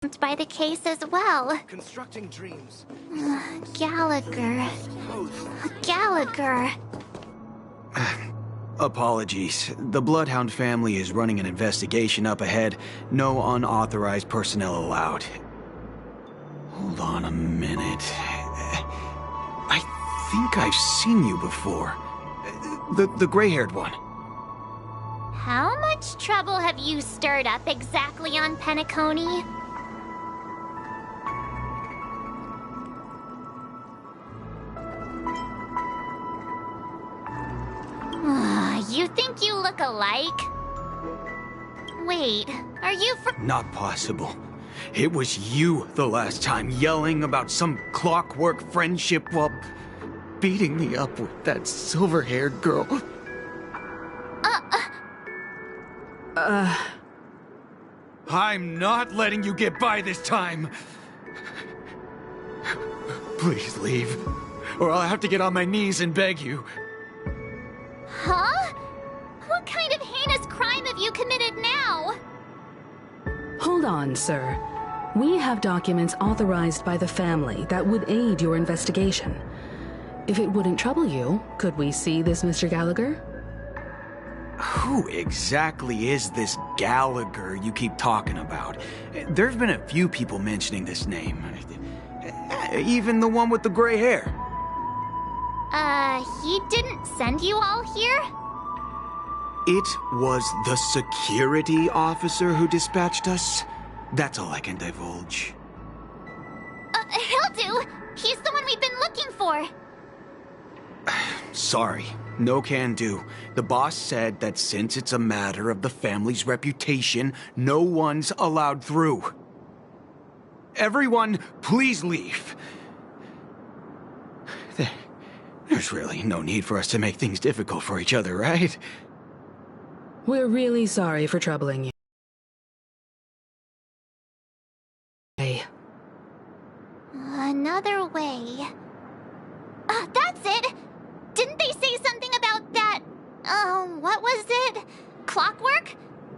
Such by the case as well. Constructing dreams. Gallagher. Gallagher. Apologies. The Bloodhound family is running an investigation up ahead. No unauthorized personnel allowed. Hold on a minute. I think I've seen you before. The gray-haired one. How much trouble have you stirred up exactly on Penacony? You think you look alike? Wait, are you Not possible. It was you the last time, yelling about some clockwork friendship while beating me up with that silver-haired girl. I'm not letting you get by this time. Please leave, or I'll have to get on my knees and beg you. Huh? What kind of heinous crime have you committed now? Hold on, sir. We have documents authorized by the family that would aid your investigation. If it wouldn't trouble you, could we see this Mr. Gallagher? Who exactly is this Gallagher you keep talking about? There's been a few people mentioning this name. Even the one with the gray hair. He didn't send you all here? It was the security officer who dispatched us. That's all I can divulge. He'll do! He's the one we've been looking for! Sorry, no can do. The boss said that since it's a matter of the family's reputation, no one's allowed through. Everyone, please leave. There's really no need for us to make things difficult for each other, right? We're really sorry for troubling you. Another way. That's it! Didn't they say something about that... what was it? Clockwork?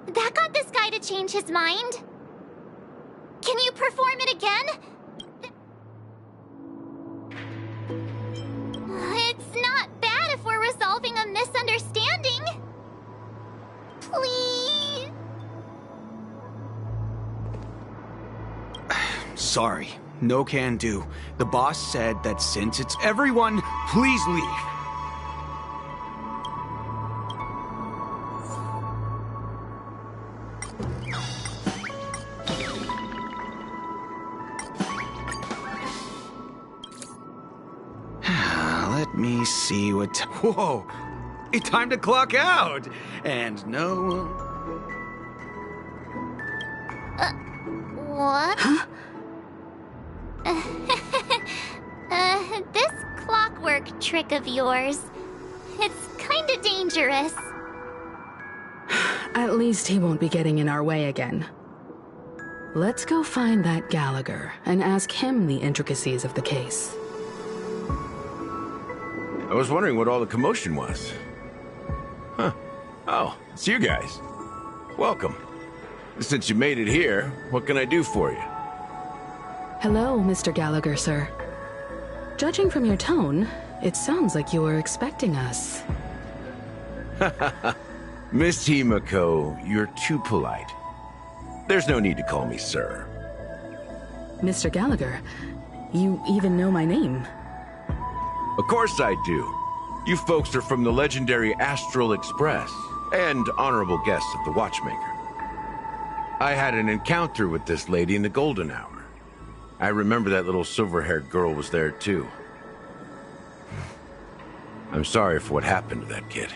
That got this guy to change his mind. Can you perform it again? It's not bad if we're resolving a misunderstanding. Please? Sorry, no can do. The boss said that since it's... Everyone, please leave. Let me see what... Whoa! It's time to clock out! And no... What? Huh? This clockwork trick of yours, it's kinda dangerous. At least he won't be getting in our way again. Let's go find that Gallagher and ask him the intricacies of the case. I was wondering what all the commotion was. Huh. Oh, it's you guys. Welcome. Since you made it here, what can I do for you? Hello, Mr. Gallagher, sir. Judging from your tone, it sounds like you were expecting us. Miss Himiko, you're too polite. There's no need to call me sir. Mr. Gallagher, you even know my name. Of course I do. You folks are from the legendary Astral Express, and honorable guests of the Watchmaker. I had an encounter with this lady in the golden hour. I remember that little silver-haired girl was there too. I'm sorry for what happened to that kid.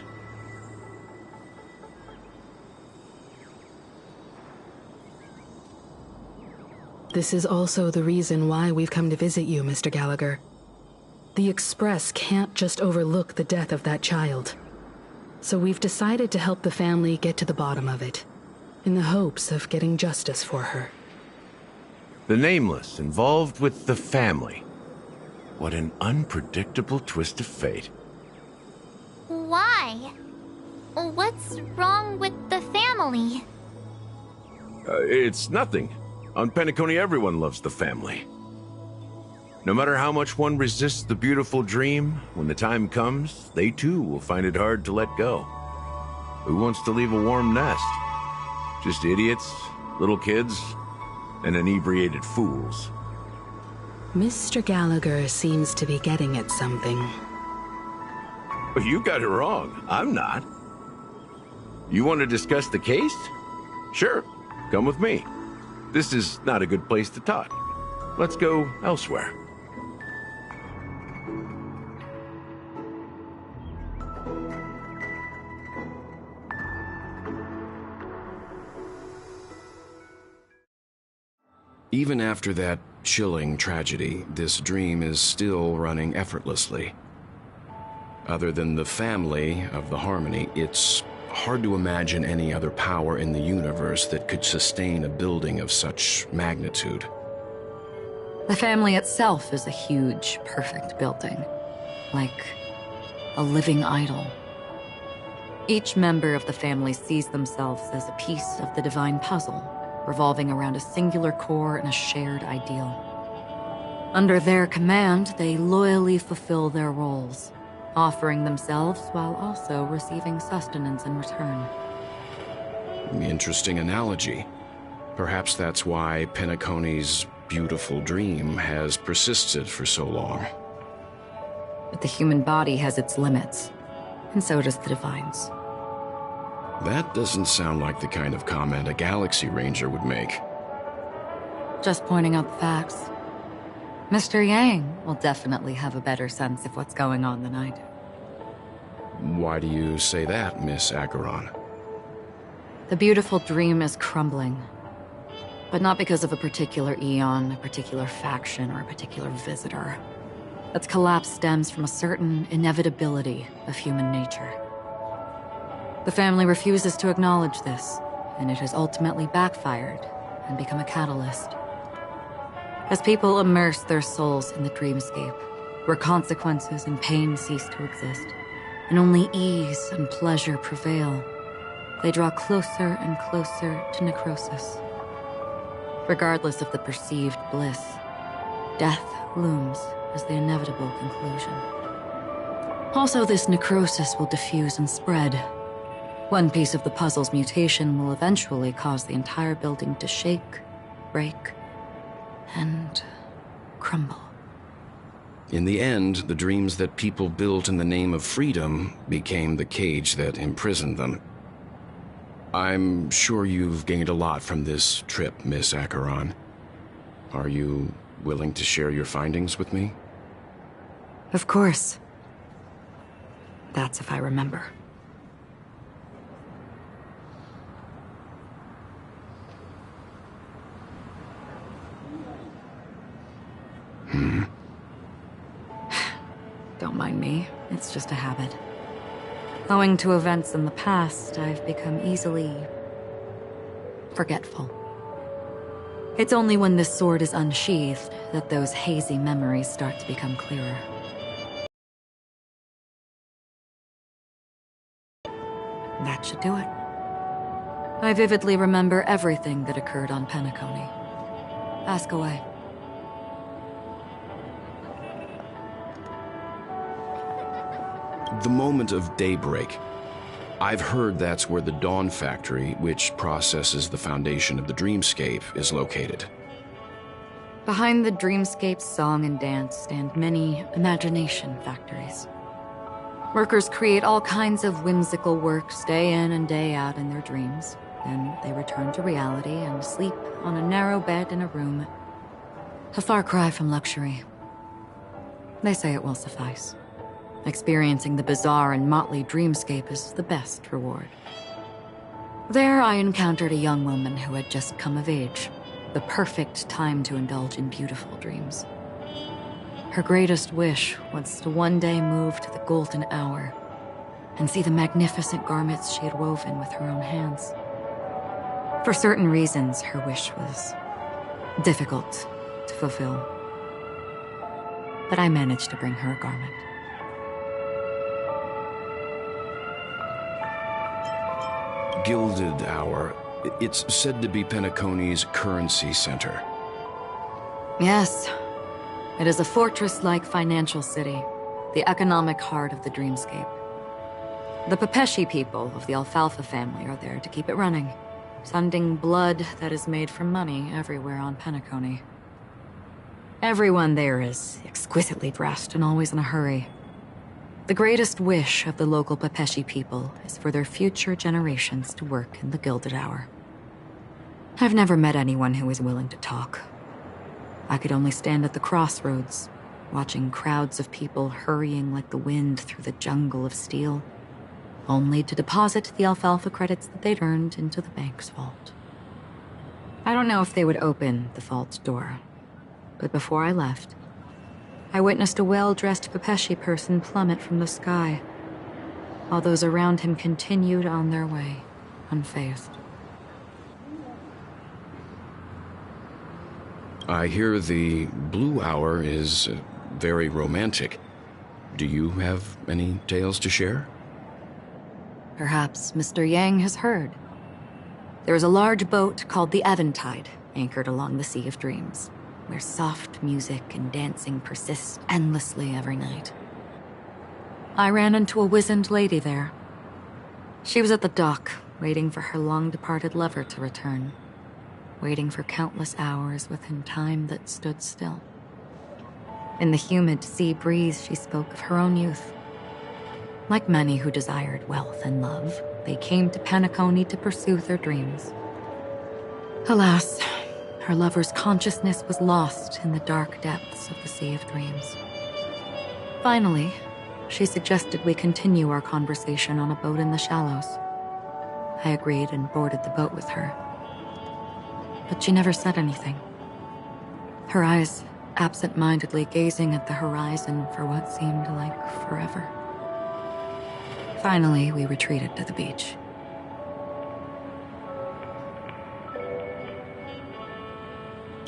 This is also the reason why we've come to visit you, Mr. Gallagher. The Express can't just overlook the death of that child. So we've decided to help the family get to the bottom of it, in the hopes of getting justice for her. The Nameless involved with the family. What an unpredictable twist of fate. Why? What's wrong with the family? It's nothing. On Penacony, everyone loves the family. No matter how much one resists the beautiful dream, when the time comes, they too will find it hard to let go. Who wants to leave a warm nest? Just idiots, little kids, and inebriated fools. Mr. Gallagher seems to be getting at something. You got it wrong. I'm not. You want to discuss the case? Sure, come with me. This is not a good place to talk. Let's go elsewhere. Even after that chilling tragedy, this dream is still running effortlessly. Other than the family of the Harmony, it's hard to imagine any other power in the universe that could sustain a building of such magnitude. The family itself is a huge, perfect building, like a living idol. Each member of the family sees themselves as a piece of the divine puzzle, revolving around a singular core and a shared ideal. Under their command, they loyally fulfill their roles, offering themselves while also receiving sustenance in return. Interesting analogy. Perhaps that's why Penacony's beautiful dream has persisted for so long. But the human body has its limits, and so does the divine's. That doesn't sound like the kind of comment a Galaxy Ranger would make. Just pointing out the facts. Mr. Yang will definitely have a better sense of what's going on than I do. Why do you say that, Miss Acheron? The beautiful dream is crumbling. But not because of a particular eon, a particular faction, or a particular visitor. Its collapse stems from a certain inevitability of human nature. The family refuses to acknowledge this, and it has ultimately backfired and become a catalyst. As people immerse their souls in the dreamscape, where consequences and pain cease to exist, and only ease and pleasure prevail, they draw closer and closer to necrosis. Regardless of the perceived bliss, death looms as the inevitable conclusion. Also, this necrosis will diffuse and spread. One piece of the puzzle's mutation will eventually cause the entire building to shake, break, and crumble. In the end, the dreams that people built in the name of freedom became the cage that imprisoned them. I'm sure you've gained a lot from this trip, Miss Acheron. Are you willing to share your findings with me? Of course. That's if I remember. Don't mind me, it's just a habit. Owing to events in the past, I've become easily forgetful. It's only when this sword is unsheathed that those hazy memories start to become clearer. That should do it. I vividly remember everything that occurred on Penacony. Ask away. The moment of daybreak. I've heard that's where the Dawn Factory, which processes the foundation of the dreamscape, is located. Behind the dreamscape's song and dance stand many imagination factories. Workers create all kinds of whimsical works day in and day out in their dreams. Then they return to reality and sleep on a narrow bed in a room. A far cry from luxury. They say it will suffice. Experiencing the bizarre and motley dreamscape is the best reward. There I encountered a young woman who had just come of age. The perfect time to indulge in beautiful dreams. Her greatest wish was to one day move to the golden hour and see the magnificent garments she had woven with her own hands. For certain reasons, her wish was difficult to fulfill. But I managed to bring her a garment. Gilded Hour. It's said to be Penacony's currency center. Yes. It is a fortress-like financial city, the economic heart of the dreamscape. The Pepeshi people of the Alfalfa family are there to keep it running, sending blood that is made from money everywhere on Penacony. Everyone there is exquisitely dressed and always in a hurry. The greatest wish of the local Pepeshi people is for their future generations to work in the Gilded Hour. I've never met anyone who is willing to talk. I could only stand at the crossroads, watching crowds of people hurrying like the wind through the jungle of steel, only to deposit the alfalfa credits that they'd earned into the bank's vault. I don't know if they would open the vault door, but before I left, I witnessed a well-dressed Pepeshi person plummet from the sky, while those around him continued on their way, unfazed. I hear the Blue Hour is very romantic. Do you have any tales to share? Perhaps Mr. Yang has heard. There is a large boat called the Eventide, anchored along the Sea of Dreams, where soft music and dancing persist endlessly every night. I ran into a wizened lady there. She was at the dock, waiting for her long-departed lover to return, waiting for countless hours within time that stood still. In the humid sea breeze, she spoke of her own youth. Like many who desired wealth and love, they came to Penacony to pursue their dreams. Alas, her lover's consciousness was lost in the dark depths of the Sea of Dreams. Finally, she suggested we continue our conversation on a boat in the shallows. I agreed and boarded the boat with her. But she never said anything. Her eyes absent-mindedly gazing at the horizon for what seemed like forever. Finally, we retreated to the beach.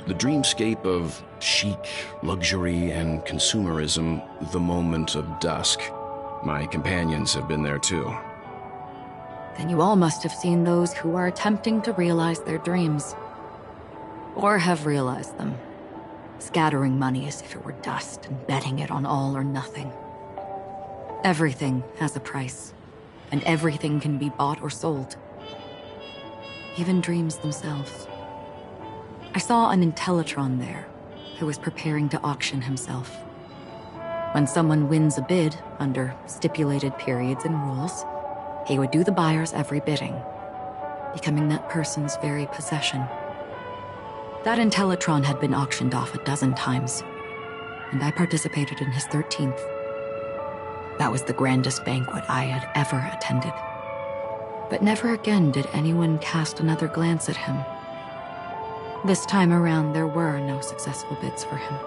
The dreamscape of chic, luxury, and consumerism, the moment of dusk. My companions have been there too. Then you all must have seen those who are attempting to realize their dreams. Or have realized them. Scattering money as if it were dust and betting it on all or nothing. Everything has a price, and everything can be bought or sold. Even dreams themselves. I saw an Intellitron there, who was preparing to auction himself. When someone wins a bid, under stipulated periods and rules, he would do the buyer's every bidding, becoming that person's very possession. That Intellitron had been auctioned off a dozen times, and I participated in his 13th. That was the grandest banquet I had ever attended. But never again did anyone cast another glance at him. This time around, there were no successful bids for him.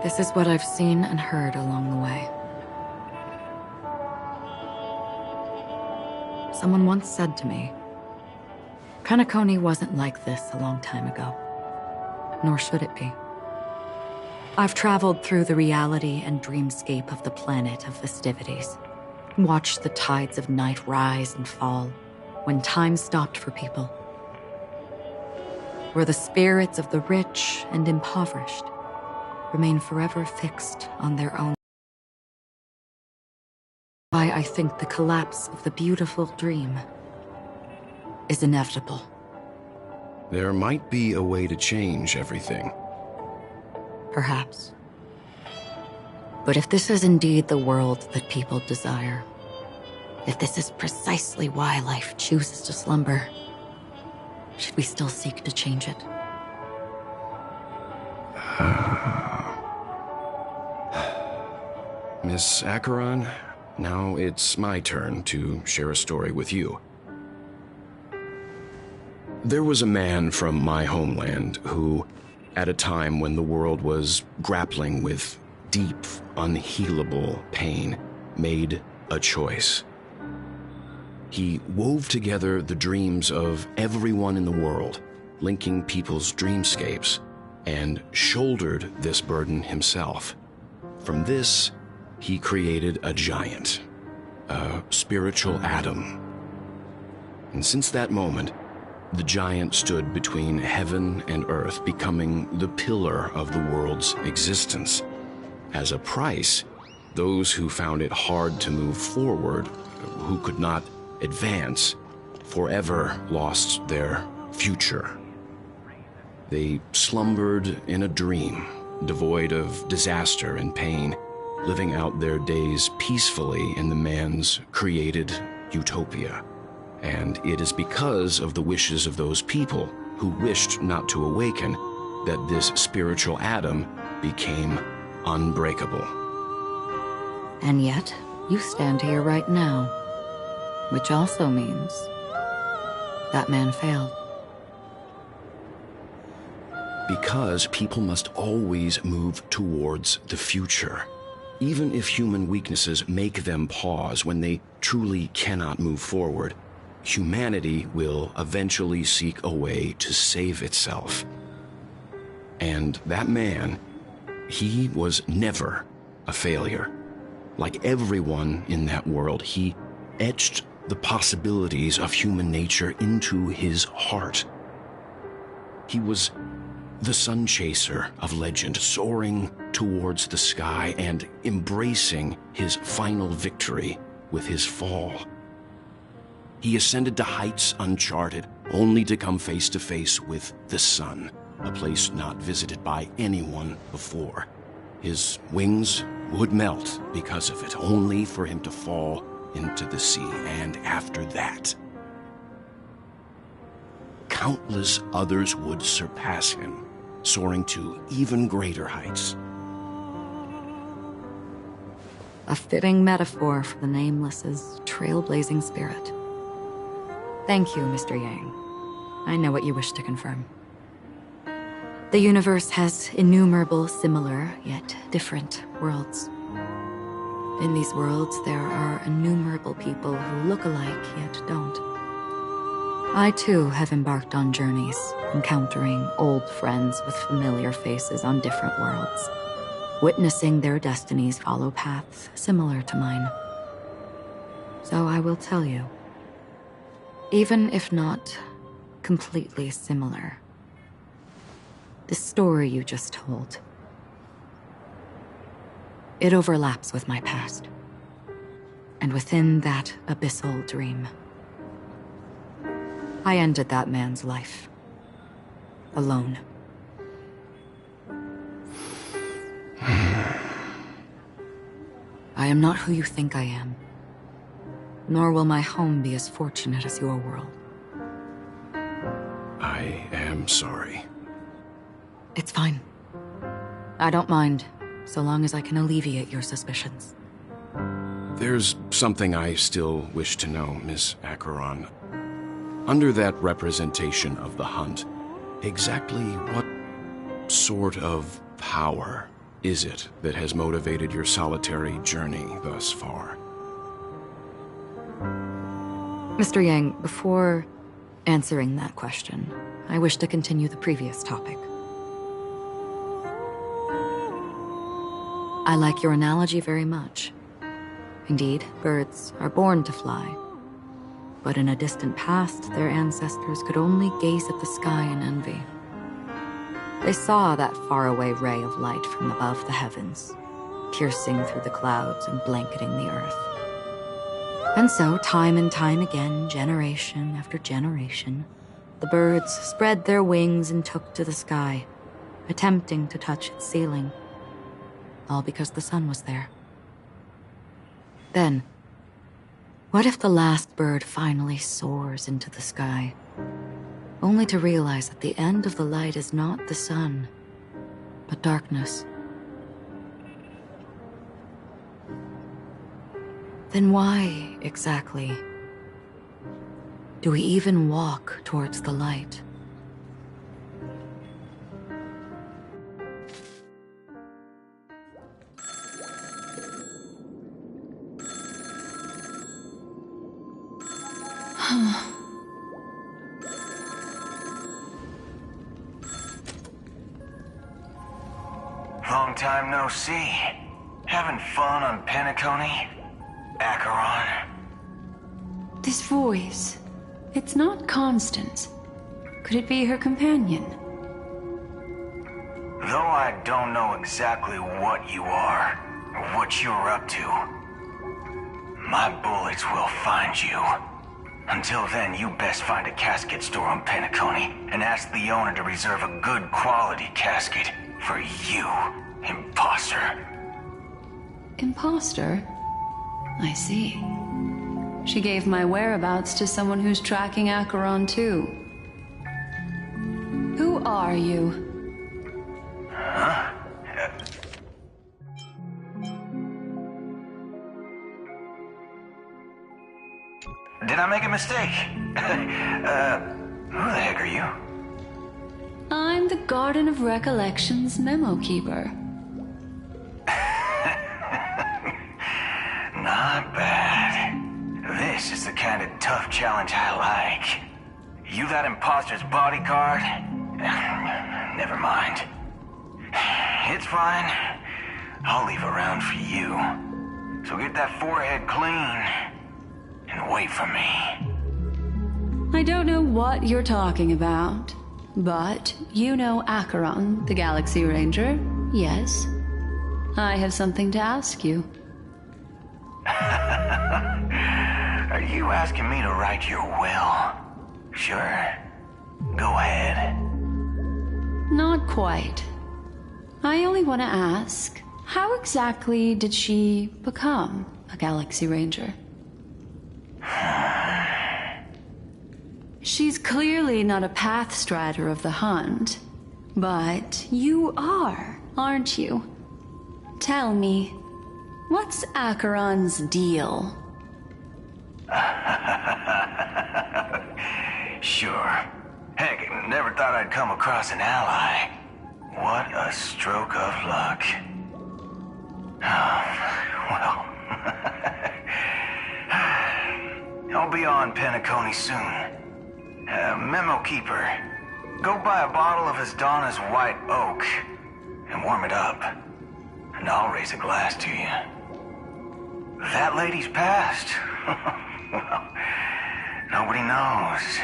This is what I've seen and heard along the way. Someone once said to me, Penacony wasn't like this a long time ago, nor should it be. I've traveled through the reality and dreamscape of the planet of festivities, watched the tides of night rise and fall when time stopped for people, where the spirits of the rich and impoverished remain forever fixed on their own. Why I think the collapse of the beautiful dream is inevitable. There might be a way to change everything. Perhaps. But if this is indeed the world that people desire, if this is precisely why life chooses to slumber, should we still seek to change it? Miss Acheron, now it's my turn to share a story with you. There was a man from my homeland who, at a time when the world was grappling with deep, unhealable pain, made a choice. He wove together the dreams of everyone in the world, linking people's dreamscapes, and shouldered this burden himself. From this, he created a giant, a spiritual atom. And since that moment, the giant stood between heaven and earth, becoming the pillar of the world's existence. As a price, those who found it hard to move forward, who could not advance, forever lost their future. They slumbered in a dream, devoid of disaster and pain, living out their days peacefully in the man's created utopia. And it is because of the wishes of those people who wished not to awaken that this spiritual atom became unbreakable. And yet, you stand here right now, which also means that man failed. Because people must always move towards the future. Even if human weaknesses make them pause when they truly cannot move forward, humanity will eventually seek a way to save itself. And that man, he was never a failure. Like everyone in that world, he etched the possibilities of human nature into his heart. He was the sun chaser of legend, soaring towards the sky and embracing his final victory with his fall. He ascended to heights uncharted, only to come face to face with the sun, a place not visited by anyone before. His wings would melt because of it, only for him to fall into the sea. And after that, countless others would surpass him, soaring to even greater heights. A fitting metaphor for the Nameless's trailblazing spirit. Thank you, Mr. Yang. I know what you wish to confirm. The universe has innumerable similar, yet different worlds. In these worlds, there are innumerable people who look alike, yet don't. I, too, have embarked on journeys, encountering old friends with familiar faces on different worlds, witnessing their destinies follow paths similar to mine. So I will tell you, even if not completely similar, the story you just told, it overlaps with my past. And within that abyssal dream, I ended that man's life. Alone. I am not who you think I am. Nor will my home be as fortunate as your world. I am sorry. It's fine. I don't mind, so long as I can alleviate your suspicions. There's something I still wish to know, Miss Acheron. Under that representation of the hunt, exactly what sort of power is it that has motivated your solitary journey thus far? Mr. Yang, before answering that question, I wish to continue the previous topic. I like your analogy very much. Indeed, birds are born to fly. But in a distant past, their ancestors could only gaze at the sky in envy. They saw that faraway ray of light from above the heavens, piercing through the clouds and blanketing the earth. And so, time and time again, generation after generation, the birds spread their wings and took to the sky, attempting to touch its ceiling, all because the sun was there. Then, what if the last bird finally soars into the sky, only to realize that the end of the light is not the sun, but darkness? Then why, exactly, do we even walk towards the light? Long time no see. Having fun on Penacony? Acheron? This voice, it's not Constance. Could it be her companion? Though I don't know exactly what you are, or what you're up to, my bullets will find you. Until then, you best find a casket store on Penacony and ask the owner to reserve a good quality casket for you, imposter. Imposter? I see. She gave my whereabouts to someone who's tracking Acheron too. Who are you? Huh? Did I make a mistake? Who the heck are you? I'm the Garden of Recollection's memo keeper. Not bad. This is the kind of tough challenge I like. You that imposter's bodyguard? Never mind. It's fine. I'll leave a round for you. So get that forehead clean and wait for me. I don't know what you're talking about, but you know Acheron, the Galaxy Ranger, yes? I have something to ask you. Are you asking me to write your will? Sure. Go ahead. Not quite. I only want to ask, how exactly did she become a Galaxy Ranger? She's clearly not a pathstrider of the Hunt, but you are, aren't you? Tell me, what's Acheron's deal? Sure. Heck, never thought I'd come across an ally. What a stroke of luck. Well, I'll be on Penacony soon. Memo keeper, go buy a bottle of Asdana's white oak and warm it up, and I'll raise a glass to you. That lady's passed. Well, nobody knows.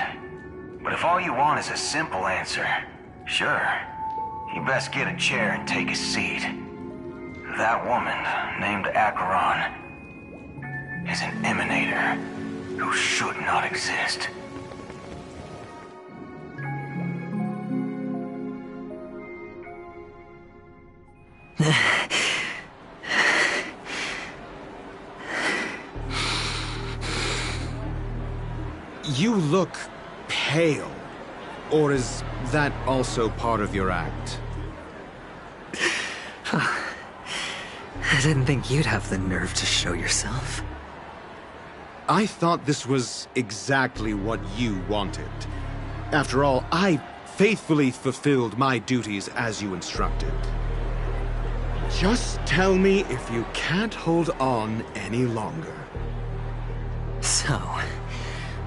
But if all you want is a simple answer, sure, you best get a chair and take a seat. That woman, named Acheron, is an emanator who should not exist. You look pale. Or is that also part of your act? I didn't think you'd have the nerve to show yourself. I thought this was exactly what you wanted. After all, I faithfully fulfilled my duties as you instructed. Just tell me if you can't hold on any longer. So,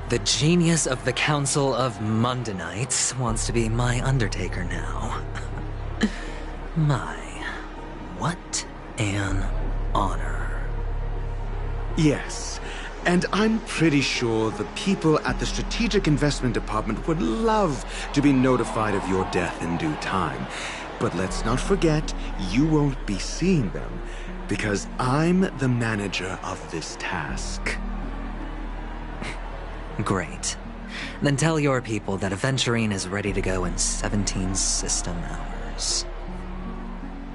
the genius of the Council of Mundanites wants to be my Undertaker now. What an honor. Yes, and I'm pretty sure the people at the Strategic Investment Department would love to be notified of your death in due time. But let's not forget, you won't be seeing them, because I'm the manager of this task. Great. Then tell your people that Aventurine is ready to go in 17 system hours.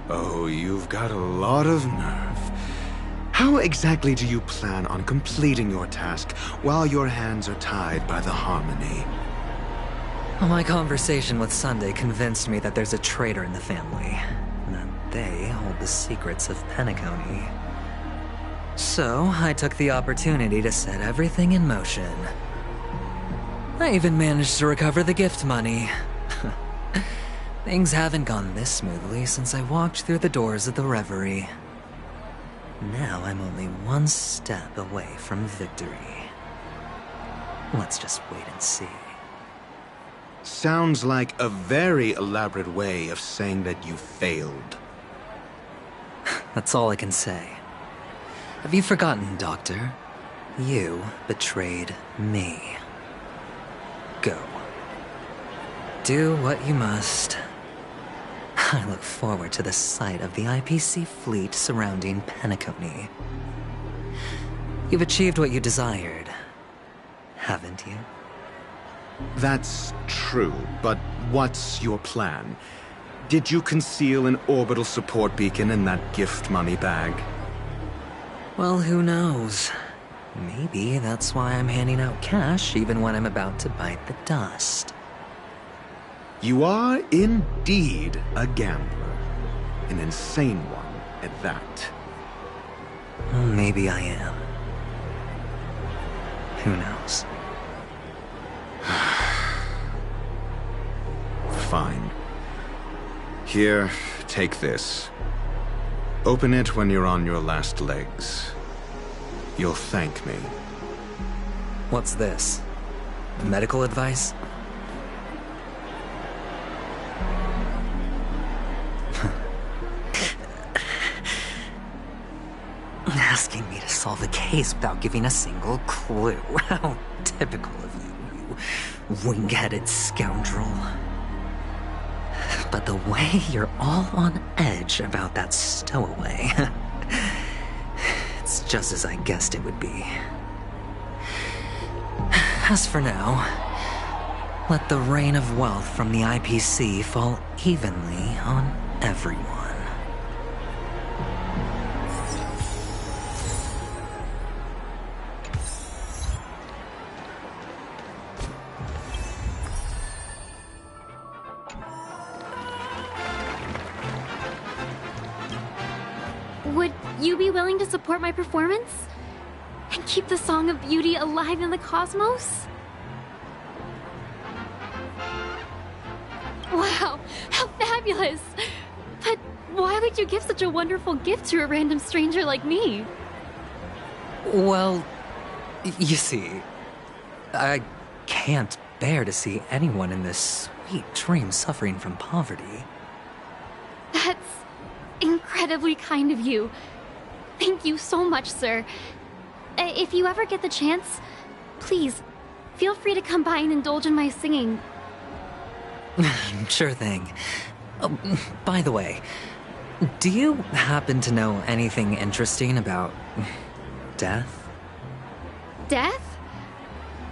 Oh, you've got a lot of nerve. How exactly do you plan on completing your task while your hands are tied by the Harmony? My conversation with Sunday convinced me that there's a traitor in the family, and that they hold the secrets of Penacony. So, I took the opportunity to set everything in motion. I even managed to recover the gift money. Things haven't gone this smoothly since I walked through the doors of the Reverie. Now I'm only one step away from victory. Let's just wait and see. Sounds like a very elaborate way of saying that you failed. That's all I can say. Have you forgotten, Doctor? You betrayed me. Go. Do what you must. I look forward to the sight of the IPC fleet surrounding Penacony. You've achieved what you desired, haven't you? That's true, but what's your plan? Did you conceal an orbital support beacon in that gift money bag? Well, who knows? Maybe that's why I'm handing out cash even when I'm about to bite the dust. You are indeed a gambler. An insane one at that. Well, maybe I am. Who knows? Fine. Here, take this. Open it when you're on your last legs. You'll thank me. What's this? Medical advice? Asking me to solve a case without giving a single clue. How typical of you, you wing-headed scoundrel. But the way you're all on edge about that stowaway, it's just as I guessed it would be. As for now, let the rain of wealth from the IPC fall evenly on everyone. Would you be willing to support my performance? And keep the Song of Beauty alive in the cosmos? Wow, how fabulous! But why would you give such a wonderful gift to a random stranger like me? Well, you see, I can't bear to see anyone in this sweet dream suffering from poverty. That's incredibly kind of you. Thank you so much, sir. If you ever get the chance, please, feel free to come by and indulge in my singing. Sure thing. Oh, by the way, do you happen to know anything interesting about death? Death?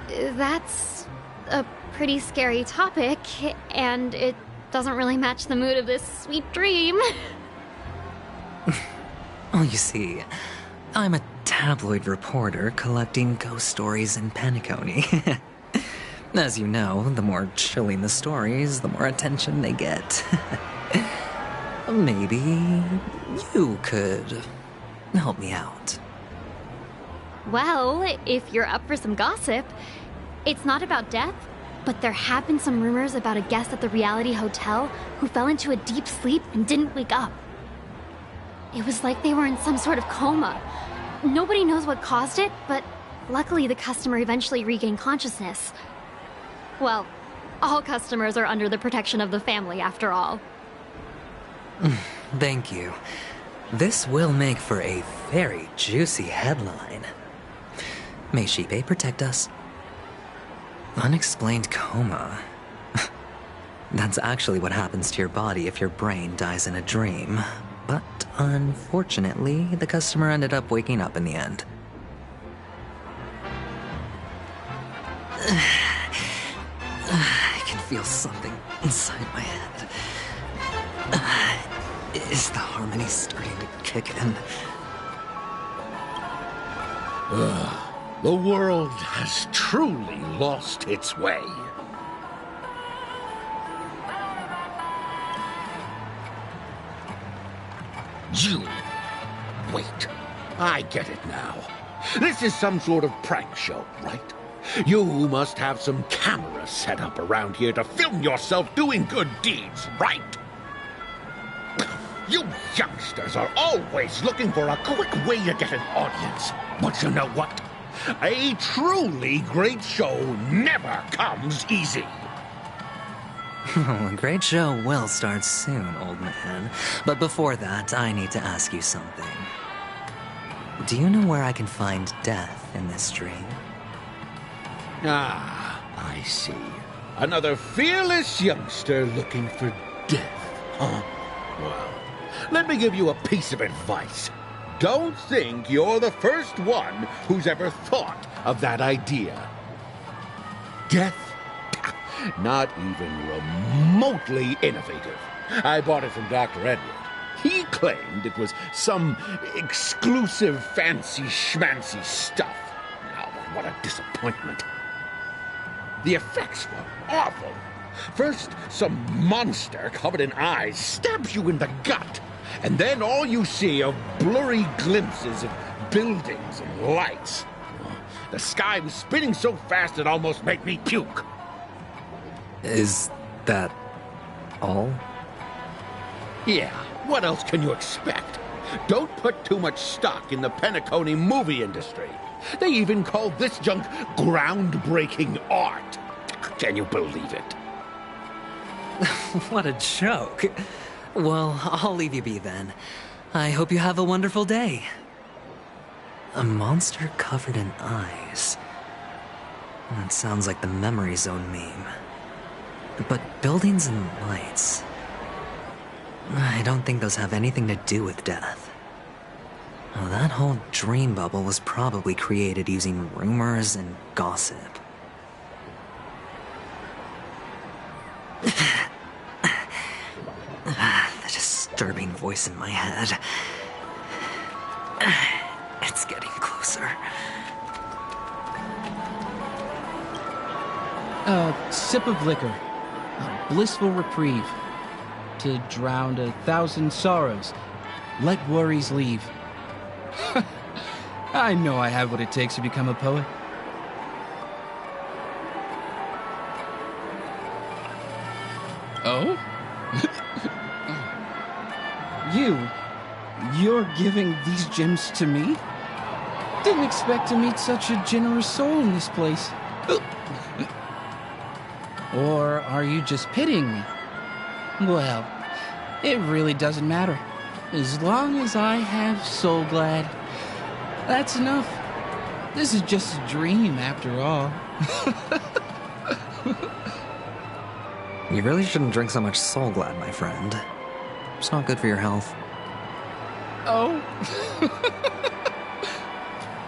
That's a pretty scary topic, and it doesn't really match the mood of this sweet dream. Oh, you see, I'm a tabloid reporter collecting ghost stories in Penacony. As you know, the more chilling the stories, the more attention they get. Maybe you could help me out. Well, if you're up for some gossip, it's not about death, but there have been some rumors about a guest at the Reality Hotel who fell into a deep sleep and didn't wake up. It was like they were in some sort of coma. Nobody knows what caused it, but luckily the customer eventually regained consciousness. Well, all customers are under the protection of the family, after all. Thank you. This will make for a very juicy headline. May Shibe protect us. Unexplained coma. That's actually what happens to your body if your brain dies in a dream. But unfortunately, the customer ended up waking up in the end. I can feel something inside my head. Is the harmony starting to kick in? The world has truly lost its way. June. Wait, I get it now. This is some sort of prank show, right? You must have some cameras set up around here to film yourself doing good deeds, right? You youngsters are always looking for a quick way to get an audience. But you know what? A truly great show never comes easy. A great show will start soon, old man. But before that, I need to ask you something. Do you know where I can find death in this dream? Ah, I see. Another fearless youngster looking for death, huh? Well, let me give you a piece of advice. Don't think you're the first one who's ever thought of that idea. Death? Not even remotely innovative. I bought it from Dr. Edward. He claimed it was some exclusive fancy schmancy stuff. Oh, what a disappointment. The effects were awful. First, some monster covered in eyes stabs you in the gut, and then all you see are blurry glimpses of buildings and lights. The sky was spinning so fast it almost made me puke. Is that all? Yeah, what else can you expect? Don't put too much stock in the Penacony movie industry. They even call this junk groundbreaking art. Can you believe it? What a joke. Well, I'll leave you be then. I hope you have a wonderful day. A monster covered in eyes. That sounds like the Memory Zone meme. But buildings and lights... I don't think those have anything to do with death. Well, that whole dream bubble was probably created using rumors and gossip. The disturbing voice in my head. It's getting closer. A sip of liquor. A blissful reprieve. To drown 1,000 sorrows. Let worries leave. I know I have what it takes to become a poet. Oh? You're giving these gems to me? Didn't expect to meet such a generous soul in this place. Or are you just pitying me? Well, it really doesn't matter. As long as I have Soul Glad, that's enough. This is just a dream after all. You really shouldn't drink so much Soul Glad, my friend. It's not good for your health. Oh.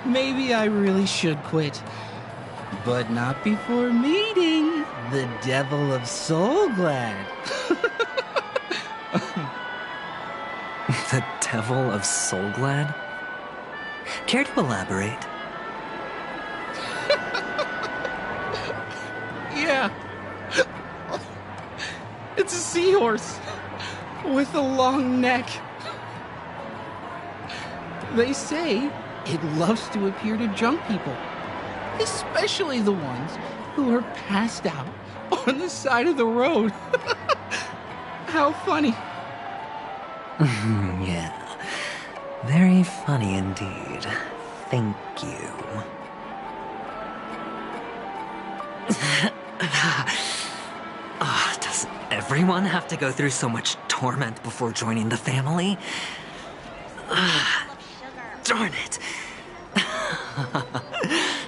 Maybe I really should quit. But not before meeting the Devil of Soul Glad. The Devil of Soul Glad? Care to elaborate? Yeah. It's a seahorse with a long neck. They say it loves to appear to drunk people, especially the ones who are passed out on the side of the road. How funny. Yeah. Very funny indeed. Thank you. Does everyone have to go through so much torment before joining the family? Darn it.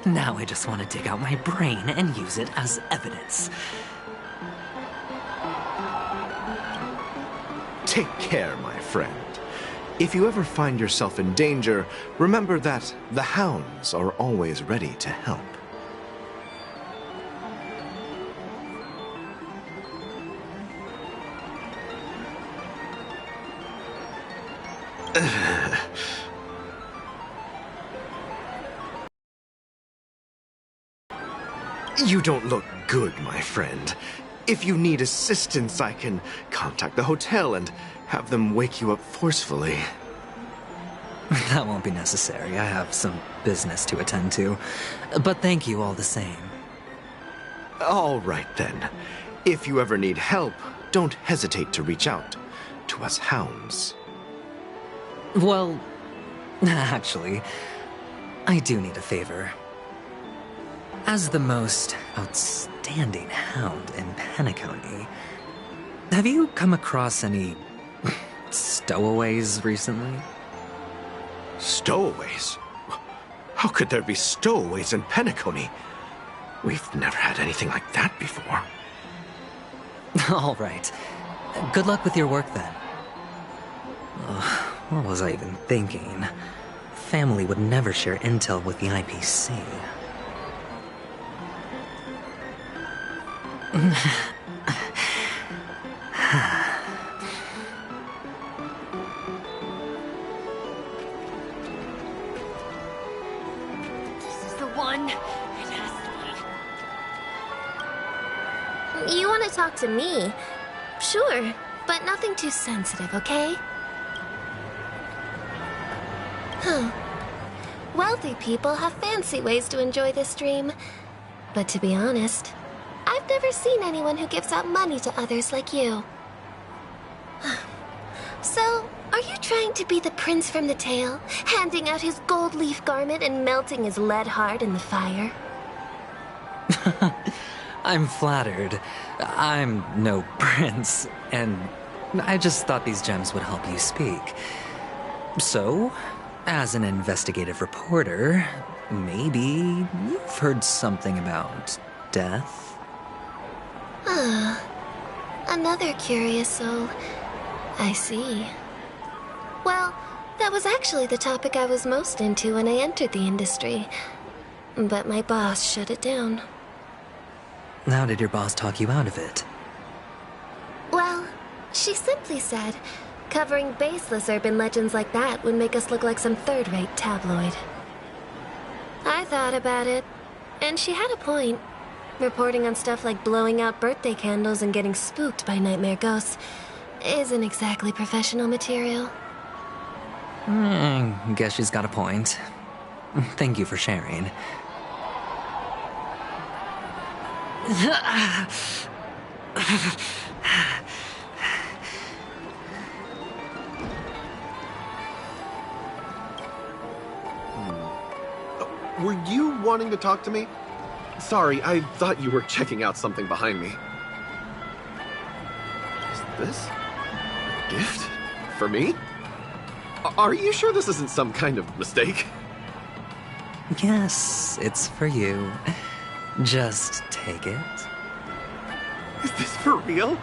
Now I just want to dig out my brain and use it as evidence. Take care, my friend. If you ever find yourself in danger, remember that the hounds are always ready to help. You don't look good, my friend. If you need assistance, I can contact the hotel and have them wake you up forcefully. That won't be necessary. I have some business to attend to. But thank you all the same. All right, then. If you ever need help, don't hesitate to reach out to us hounds. Well, actually, I do need a favor. As the most outstanding hound in Penacony, have you come across any stowaways recently? Stowaways? How could there be stowaways in Penacony? We've never had anything like that before. All right. Good luck with your work, then. What was I even thinking? Family would never share intel with the IPC. This is the one. It has to be. You want to talk to me? Sure, but nothing too sensitive, okay? Wealthy people have fancy ways to enjoy this dream. But to be honest, I've never seen anyone who gives out money to others like you. So, are you trying to be the prince from the tale, handing out his gold leaf garment and melting his lead heart in the fire? I'm flattered. I'm no prince, and I just thought these gems would help you speak. So, as an investigative reporter, maybe you've heard something about death? Another curious soul. I see. Well, that was actually the topic I was most into when I entered the industry. But my boss shut it down. How did your boss talk you out of it? Well, she simply said, covering baseless urban legends like that would make us look like some third-rate tabloid. I thought about it, and she had a point. Reporting on stuff like blowing out birthday candles and getting spooked by nightmare ghosts isn't exactly professional material. Guess she's got a point. Thank you for sharing. Were you wanting to talk to me? Sorry, I thought you were checking out something behind me. Is this a gift? For me? Are you sure this isn't some kind of mistake? Yes, it's for you. Just take it. Is this for real?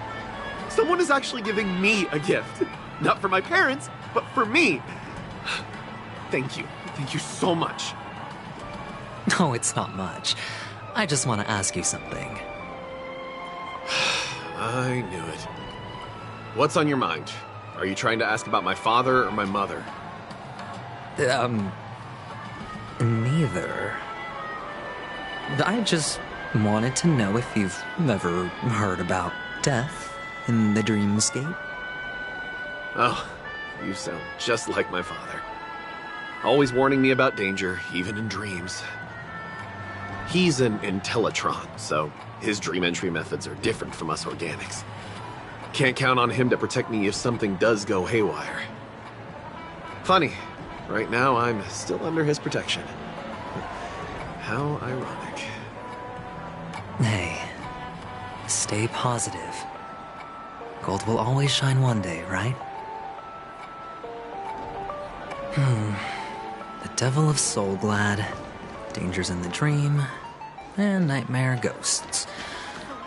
Someone is actually giving me a gift. Not for my parents, but for me. Thank you. Thank you so much. No, it's not much. I just want to ask you something. I knew it. What's on your mind? Are you trying to ask about my father or my mother? Neither. I just wanted to know if you've ever heard about death in the dreamscape. Oh, you sound just like my father. Always warning me about danger, even in dreams. He's an Intellitron, so his dream entry methods are different from us organics. Can't count on him to protect me if something does go haywire. Funny, Right now, I'm still under his protection. How ironic. Hey, stay positive. Gold will always shine one day, right? The Devil of Soulglad, Dangers in the Dream, and Nightmare Ghosts.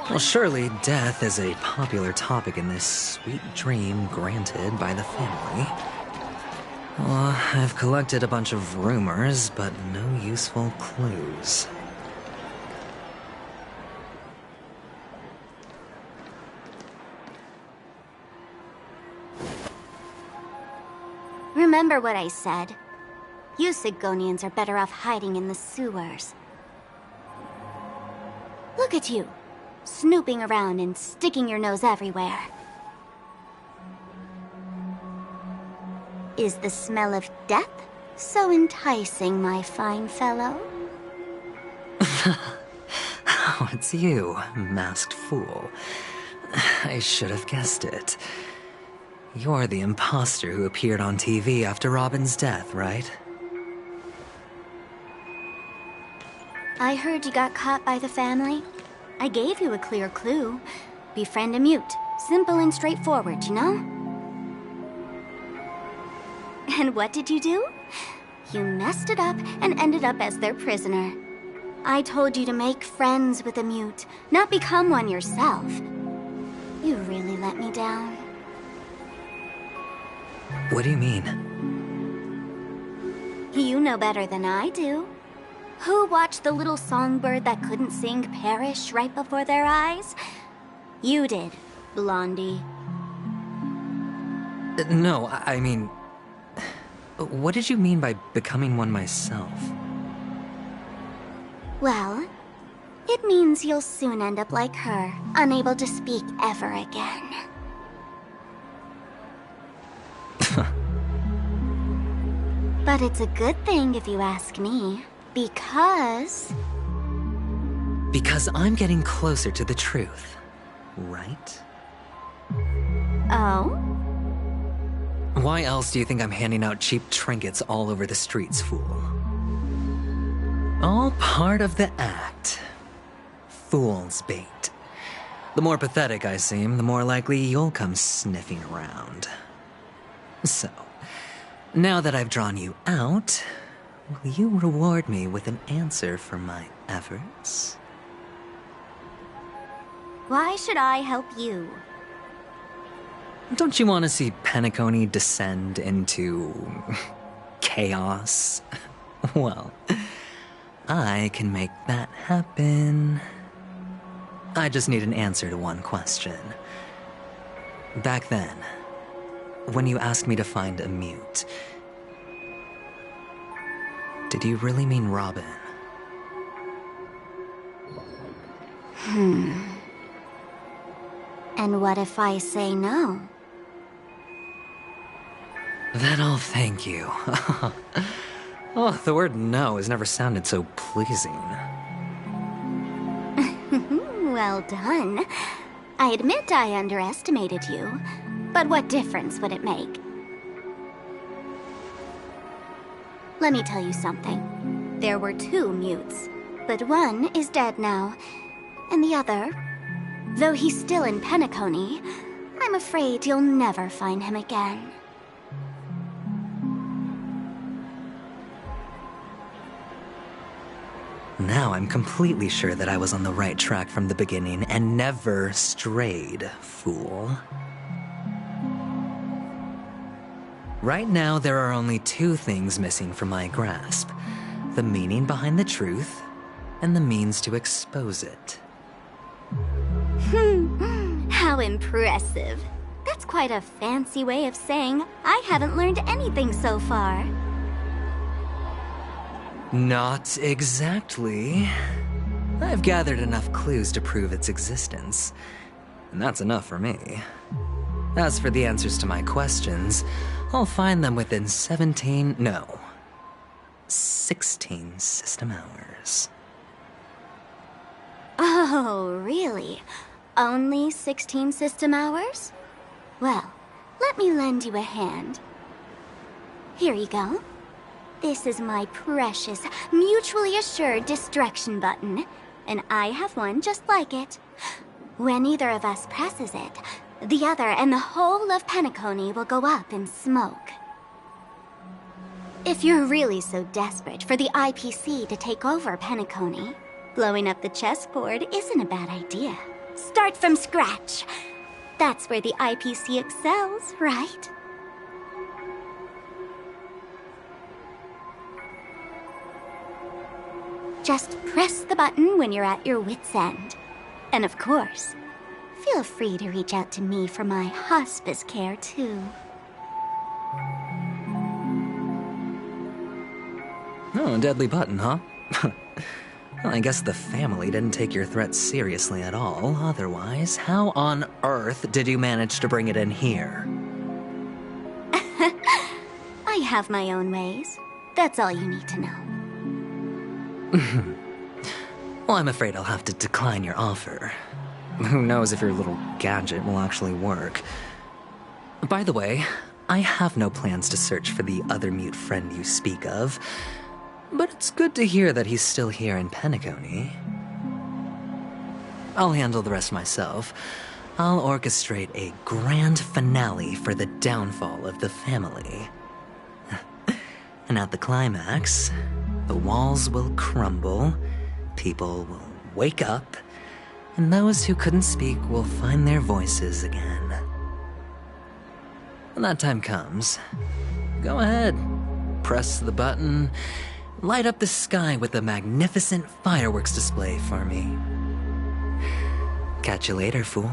Well, surely death is a popular topic in this sweet dream granted by the family. Well, I've collected a bunch of rumors, but no useful clues. Remember what I said. You Sigonians are better off hiding in the sewers. Look at you, snooping around and sticking your nose everywhere. Is the smell of death so enticing, my fine fellow? Oh, it's you, masked fool. I should have guessed it. You're the imposter who appeared on TV after Robin's death, right? I heard you got caught by the family. I gave you a clear clue. Befriend a mute. Simple and straightforward, you know? And what did you do? You messed it up and ended up as their prisoner. I told you to make friends with a mute, not become one yourself. You really let me down. What do you mean? You know better than I do. Who watched the little songbird that couldn't sing perish right before their eyes? You did, Blondie. No, I mean... What did you mean by becoming one myself? Well, it means you'll soon end up like her, unable to speak ever again. But it's a good thing if you ask me, because... Because I'm getting closer to the truth, right? Oh? Why else do you think I'm handing out cheap trinkets all over the streets, fool? All part of the act. Fool's bait. The more pathetic I seem, the more likely you'll come sniffing around. So, now that I've drawn you out, will you reward me with an answer for my efforts? Why should I help you? Don't you want to see Penacony descend into... chaos? Well, I can make that happen. I just need an answer to one question. Back then, when you asked me to find a mute, did you really mean Robin? And what if I say no? Then I'll thank you. Oh, the word no has never sounded so pleasing. Well done. I admit I underestimated you, but what difference would it make? Let me tell you something. There were 2 mutes, but one is dead now, and the other, though he's still in Penacony, I'm afraid you'll never find him again. Now I'm completely sure that I was on the right track from the beginning and never strayed, fool. Right now, there are only 2 things missing from my grasp. The meaning behind the truth, and the means to expose it. How impressive. That's quite a fancy way of saying I haven't learned anything so far. Not exactly. I've gathered enough clues to prove its existence, and that's enough for me. As for the answers to my questions, I'll find them within 16 system hours. Oh, really? Only 16 system hours? Well, let me lend you a hand. Here you go. This is my precious, mutually assured distraction button, and I have one just like it. When either of us presses it, the other and the whole of Penacony will go up in smoke. If you're really so desperate for the IPC to take over Penacony, blowing up the chessboard isn't a bad idea. Start from scratch. That's where the IPC excels, right? Just press the button when you're at your wit's end. And of course, feel free to reach out to me for my hospice care, too. Oh, deadly button, huh? Well, I guess the family didn't take your threat seriously at all. Otherwise, how on earth did you manage to bring it in here? I have my own ways. That's all you need to know. Well, I'm afraid I'll have to decline your offer. Who knows if your little gadget will actually work. By the way, I have no plans to search for the other mute friend you speak of, but it's good to hear that he's still here in Penacony. I'll handle the rest myself. I'll orchestrate a grand finale for the downfall of the family. And at the climax, the walls will crumble, people will wake up, and those who couldn't speak will find their voices again. When that time comes, go ahead, press the button, light up the sky with a magnificent fireworks display for me. Catch you later, fool.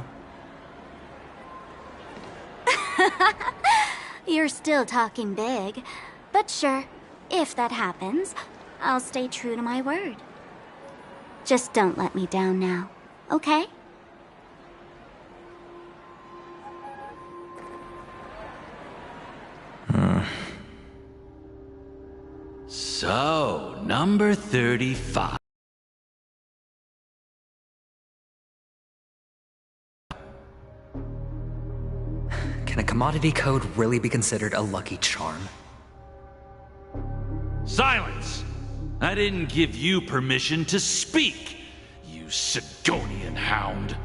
You're still talking big, but sure, if that happens, I'll stay true to my word. Just don't let me down now, okay? So, number 35. Can a commodity code really be considered a lucky charm? Silence! I didn't give you permission to speak, you Sigonian hound.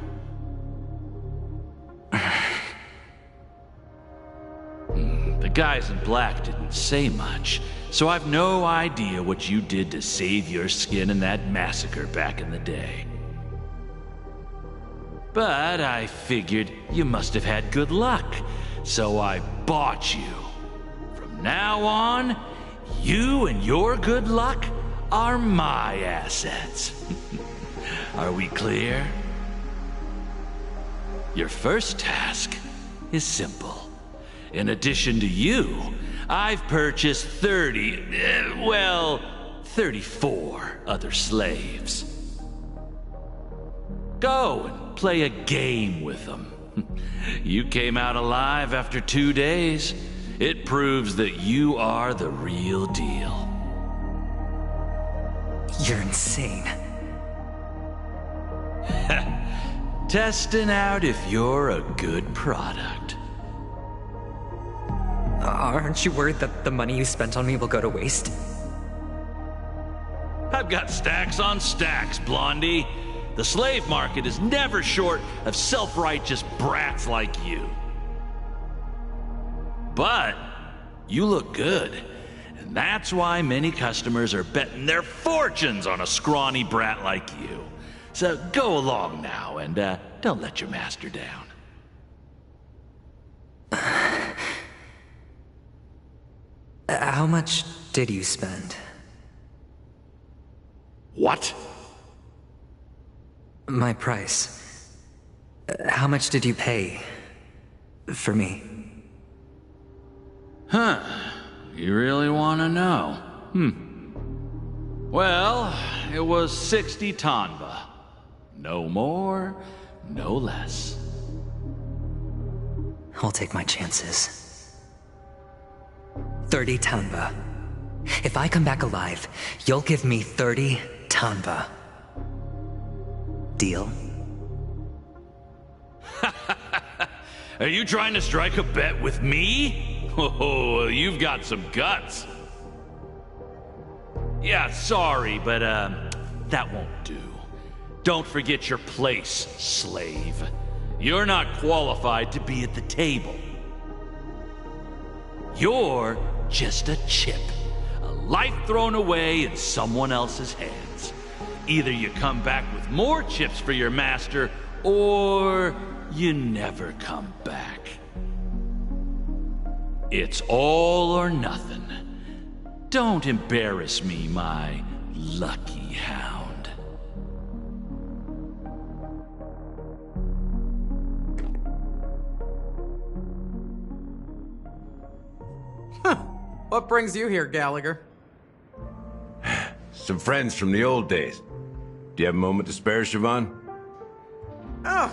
The guys in black didn't say much, so I've no idea what you did to save your skin in that massacre back in the day. But I figured you must have had good luck, so I bought you. From now on, you and your good luck are my assets. Are we clear? Your first task is simple. In addition to you, I've purchased 34 other slaves. Go and play a game with them. You came out alive after 2 days. It proves that you are the real deal. You're insane. Testing out if you're a good product. Aren't you worried that the money you spent on me will go to waste? I've got stacks on stacks, Blondie. The slave market is never short of self-righteous brats like you. But you look good, and that's why many customers are betting their fortunes on a scrawny brat like you. So go along now, and don't let your master down. How much did you spend? What? My price. How much did you pay for me? Huh. You really want to know? Well, it was 60 tanba. No more, no less. I'll take my chances. 30 tanba. If I come back alive, you'll give me 30 tanba. Deal? Are you trying to strike a bet with me? Oh, you've got some guts. Yeah, sorry, but, that won't do. Don't forget your place, slave. You're not qualified to be at the table. You're just a chip. A life thrown away in someone else's hands. Either you come back with more chips for your master, or you never come back. It's all or nothing. Don't embarrass me, my lucky hound. What brings you here, Gallagher? Some friends from the old days. Do you have a moment to spare, Siobhan? Oh,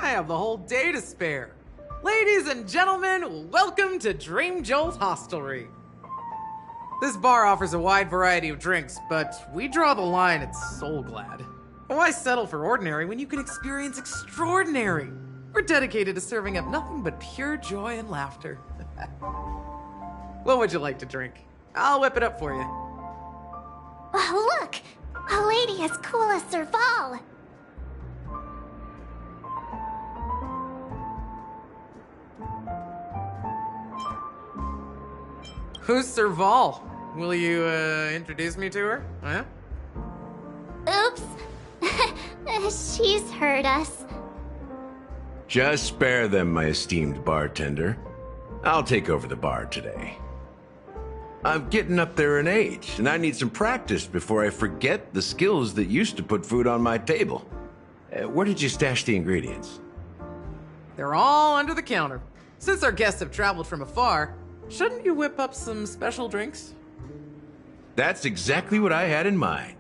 I have the whole day to spare. Ladies and gentlemen, welcome to Dream Jolt Hostelry. This bar offers a wide variety of drinks, but we draw the line at Soulglad. Why settle for ordinary when you can experience extraordinary? We're dedicated to serving up nothing but pure joy and laughter. What would you like to drink? I'll whip it up for you. Oh, look! A lady as cool as Serval! Who's Serval? Will you, introduce me to her? Huh? Oops. She's heard us. Just spare them, my esteemed bartender. I'll take over the bar today. I'm getting up there in age, and I need some practice before I forget the skills that used to put food on my table. Where did you stash the ingredients? They're all under the counter. Since our guests have traveled from afar, shouldn't you whip up some special drinks? That's exactly what I had in mind.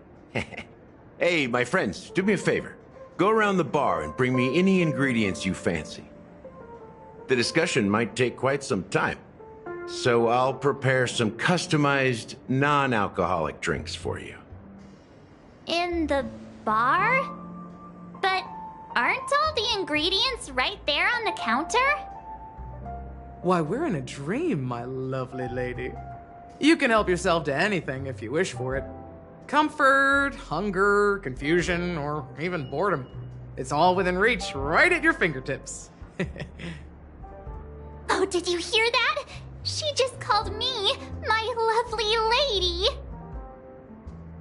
Hey, my friends, do me a favor. Go around the bar and bring me any ingredients you fancy. The discussion might take quite some time, so I'll prepare some customized, non-alcoholic drinks for you. In the bar? But aren't all the ingredients right there on the counter? Why, we're in a dream, my lovely lady. You can help yourself to anything if you wish for it. Comfort, hunger, confusion, or even boredom. It's all within reach, right at your fingertips. Oh, did you hear that? She just called me my lovely lady.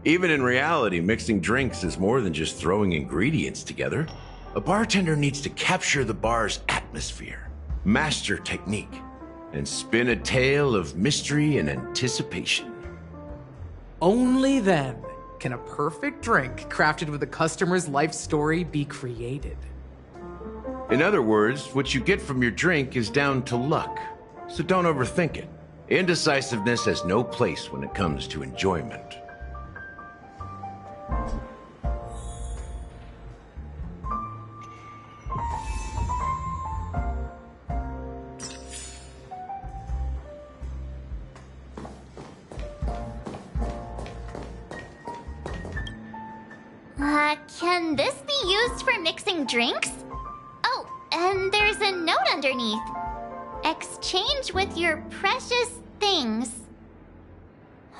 Even in reality, mixing drinks is more than just throwing ingredients together. A bartender needs to capture the bar's atmosphere, master technique, and spin a tale of mystery and anticipation. Only then can a perfect drink crafted with a customer's life story be created. In other words, what you get from your drink is down to luck, so don't overthink it. Indecisiveness has no place when it comes to enjoyment. Can this be used for mixing drinks? Oh, and there's a note underneath. Exchange with your precious things.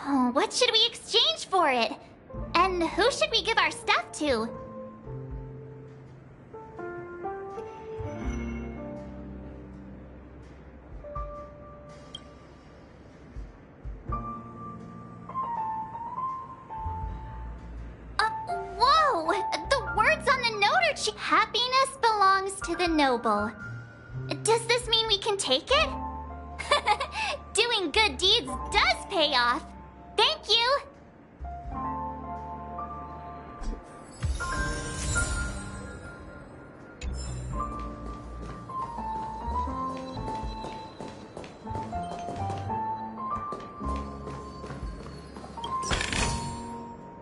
Oh, what should we exchange for it? And who should we give our stuff to? Whoa! The words on the note are happiness belongs to the noble. Does this mean we can take it? Doing good deeds does pay off. Thank you.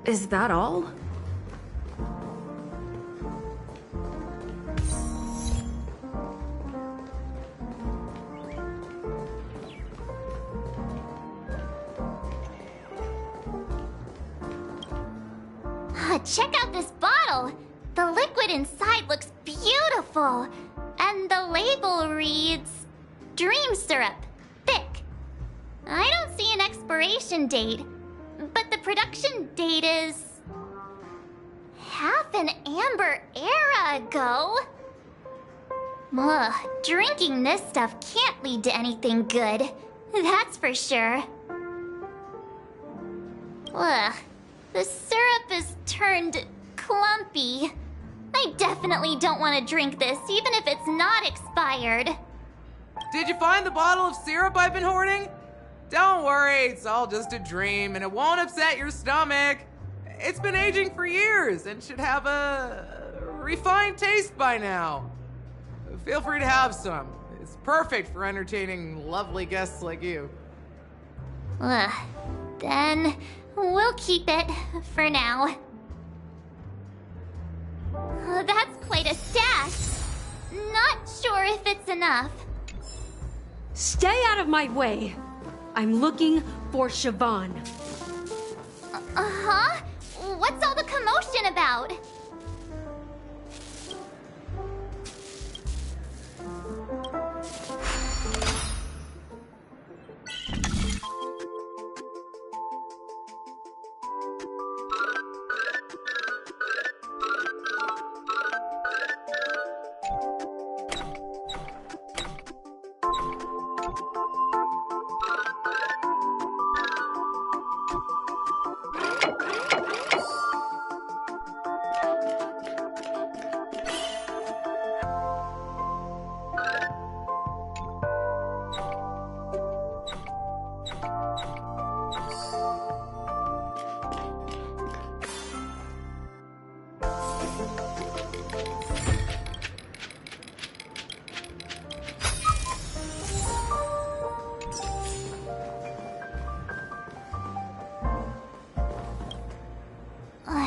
Is that all? Check out this bottle. The liquid inside looks beautiful. And the label reads, Dream Syrup, thick. I don't see an expiration date, but the production date is... half an amber era ago. Ugh, drinking this stuff can't lead to anything good. That's for sure. Ugh, the syrup is turned clumpy. I definitely don't want to drink this, even if it's not expired. Did you find the bottle of syrup I've been hoarding? Don't worry, it's all just a dream and it won't upset your stomach. It's been aging for years and should have a refined taste by now. Feel free to have some. It's perfect for entertaining lovely guests like you. Ugh, then we'll keep it for now. That's quite a stash. Not sure if it's enough. Stay out of my way. I'm looking for Siobhan. Uh-huh? What's all the commotion about?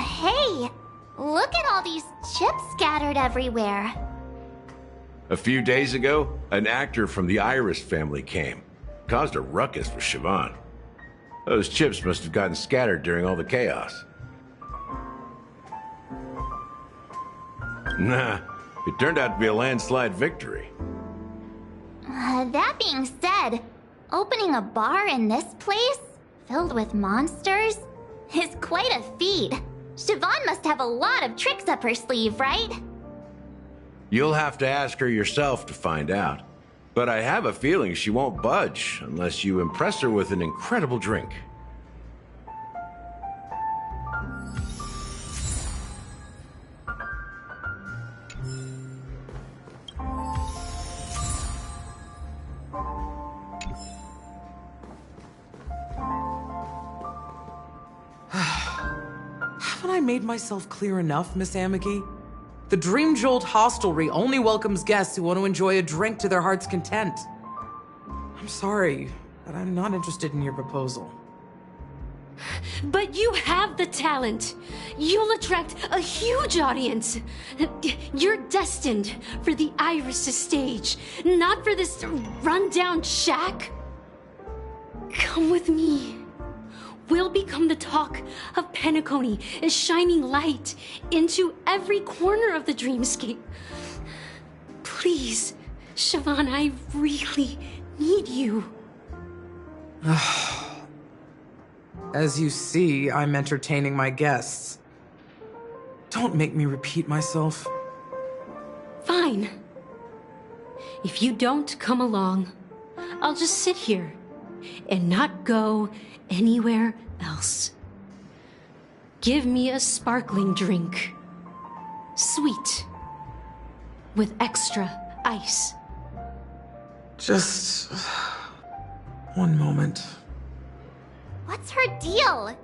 Hey, look at all these chips scattered everywhere. A few days ago, an actor from the Iris family came. Caused a ruckus with Siobhan. Those chips must have gotten scattered during all the chaos. Nah, it turned out to be a landslide victory. That being said, opening a bar in this place, filled with monsters, is quite a feat. Siobhan must have a lot of tricks up her sleeve, right? You'll have to ask her yourself to find out. But I have a feeling she won't budge unless you impress her with an incredible drink. Haven't I made myself clear enough, Miss Amiki? The Dream Jolt Hostelry only welcomes guests who want to enjoy a drink to their heart's content. I'm sorry, but I'm not interested in your proposal. But you have the talent. You'll attract a huge audience. You're destined for the Iris' stage, not for this rundown shack. Come with me. We'll become the talk of Penacony, shining light into every corner of the dreamscape. Please, Siobhan, I really need you. As you see, I'm entertaining my guests. Don't make me repeat myself. Fine. If you don't come along, I'll just sit here and not go anywhere else. Give me a sparkling drink. Sweet. With extra ice. Just... one moment. What's her deal?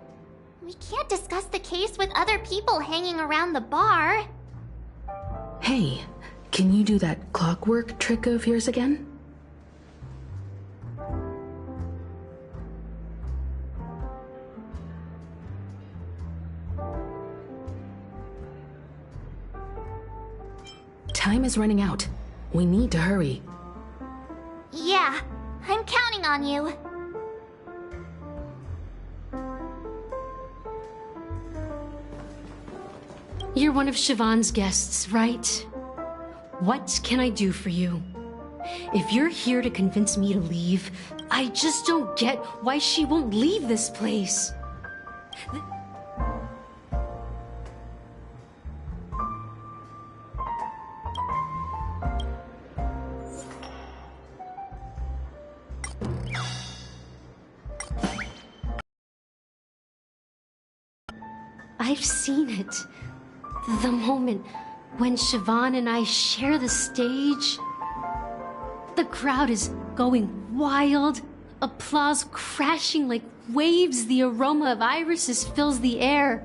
We can't discuss the case with other people hanging around the bar. Hey, can you do that clockwork trick of yours again? Time is running out. We need to hurry. Yeah, I'm counting on you. You're one of Siobhan's guests, right? What can I do for you? If you're here to convince me to leave, I just don't get why she won't leave this place. I've seen it. The moment when Siobhan and I share the stage. The crowd is going wild, applause crashing like waves, the aroma of irises fills the air.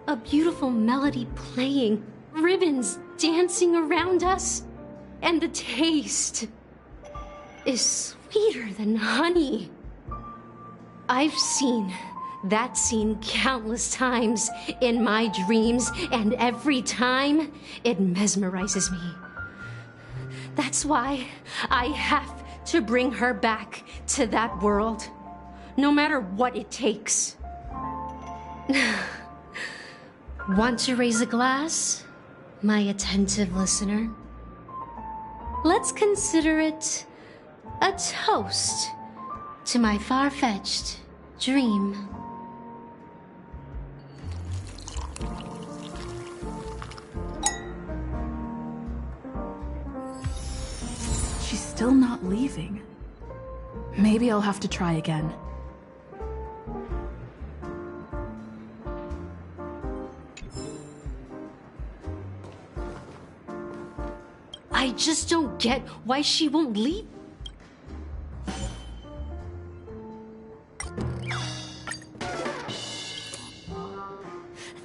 A beautiful melody playing, ribbons dancing around us, and the taste is sweeter than honey. I've seen that scene countless times in my dreams, and every time it mesmerizes me. That's why I have to bring her back to that world, no matter what it takes. Want to raise a glass, my attentive listener? Let's consider it a toast to my far-fetched dream. She's still not leaving. Maybe I'll have to try again. I just don't get why she won't leave.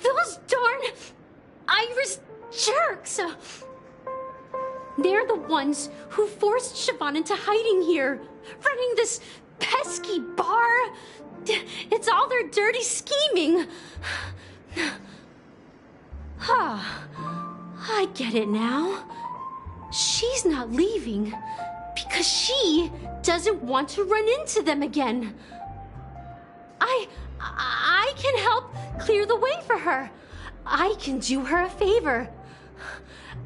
Those darn Irish jerks! They're the ones who forced Siobhan into hiding here, running this pesky bar. It's all their dirty scheming. I get it now. She's not leaving because she doesn't want to run into them again. I can help clear the way for her. I can do her a favor.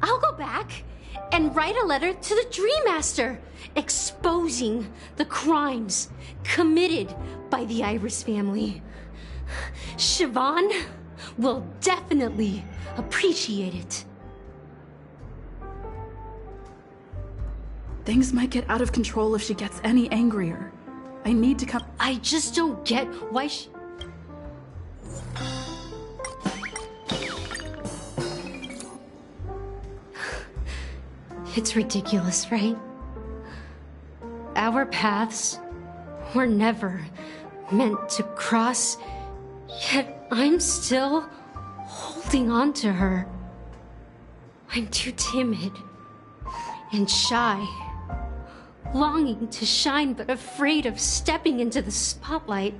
I'll go back and write a letter to the Dream Master exposing the crimes committed by the Iris family. Siobhan will definitely appreciate it. Things might get out of control if she gets any angrier. I need to come. I just don't get why she... It's ridiculous, right? Our paths were never meant to cross, yet I'm still holding on to her. I'm too timid and shy, longing to shine but afraid of stepping into the spotlight.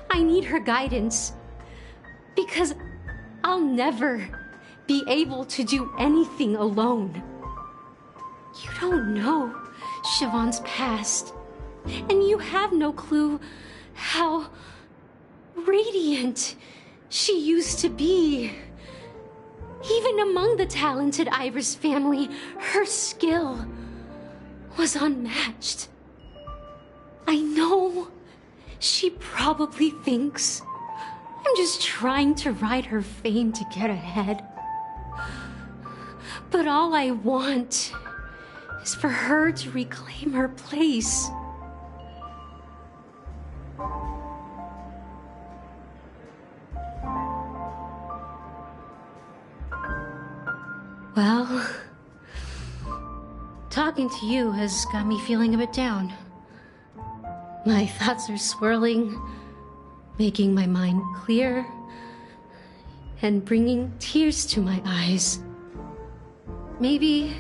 I need her guidance because I'll never be able to do anything alone. You don't know Siobhan's past, and you have no clue how radiant she used to be. Even among the talented Iris family, her skill was unmatched. I know she probably thinks I'm just trying to ride her fame to get ahead. But all I want is for her to reclaim her place. Well, talking to you has got me feeling a bit down. My thoughts are swirling, making my mind clear, and bringing tears to my eyes. Maybe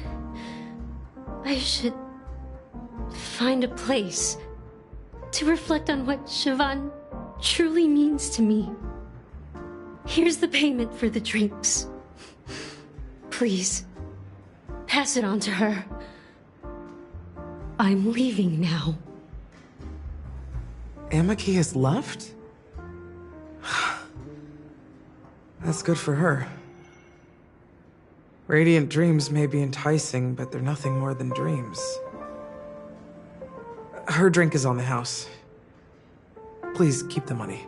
I should find a place to reflect on what Siobhan truly means to me. Here's the payment for the drinks. Please, pass it on to her. I'm leaving now. Amaki has left? That's good for her. Radiant dreams may be enticing, but they're nothing more than dreams. Her drink is on the house. Please keep the money.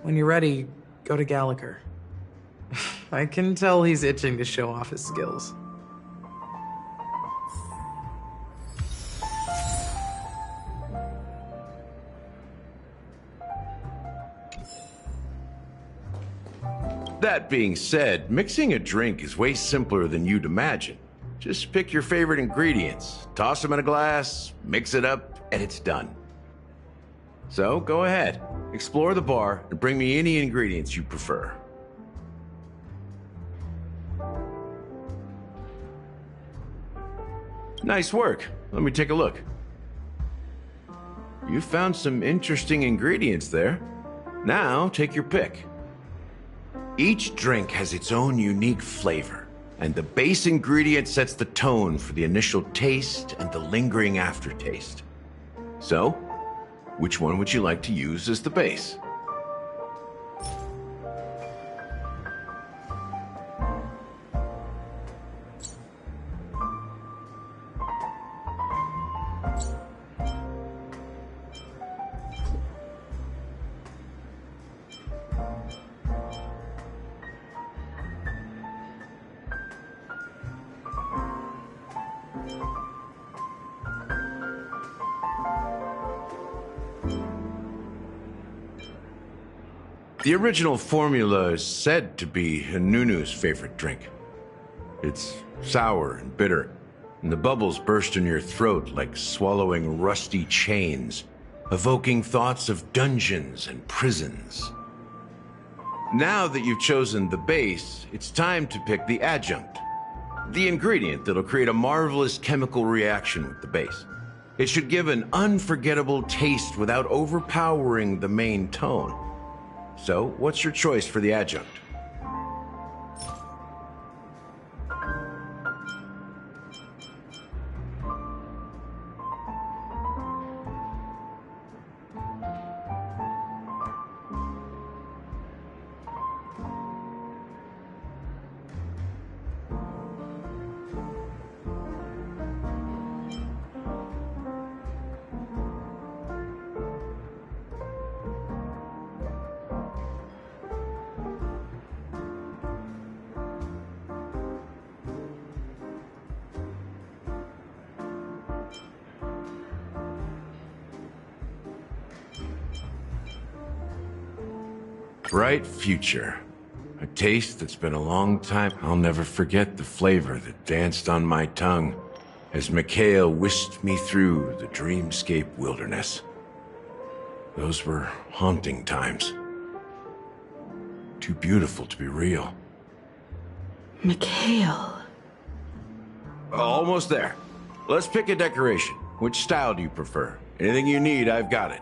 When you're ready, go to Gallagher. I can tell he's itching to show off his skills. That being said, mixing a drink is way simpler than you'd imagine. Just pick your favorite ingredients, toss them in a glass, mix it up, and it's done. So go ahead, explore the bar, and bring me any ingredients you prefer. Nice work. Let me take a look. You found some interesting ingredients there. Now take your pick. Each drink has its own unique flavor, and the base ingredient sets the tone for the initial taste and the lingering aftertaste. So, which one would you like to use as the base? The original formula is said to be Nunu's favorite drink. It's sour and bitter, and the bubbles burst in your throat like swallowing rusty chains, evoking thoughts of dungeons and prisons. Now that you've chosen the base, it's time to pick the adjunct, the ingredient that'll create a marvelous chemical reaction with the base. It should give an unforgettable taste without overpowering the main tone. So, what's your choice for the adjunct? Bright future. A taste that's been a long time. I'll never forget the flavor that danced on my tongue as Mikhail whisked me through the dreamscape wilderness. Those were haunting times. Too beautiful to be real. Mikhail. Almost there. Let's pick a decoration. Which style do you prefer? Anything you need, I've got it.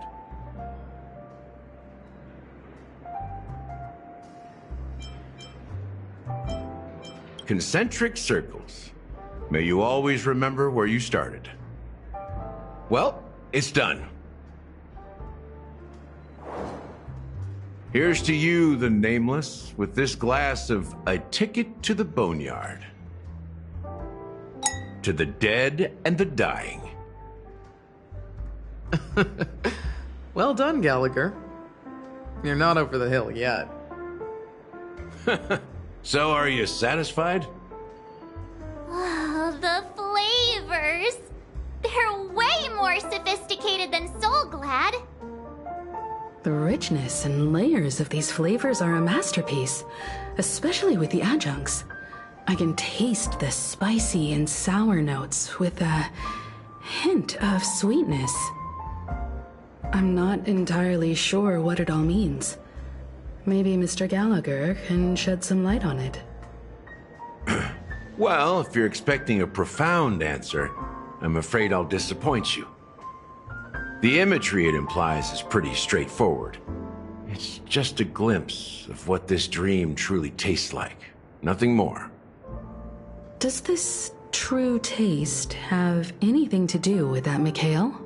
Concentric circles. May you always remember where you started. Well, it's done. Here's to you, the nameless, with this glass of A Ticket to the Boneyard. To the dead and the dying. Well done, Gallagher. You're not over the hill yet. So, are you satisfied? Oh, the flavors! They're way more sophisticated than Soulglad. The richness and layers of these flavors are a masterpiece, especially with the adjuncts. I can taste the spicy and sour notes with a hint of sweetness. I'm not entirely sure what it all means. Maybe Mr. Gallagher can shed some light on it. Well, if you're expecting a profound answer, I'm afraid I'll disappoint you. The imagery it implies is pretty straightforward. It's just a glimpse of what this dream truly tastes like. Nothing more. Does this true taste have anything to do with that, Mikhail?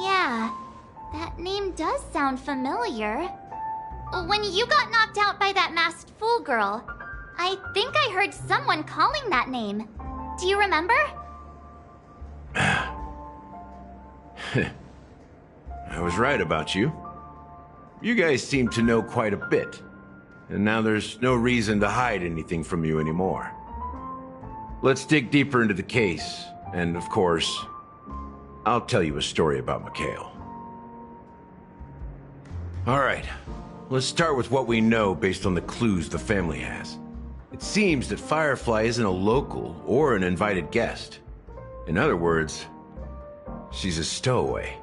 Yeah, that name does sound familiar. When you got knocked out by that masked fool girl, I think I heard someone calling that name. Do you remember? I was right about you. You guys seem to know quite a bit, and now there's no reason to hide anything from you anymore. Let's dig deeper into the case, and of course, I'll tell you a story about Mikhail. All right, let's start with what we know based on the clues the family has. It seems that Firefly isn't a local or an invited guest. In other words, she's a stowaway.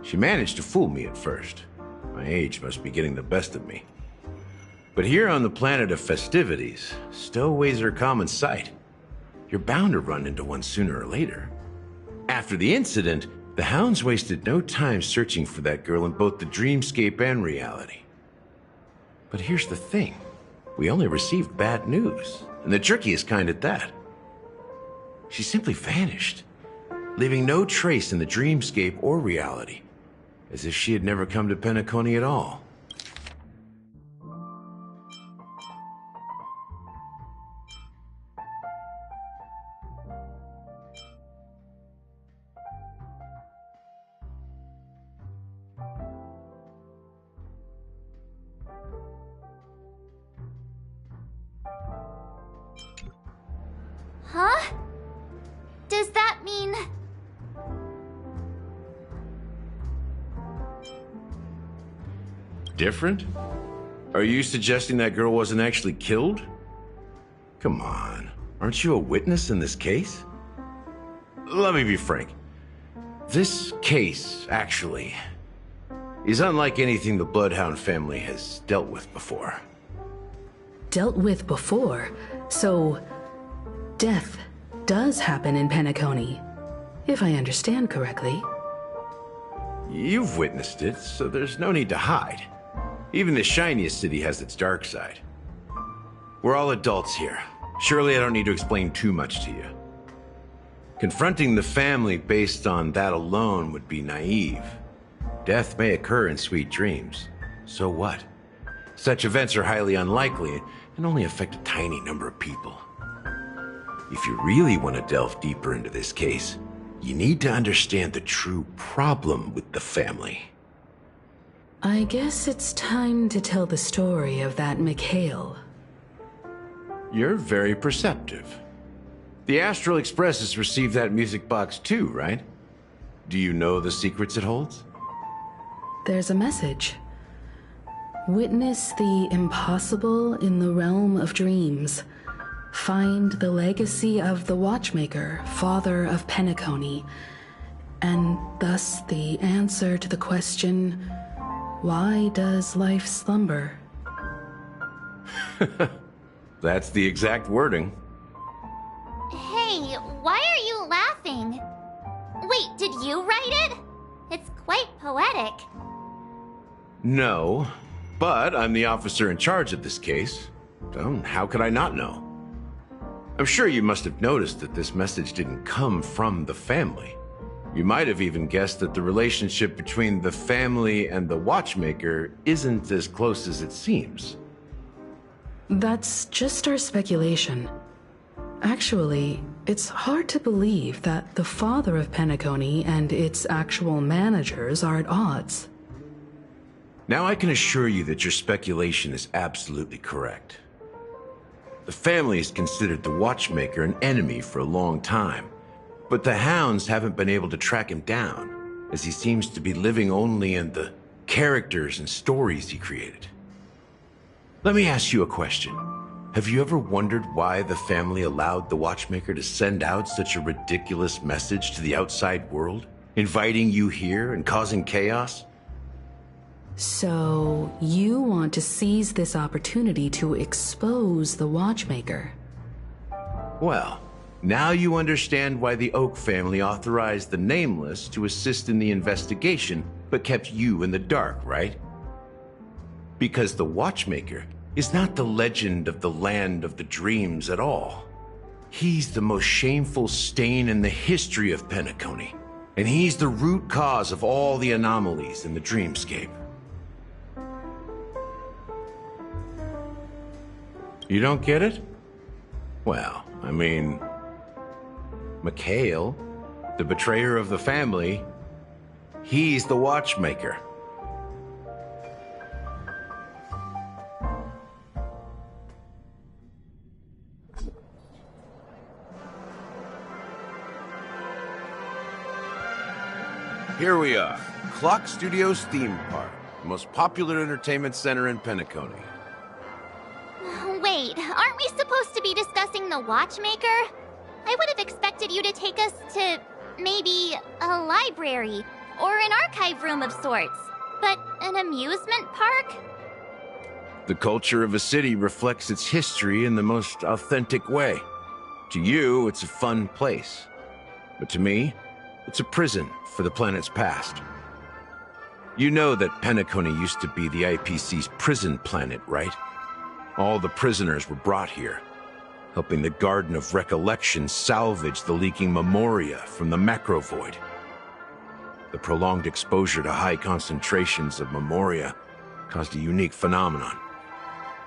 She managed to fool me at first. My age must be getting the best of me. But here on the planet of festivities, stowaways are a common sight. You're bound to run into one sooner or later. After the incident, the hounds wasted no time searching for that girl in both the dreamscape and reality. But here's the thing. We only received bad news, and the trickiest kind at that. She simply vanished, leaving no trace in the dreamscape or reality, as if she had never come to Penacony at all. Huh? Does that mean... Different? Are you suggesting that girl wasn't actually killed? Come on, aren't you a witness in this case? Let me be frank. This case, actually, is unlike anything the Bloodhound family has dealt with before. Dealt with before? So, death does happen in Penacony, if I understand correctly. You've witnessed it, so there's no need to hide. Even the shiniest city has its dark side. We're all adults here. Surely I don't need to explain too much to you. Confronting the family based on that alone would be naive. Death may occur in sweet dreams. So what? Such events are highly unlikely and only affect a tiny number of people. If you really want to delve deeper into this case, you need to understand the true problem with the family. I guess it's time to tell the story of that Mikhail. You're very perceptive. The Astral Express has received that music box too, right? Do you know the secrets it holds? There's a message. Witness the impossible in the realm of dreams. Find the legacy of the Watchmaker, father of Penacony, and thus the answer to the question, why does life slumber? That's the exact wording. Hey, why are you laughing? Wait, did you write it? It's quite poetic. No, but I'm the officer in charge of this case. So how could I not know? I'm sure you must have noticed that this message didn't come from the family. You might have even guessed that the relationship between the family and the Watchmaker isn't as close as it seems. That's just our speculation. Actually, it's hard to believe that the father of Penacony and its actual managers are at odds. Now I can assure you that your speculation is absolutely correct. The family has considered the Watchmaker an enemy for a long time, but the hounds haven't been able to track him down, as he seems to be living only in the characters and stories he created. Let me ask you a question. Have you ever wondered why the family allowed the Watchmaker to send out such a ridiculous message to the outside world, inviting you here and causing chaos? So, you want to seize this opportunity to expose the Watchmaker? Well, now you understand why the Oak family authorized the Nameless to assist in the investigation, but kept you in the dark, right? Because the Watchmaker is not the legend of the land of the dreams at all. He's the most shameful stain in the history of Penacony, and he's the root cause of all the anomalies in the dreamscape. You don't get it? Well, I mean, Mikhail, the betrayer of the family, He's the watchmaker. Here we are, Clock Studios theme park, the most popular entertainment center in Penacony. Wait, aren't we supposed to be discussing the watchmaker? I would have expected you to take us to maybe a library or an archive room of sorts. But an amusement park? The culture of a city reflects its history in the most authentic way. To you, it's a fun place. But to me, it's a prison for the planet's past. You know that Penacony used to be the IPC's prison planet, right? All the prisoners were brought here, helping the Garden of Recollection salvage the leaking memoria from the macrovoid. The prolonged exposure to high concentrations of memoria caused a unique phenomenon.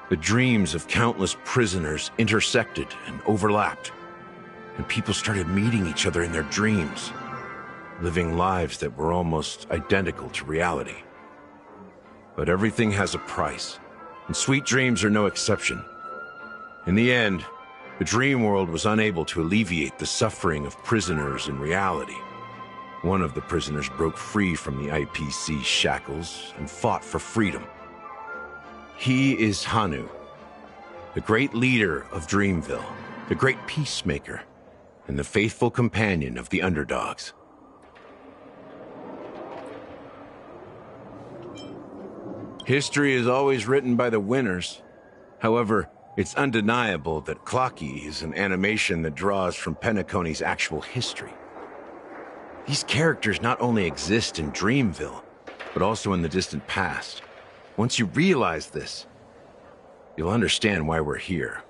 The dreams of countless prisoners intersected and overlapped, and people started meeting each other in their dreams, living lives that were almost identical to reality. But everything has a price, and sweet dreams are no exception. In the end, the dream world was unable to alleviate the suffering of prisoners in reality. One of the prisoners broke free from the IPC shackles and fought for freedom. He is Hanu, the great leader of Dreamville, the great peacemaker, and the faithful companion of the underdogs. History is always written by the winners. However, it's undeniable that Clocky is an animation that draws from Penacony's actual history. These characters not only exist in Dreamville, but also in the distant past. Once you realize this, you'll understand why we're here.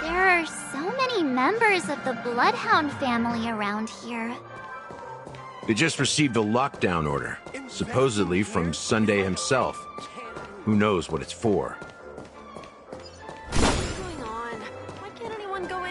There are so many members of the Bloodhound family around here. They just received a lockdown order, supposedly from Sunday himself. Who knows what it's for? What's going on? Why can't anyone go in?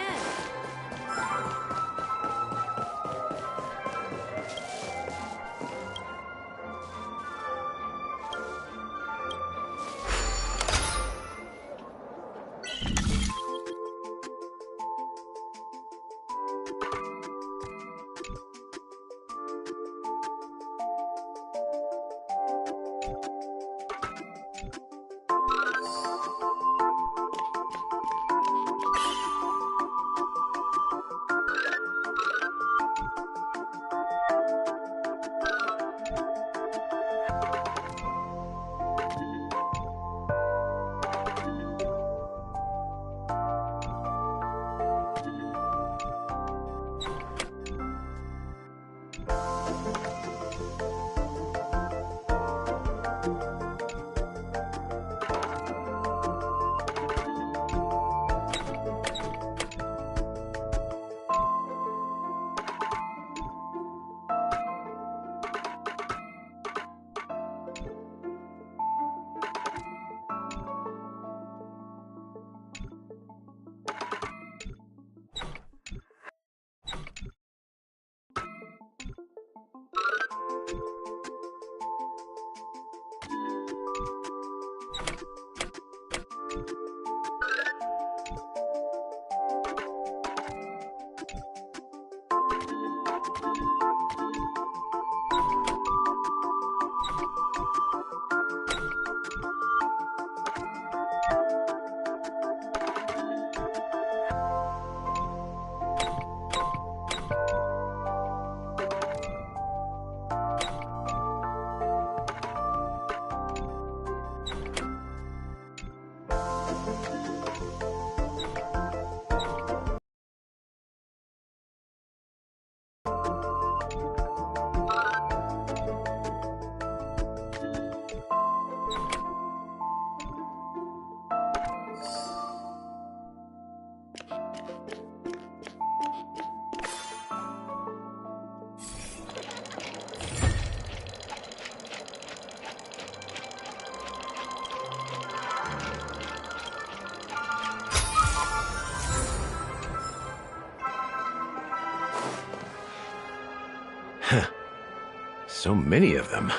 So many of them.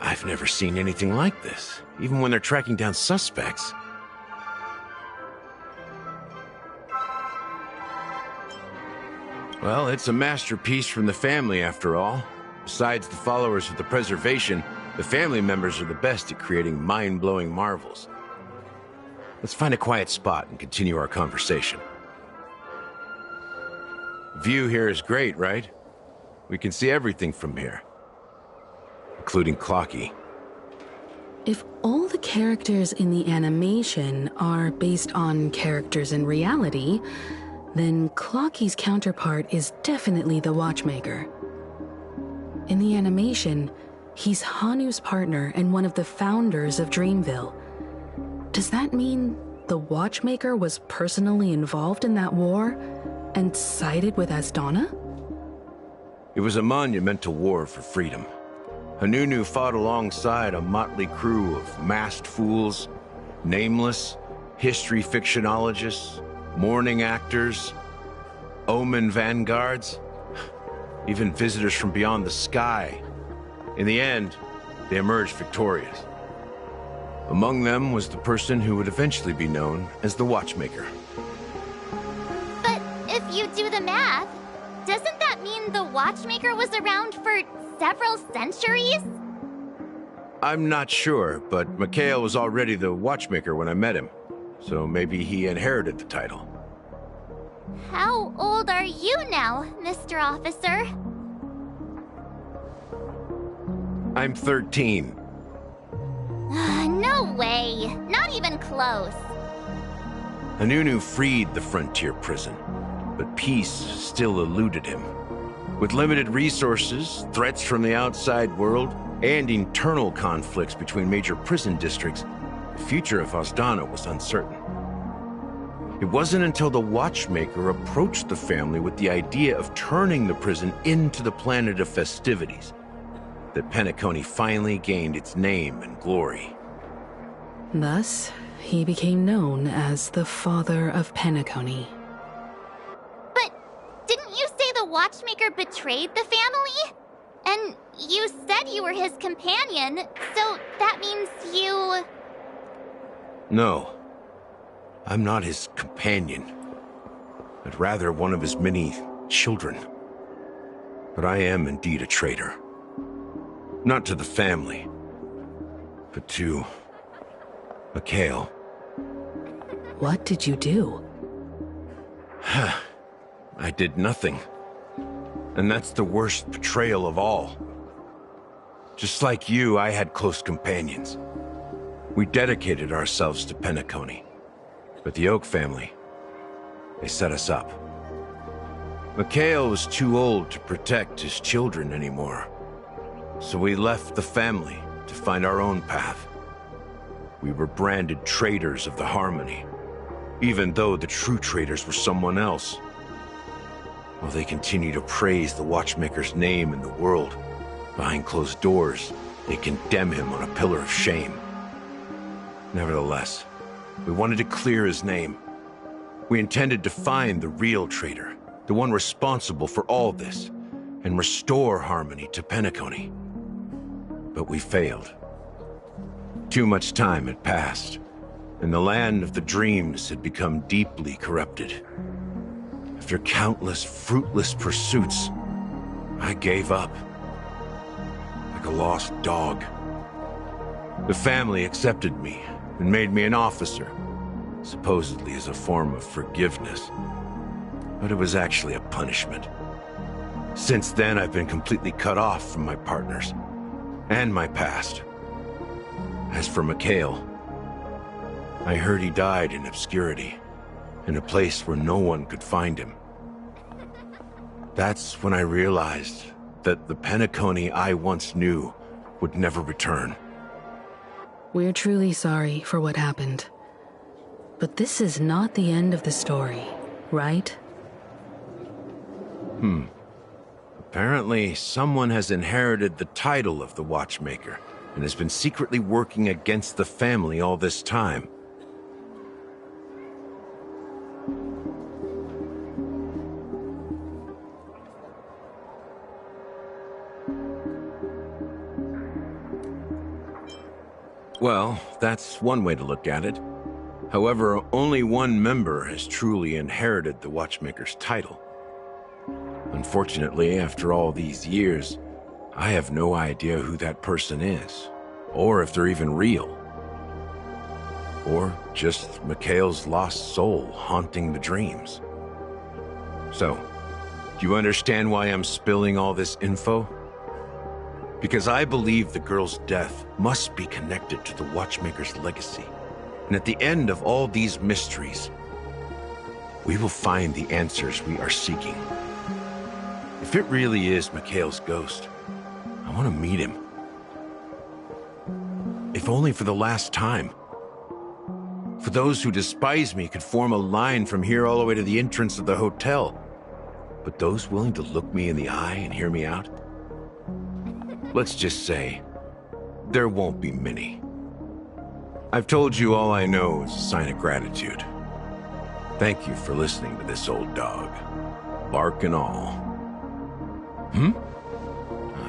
I've never seen anything like this, even when they're tracking down suspects. Well, it's a masterpiece from the family, after all. Besides the followers of the preservation, the family members are the best at creating mind-blowing marvels. Let's find a quiet spot and continue our conversation. View here is great, right? We can see everything from here, including Clocky. If all the characters in the animation are based on characters in reality, then Clocky's counterpart is definitely the Watchmaker. In the animation, he's Hanu's partner and one of the founders of Dreamville. Does that mean the Watchmaker was personally involved in that war and sided with Asdana? It was a monumental war for freedom. Hanunu fought alongside a motley crew of masked fools, nameless, history fictionologists, mourning actors, omen vanguards, even visitors from beyond the sky. In the end, they emerged victorious. Among them was the person who would eventually be known as the Watchmaker. But if you do the math, doesn't that mean the Watchmaker was around for several centuries? I'm not sure, but Mikhail was already the Watchmaker when I met him, so maybe he inherited the title. How old are you now, Mr. Officer? I'm 13. No way. Not even close. Hanunu freed the frontier prison, but peace still eluded him. With limited resources, threats from the outside world, and internal conflicts between major prison districts, the future of Asdana was uncertain. It wasn't until the Watchmaker approached the family with the idea of turning the prison into the planet of festivities that Penacony finally gained its name and glory. Thus, he became known as the Father of Penacony. But didn't you say the Watchmaker betrayed the family? And you said you were his companion, so that means you... No. I'm not his companion, but rather one of his many children. But I am indeed a traitor. Not to the family, but to Mikhail. What did you do? I did nothing. And that's the worst betrayal of all. Just like you, I had close companions. We dedicated ourselves to Penacony. But the Oak family, they set us up. Mikhail was too old to protect his children anymore. So we left the family to find our own path. We were branded traitors of the Harmony, even though the true traitors were someone else. While they continue to praise the Watchmaker's name in the world, behind closed doors, they condemn him on a pillar of shame. Nevertheless, we wanted to clear his name. We intended to find the real traitor, the one responsible for all this, and restore harmony to Penacony. But we failed. Too much time had passed, and the land of the dreams had become deeply corrupted. After countless fruitless pursuits, I gave up. Like a lost dog. The family accepted me and made me an officer, supposedly as a form of forgiveness. But it was actually a punishment. Since then, I've been completely cut off from my partners and my past. As for Mikhail, I heard he died in obscurity, in a place where no one could find him. That's when I realized that the Penacony I once knew would never return. We're truly sorry for what happened. But this is not the end of the story, right? Apparently, someone has inherited the title of the Watchmaker and has been secretly working against the family all this time. Well, that's one way to look at it. However, only one member has truly inherited the Watchmaker's title. Unfortunately, after all these years, I have no idea who that person is, or if they're even real. Or just Mikhail's lost soul haunting the dreams. So, do you understand why I'm spilling all this info? Because I believe the girl's death must be connected to the Watchmaker's legacy. And at the end of all these mysteries, we will find the answers we are seeking. If it really is Mikhail's ghost, I want to meet him. If only for the last time. For those who despise me could form a line from here all the way to the entrance of the hotel. But those willing to look me in the eye and hear me out? Let's just say, there won't be many. I've told you all I know is a sign of gratitude. Thank you for listening to this old dog. Bark and all.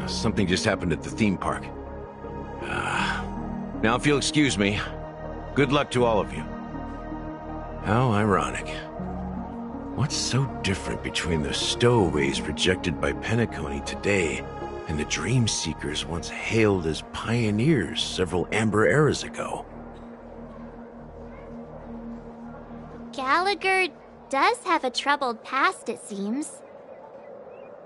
Something just happened at the theme park. Now if you'll excuse me, good luck to all of you. How ironic. What's so different between the stowaways projected by Penacony today and the dream seekers once hailed as pioneers several amber eras ago? Gallagher does have a troubled past, it seems.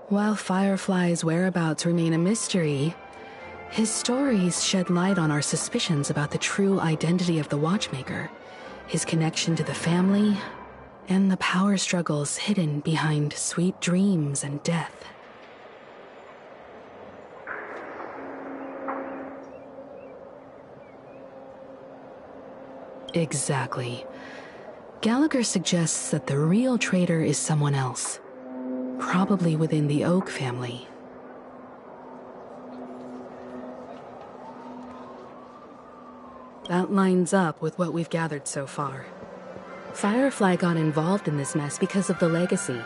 While Firefly's whereabouts remain a mystery, his stories shed light on our suspicions about the true identity of the Watchmaker, his connection to the family, and the power struggles hidden behind sweet dreams and death. Exactly. Gallagher suggests that the real traitor is someone else, probably within the Oak family. That lines up with what we've gathered so far. Firefly got involved in this mess because of the legacy,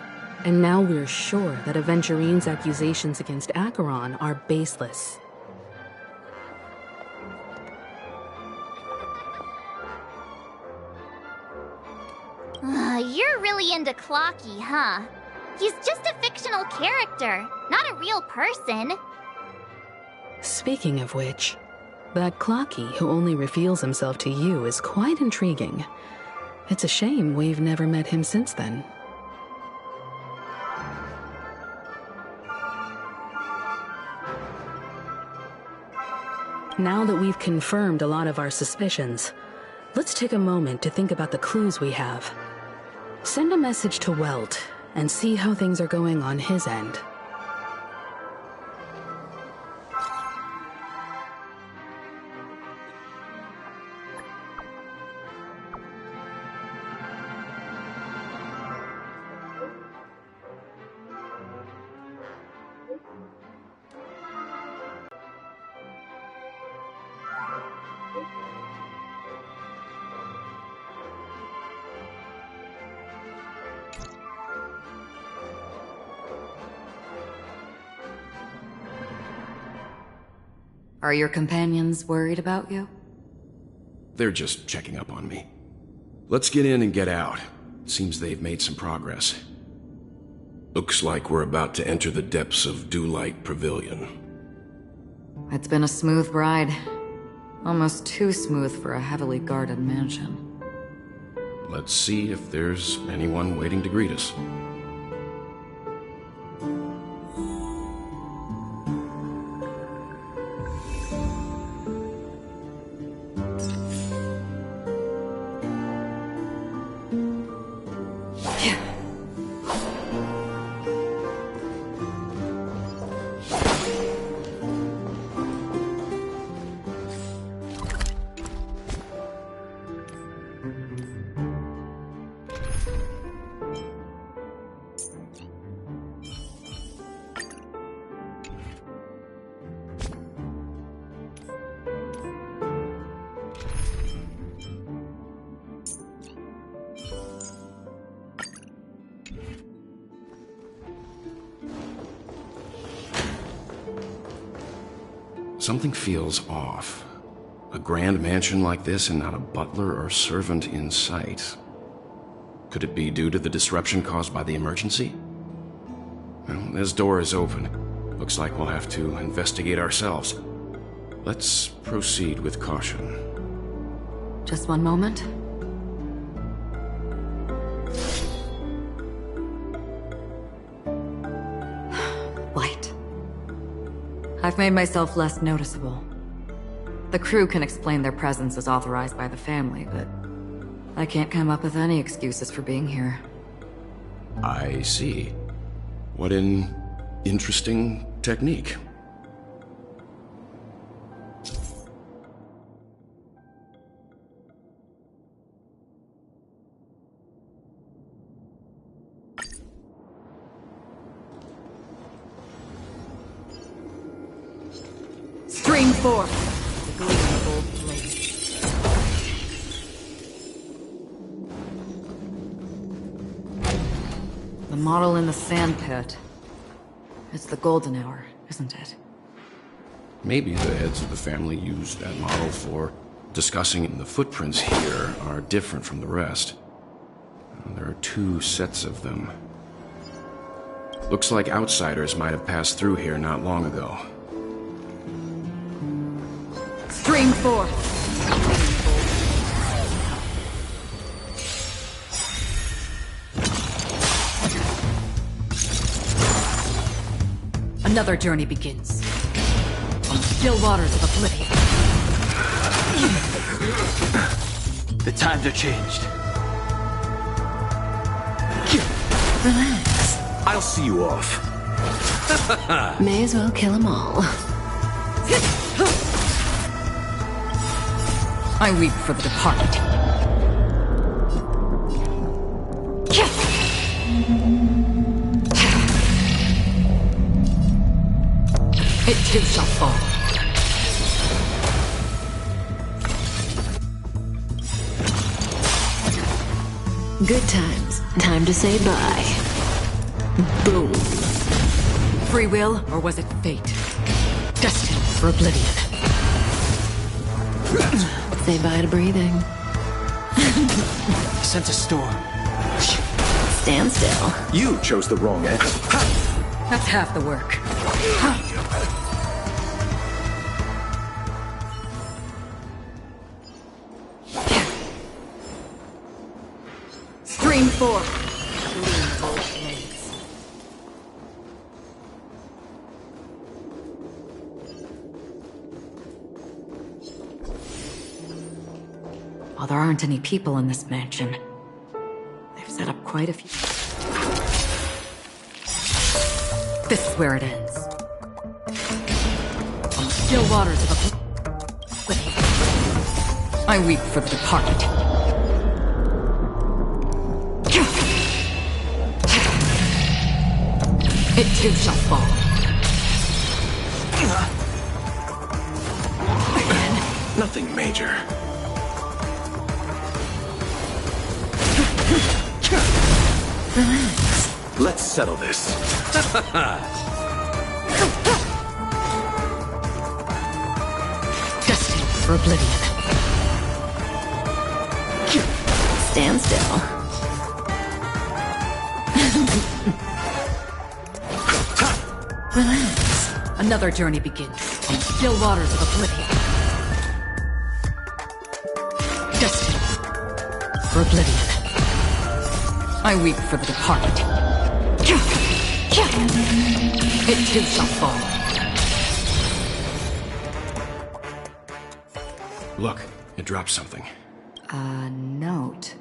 and now we're sure that Aventurine's accusations against Acheron are baseless. You're really into Clocky, huh? He's just a fictional character, not a real person. Speaking of which, that Clocky who only reveals himself to you is quite intriguing. It's a shame we've never met him since then. Now that we've confirmed a lot of our suspicions, let's take a moment to think about the clues we have. Send a message to Welt and see how things are going on his end. Are your companions worried about you? They're just checking up on me. Let's get in and get out. Seems they've made some progress. Looks like we're about to enter the depths of Dewlight Pavilion. It's been a smooth ride. Almost too smooth for a heavily guarded mansion. Let's see if there's anyone waiting to greet us. Something feels off. A grand mansion like this and not a butler or servant in sight. Could it be due to the disruption caused by the emergency? Well, this door is open. Looks like we'll have to investigate ourselves. Let's proceed with caution. Just one moment. Light. I've made myself less noticeable. The crew can explain their presence as authorized by the family, but I can't come up with any excuses for being here. I see. What an interesting technique. Stream forth! The gleaming gold blade. The model in the sand pit. It's the golden hour, isn't it? Maybe the heads of the family used that model for discussing the footprints here are different from the rest. There are 2 sets of them. Looks like outsiders might have passed through here not long ago. Stream forth! Another journey begins. On the still waters of oblivion. The times are changed. Relax. I'll see you off. May as well kill them all. I weep for the departed. It too shall fall. Good times. Time to say bye. Boom. Free will, or was it fate? Destined for oblivion. Say bye to breathing. Sense a storm. Stand still. You chose the wrong end. That's half the work. Stream forth. Gleam gold blades. While there aren't any people in this mansion, they've set up quite a few. This is where it ends. On the still waters of oblivion. I weep for the departed. It too shall fall. Nothing major. Relax. Let's settle this. Destined for oblivion. Stand still. Relax. Another journey begins on the still waters of oblivion. Destined for oblivion. I weep for the departed. It too shall fall. Look, it dropped something. A note.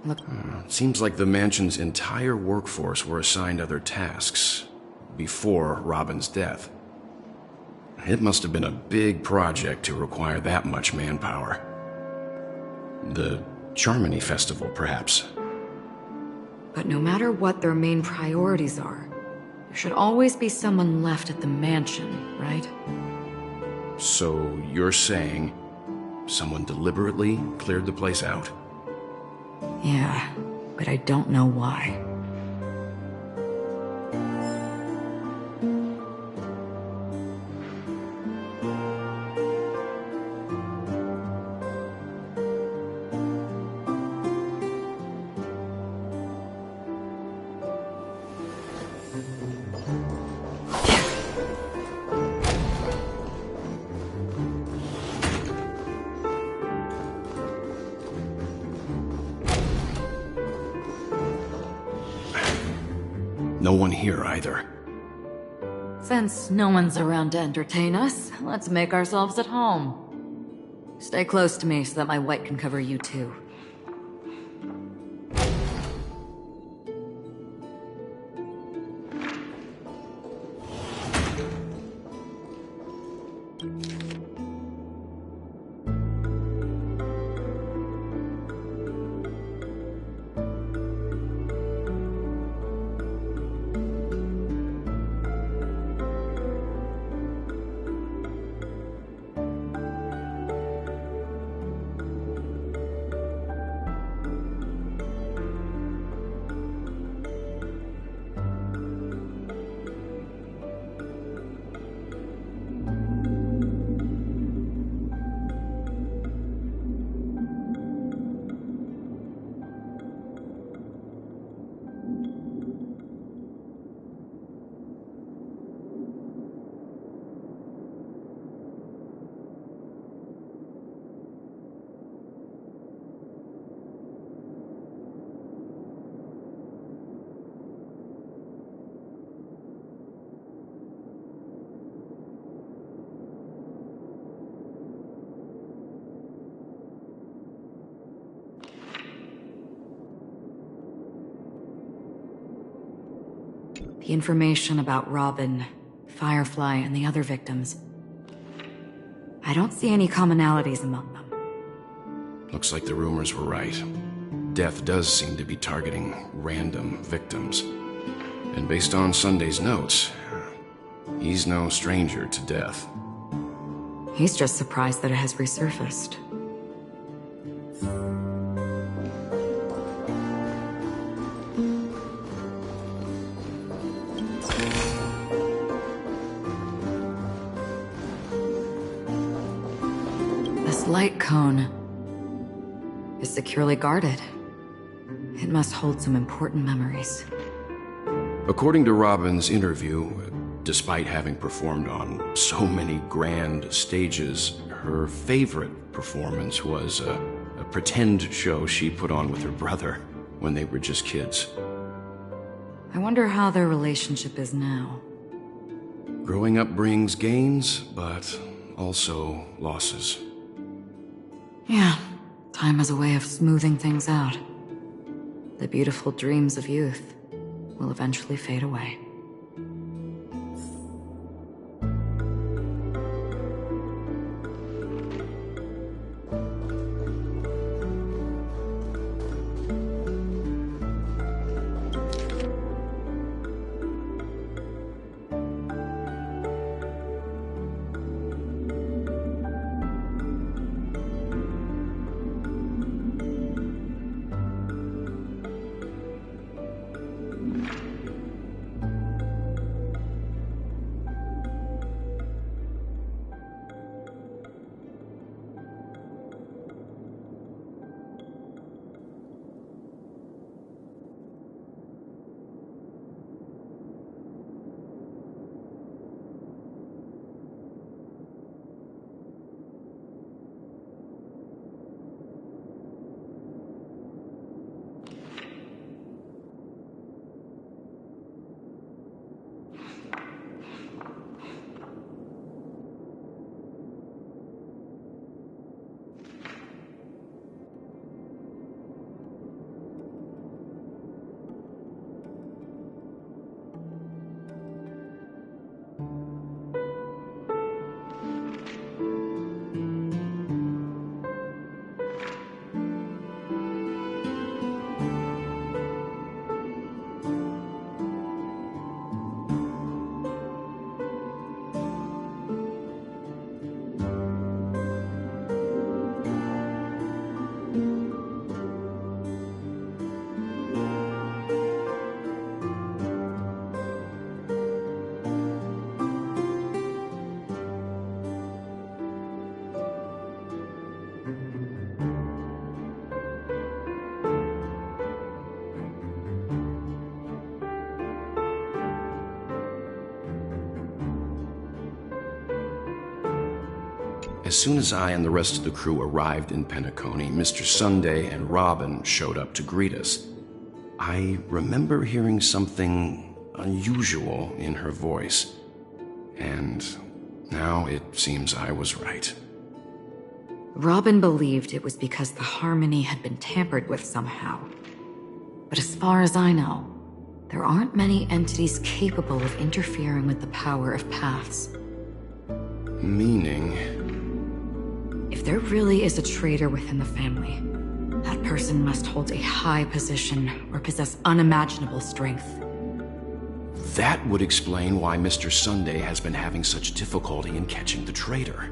Look. Seems like the mansion's entire workforce were assigned other tasks before Robin's death. It must have been a big project to require that much manpower. The Charmony Festival, perhaps. But no matter what their main priorities are, there should always be someone left at the mansion, right? So you're saying someone deliberately cleared the place out? Yeah, but I don't know why. No one here either. Since no one's around to entertain us, let's make ourselves at home. Stay close to me so that my white can cover you too. The information about Robin, Firefly, and the other victims. I don't see any commonalities among them. Looks like the rumors were right. Death does seem to be targeting random victims. And based on Sunday's notes, he's no stranger to death. He's just surprised that it has resurfaced. This light cone is securely guarded. It must hold some important memories. According to Robin's interview, despite having performed on so many grand stages, her favorite performance was a pretend show she put on with her brother when they were just kids. I wonder how their relationship is now. Growing up brings gains, but also losses. Yeah, time has a way of smoothing things out. The beautiful dreams of youth will eventually fade away. As soon as I and the rest of the crew arrived in Penacony, Mr. Sunday and Robin showed up to greet us. I remember hearing something unusual in her voice. And now it seems I was right. Robin believed it was because the harmony had been tampered with somehow. But as far as I know, there aren't many entities capable of interfering with the power of paths. Meaning? If there really is a traitor within the family, that person must hold a high position or possess unimaginable strength. That would explain why Mr. Sunday has been having such difficulty in catching the traitor.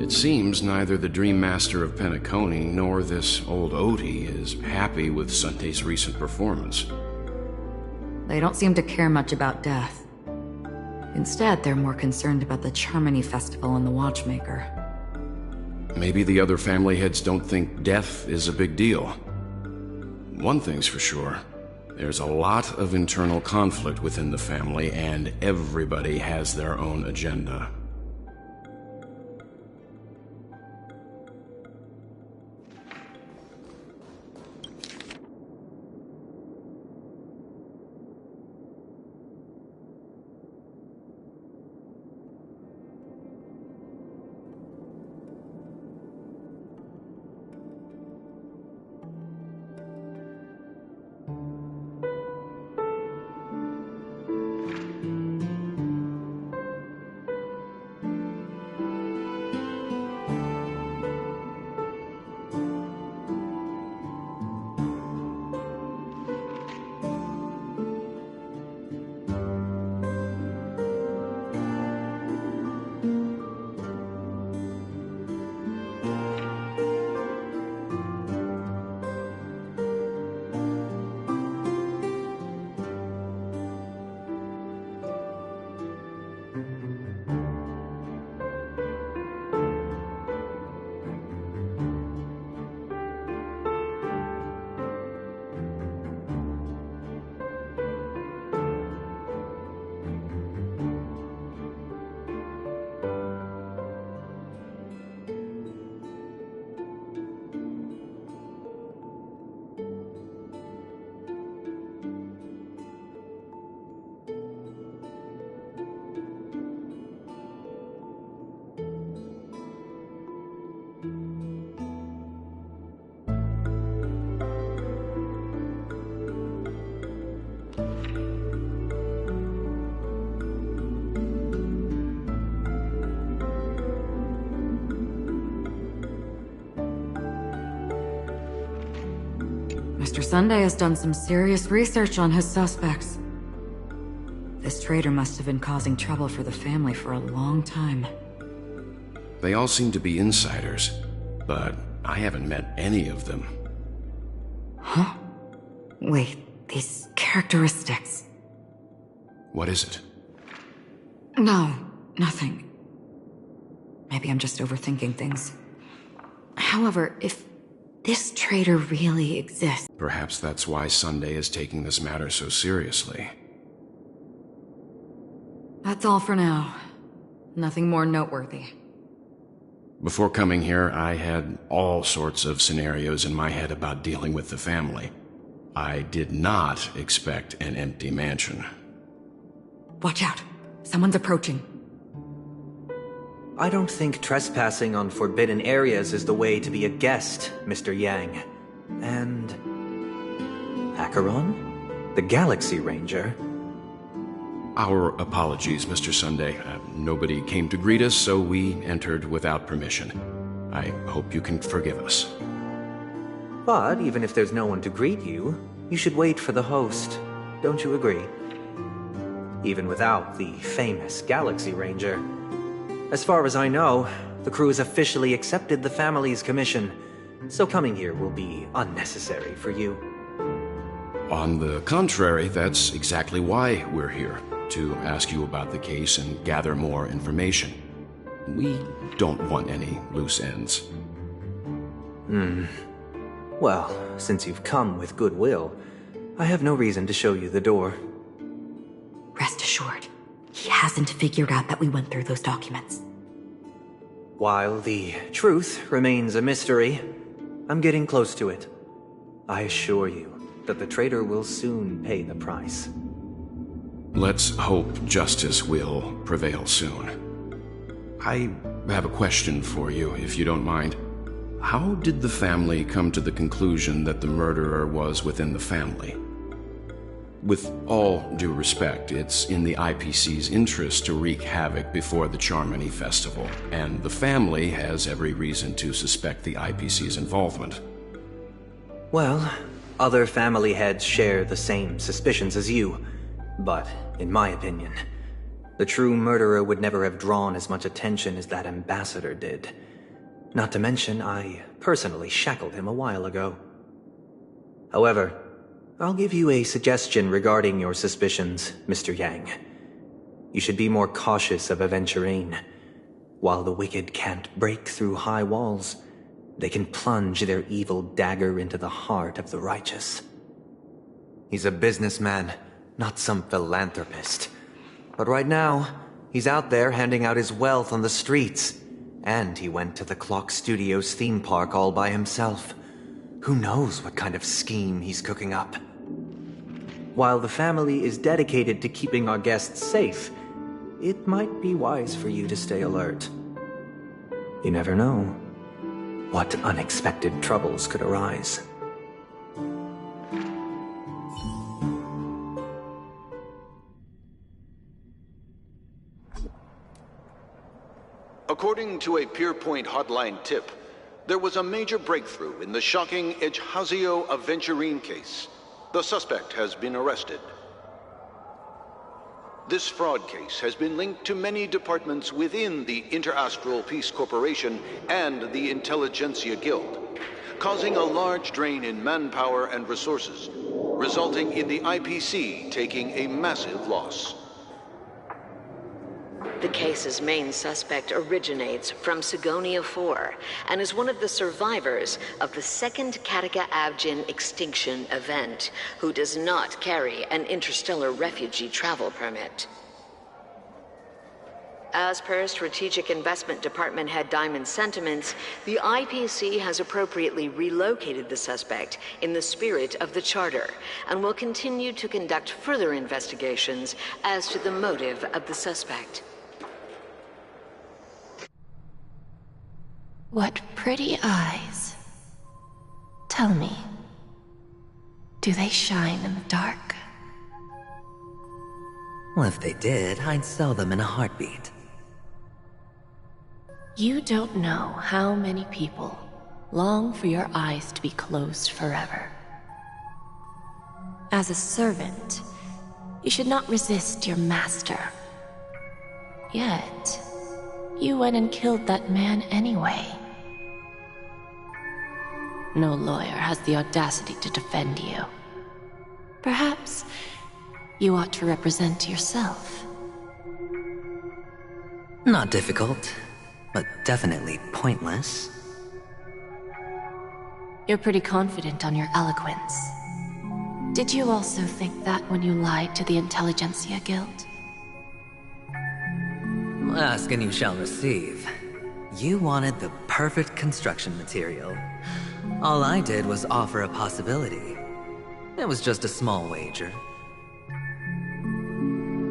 It seems neither the Dream Master of Penacony nor this old Odie is happy with Sunday's recent performance. They don't seem to care much about death. Instead, they're more concerned about the Charmony Festival and the Watchmaker. Maybe the other family heads don't think death is a big deal. One thing's for sure. There's a lot of internal conflict within the family, and everybody has their own agenda. Mr. Sunday has done some serious research on his suspects. This traitor must have been causing trouble for the family for a long time. They all seem to be insiders, but I haven't met any of them. Huh? Wait, these characteristics... What is it? No, nothing. Maybe I'm just overthinking things. However, if this traitor really exists... Perhaps that's why Sunday is taking this matter so seriously. That's all for now. Nothing more noteworthy. Before coming here, I had all sorts of scenarios in my head about dealing with the family. I did not expect an empty mansion. Watch out. Someone's approaching. I don't think trespassing on forbidden areas is the way to be a guest, Mr. Yang. And... Acheron? The Galaxy Ranger? Our apologies, Mr. Sunday. Nobody came to greet us, so we entered without permission. I hope you can forgive us. But even if there's no one to greet you, you should wait for the host. Don't you agree? Even without the famous Galaxy Ranger. As far as I know, the crew has officially accepted the family's commission, so coming here will be unnecessary for you. On the contrary, that's exactly why we're here, to ask you about the case and gather more information. We don't want any loose ends. Well, since you've come with goodwill, I have no reason to show you the door. Rest assured, he hasn't figured out that we went through those documents. While the truth remains a mystery, I'm getting close to it. I assure you that the traitor will soon pay the price. Let's hope justice will prevail soon. I have a question for you, if you don't mind. How did the family come to the conclusion that the murderer was within the family? With all due respect, it's in the IPC's interest to wreak havoc before the Charmony Festival, and the family has every reason to suspect the IPC's involvement. Well, other family heads share the same suspicions as you, but in my opinion, the true murderer would never have drawn as much attention as that ambassador did. Not to mention, I personally shackled him a while ago. However, I'll give you a suggestion regarding your suspicions, Mr. Yang. You should be more cautious of Aventurine. While the wicked can't break through high walls, they can plunge their evil dagger into the heart of the righteous. He's a businessman, not some philanthropist. But right now, he's out there handing out his wealth on the streets. And he went to the Clock Studios theme park all by himself. Who knows what kind of scheme he's cooking up? While the family is dedicated to keeping our guests safe, it might be wise for you to stay alert. You never know what unexpected troubles could arise. According to a Pierpoint hotline tip, there was a major breakthrough in the shocking Ejhazio Aventurine case. The suspect has been arrested. This fraud case has been linked to many departments within the Interastral Peace Corporation and the Intelligentsia Guild, causing a large drain in manpower and resources, resulting in the IPC taking a massive loss. The case's main suspect originates from Sigonia 4 and is one of the survivors of the second Kataka Avgin extinction event, who does not carry an interstellar refugee travel permit. As per Strategic Investment Department Head Diamond's sentiments, the IPC has appropriately relocated the suspect in the spirit of the Charter and will continue to conduct further investigations as to the motive of the suspect. What pretty eyes. Tell me, do they shine in the dark? Well, if they did, I'd sell them in a heartbeat. You don't know how many people long for your eyes to be closed forever. As a servant, you should not resist your master. Yet, you went and killed that man anyway. No lawyer has the audacity to defend you. Perhaps you ought to represent yourself. Not difficult, but definitely pointless. You're pretty confident on your eloquence. Did you also think that when you lied to the Intelligentsia Guild? Ask and you shall receive. You wanted the perfect construction material. All I did was offer a possibility. It was just a small wager.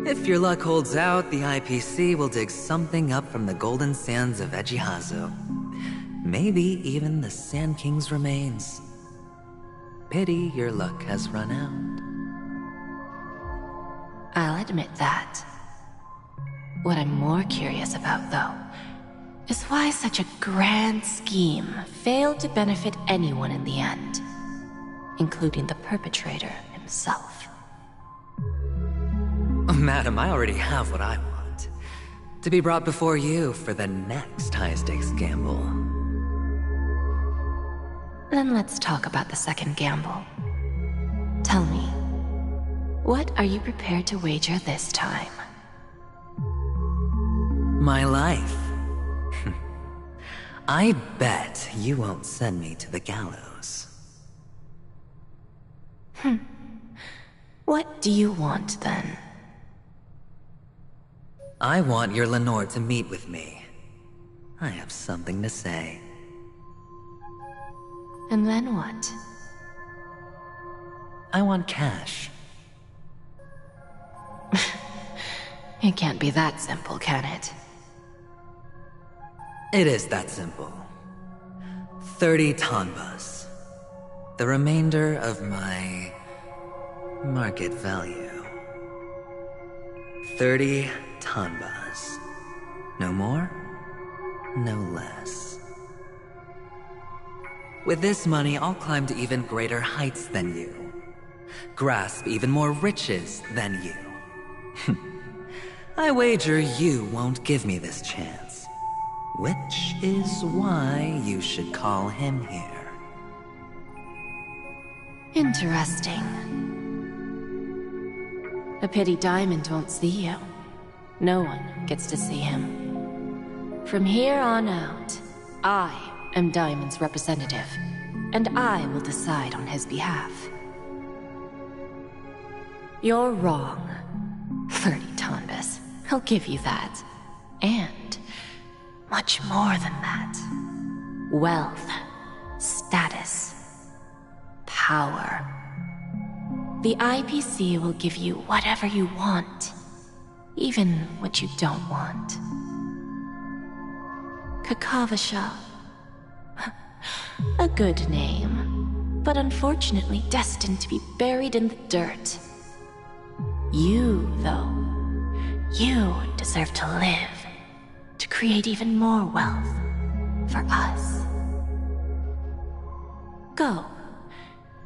If your luck holds out, the IPC will dig something up from the golden sands of Ejihazo. Maybe even the Sand King's remains. Pity your luck has run out. I'll admit that. What I'm more curious about, though, is why such a grand scheme failed to benefit anyone in the end, including the perpetrator himself. Madam, I already have what I want. To be brought before you for the next high-stakes gamble. Then let's talk about the second gamble. Tell me, what are you prepared to wager this time? My life. I bet you won't send me to the gallows. What do you want, then? I want your Lenore to meet with me. I have something to say. And then what? I want cash. It can't be that simple, can it? It is that simple. 30 tanbas. The remainder of my market value. 30 tanbas. No more, no less. With this money, I'll climb to even greater heights than you. Grasp even more riches than you. I wager you won't give me this chance. Which is why you should call him here. Interesting. A pity Diamond won't see you. No one gets to see him. From here on out, I am Diamond's representative, and I will decide on his behalf. You're wrong. 30 tanbas. I'll give you that. And much more than that. Wealth, status, power. The IPC will give you whatever you want, even what you don't want. Kakavasha. A good name, but unfortunately destined to be buried in the dirt. You, though, you deserve to live, to create even more wealth for us. Go,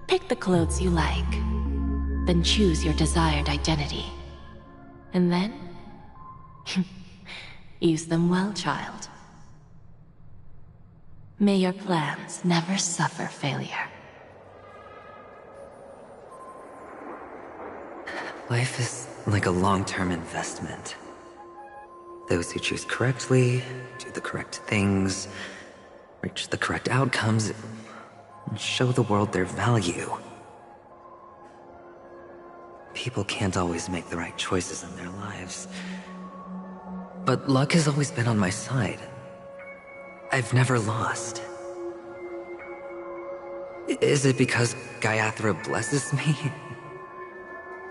pick the clothes you like, then choose your desired identity. And then, use them well, child. May your plans never suffer failure. Life is like a long-term investment. Those who choose correctly, do the correct things, reach the correct outcomes, and show the world their value. People can't always make the right choices in their lives. But luck has always been on my side. I've never lost. Is it because Gayathra blesses me?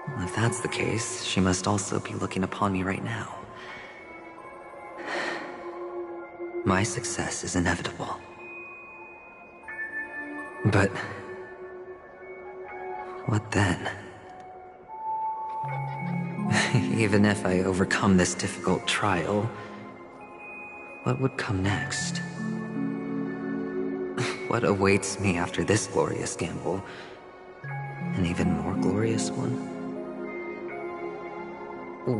Well, if that's the case, she must also be looking upon me right now. My success is inevitable. But what then? Even if I overcome this difficult trial, what would come next? What awaits me after this glorious gamble? An even more glorious one?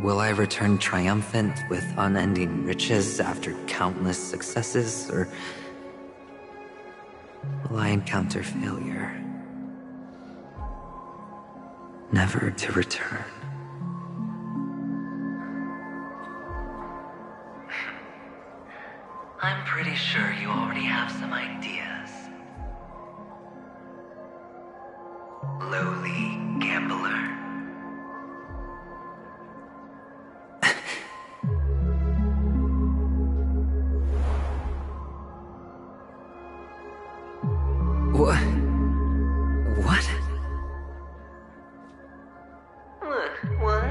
Will I return triumphant with unending riches after countless successes, or will I encounter failure, never to return? I'm pretty sure you already have some ideas. Lowly gambler. What? What? What?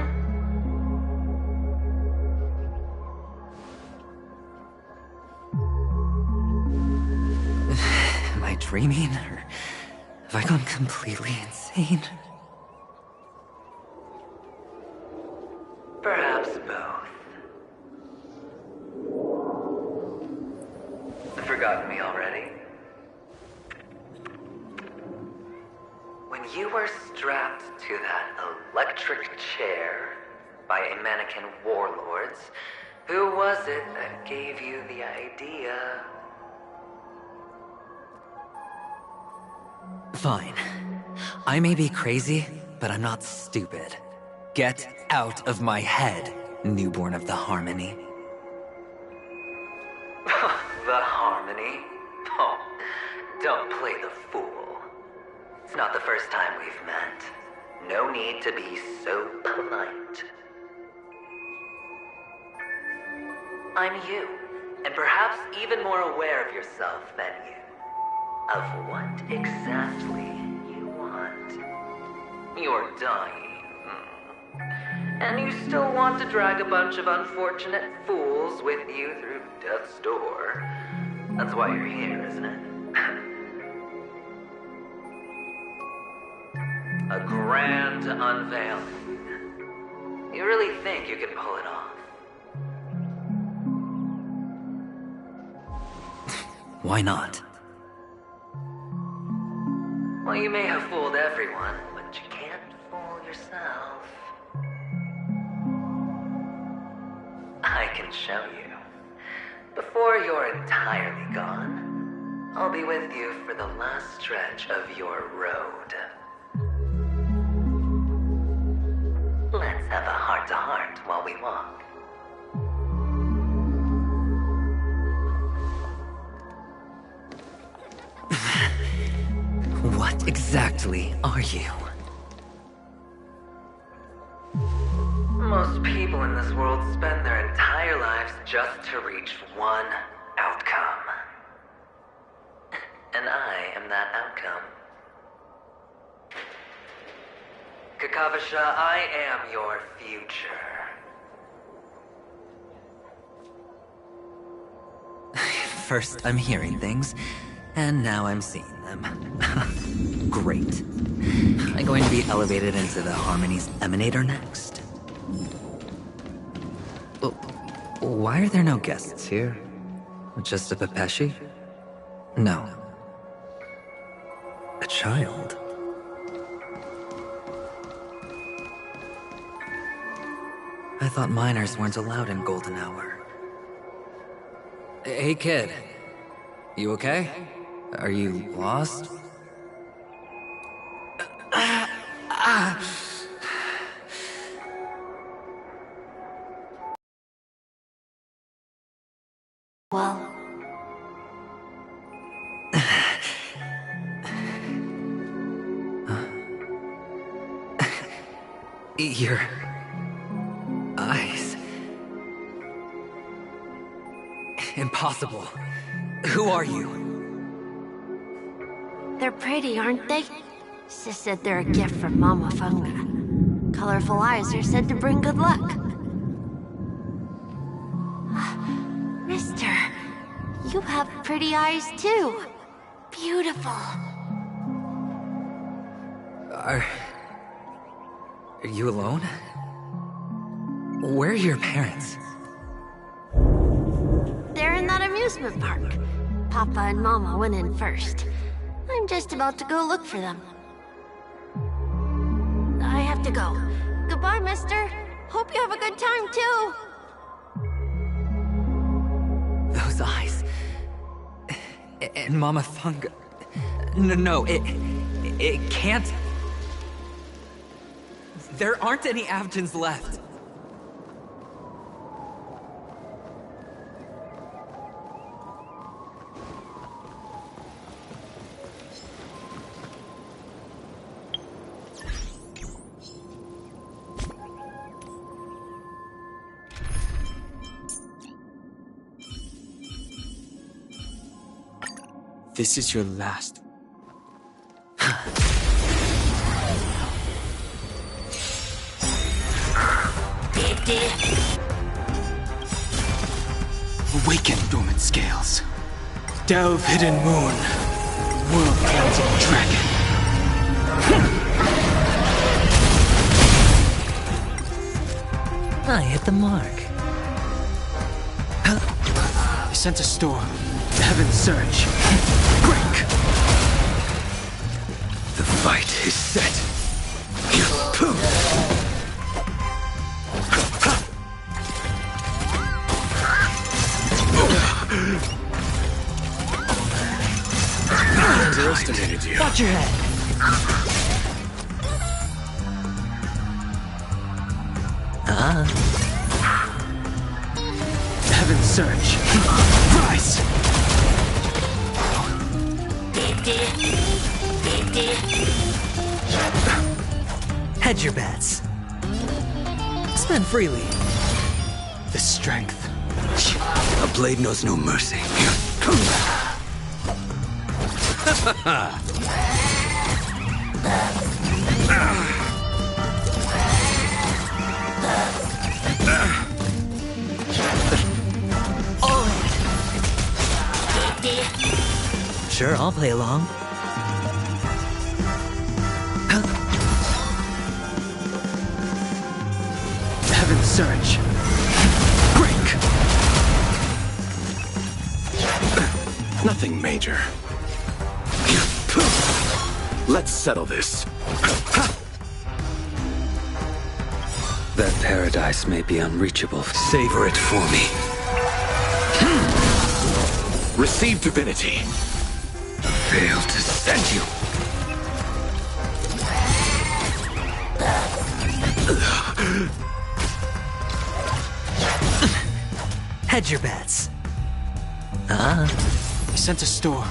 Am I dreaming, or have I gone completely insane? Perhaps both. Forgotten me already? When you were strapped to that electric chair by a mannequin warlords, who was it that gave you the idea? Fine. I may be crazy, but I'm not stupid. Get out of my head, newborn of the Harmony. The Harmony? Oh, don't play the fool. It's not the first time we've met. No need to be so polite. I'm you, and perhaps even more aware of yourself than you. Of what exactly you want. You're dying. And you still want to drag a bunch of unfortunate fools with you through death's door. That's why you're here, isn't it? A grand unveiling. You really think you can pull it off? Why not? Well, you may have fooled everyone, but you can't fool yourself. I can show you. Before you're entirely gone, I'll be with you for the last stretch of your road. Let's have a heart-to-heart while we walk. What exactly are you? Most people in this world spend their entire lives just to reach one outcome. And I am that outcome. Kakavasha, I am your future. First, I'm hearing things, and now I'm seeing them. Great. I'm going to be elevated into the Harmony's Emanator next. Why are there no guests here? Just a Pepeshi? No. A child? I thought minors weren't allowed in Golden Hour. Hey kid, you okay? Are you lost? Well... Your... eyes... Impossible. Who are you? They're pretty, aren't they? Sis said they're a gift from Mama Funga. Colorful eyes are said to bring good luck. Mister, you have pretty eyes too. Beautiful. Are you alone? Where are your parents? They're in that amusement park. Papa and Mama went in first. I'm just about to go look for them. to go. Goodbye, mister. Hope you have a good time, too. Those eyes. And Mama Funga. No, it can't. There aren't any Avgens left. This is your last. Awaken, dormant scales. Delve, hidden moon. World cleansing dragon. I hit the mark. I sent a storm. The heavens surge. Break! The fight is set. Underestimated you. Watch your head. Heavens surge. Rise! Hedge your bets. Spend freely. The strength. A blade knows no mercy. Sure, I'll play along. Heavens surge. Break! Nothing major. Let's settle this. That paradise may be unreachable. Savor it for me. Receive divinity. Fail to send you. Hedge your bets. I sent a storm.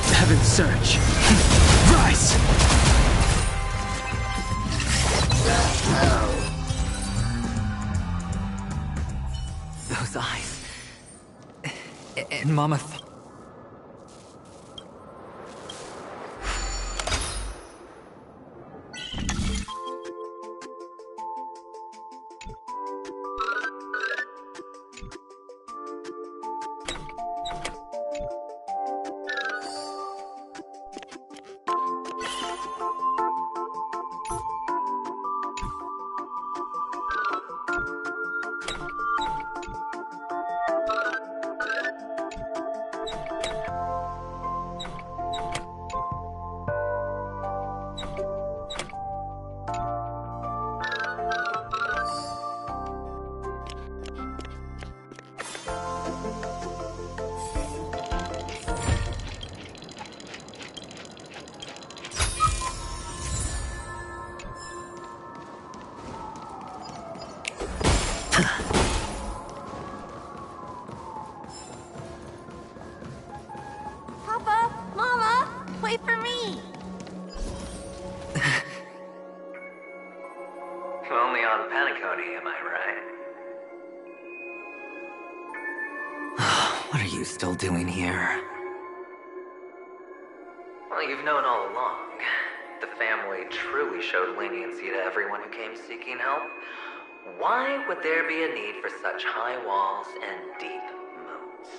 The heavens surge. Rise! Those eyes. And Mama... Papa, Mama, wait for me. Only on Penacony, am I right? What are you still doing here? Well, you've known all along. The family truly showed leniency to everyone who came seeking help. Why would there be a need for such high walls and deep moats?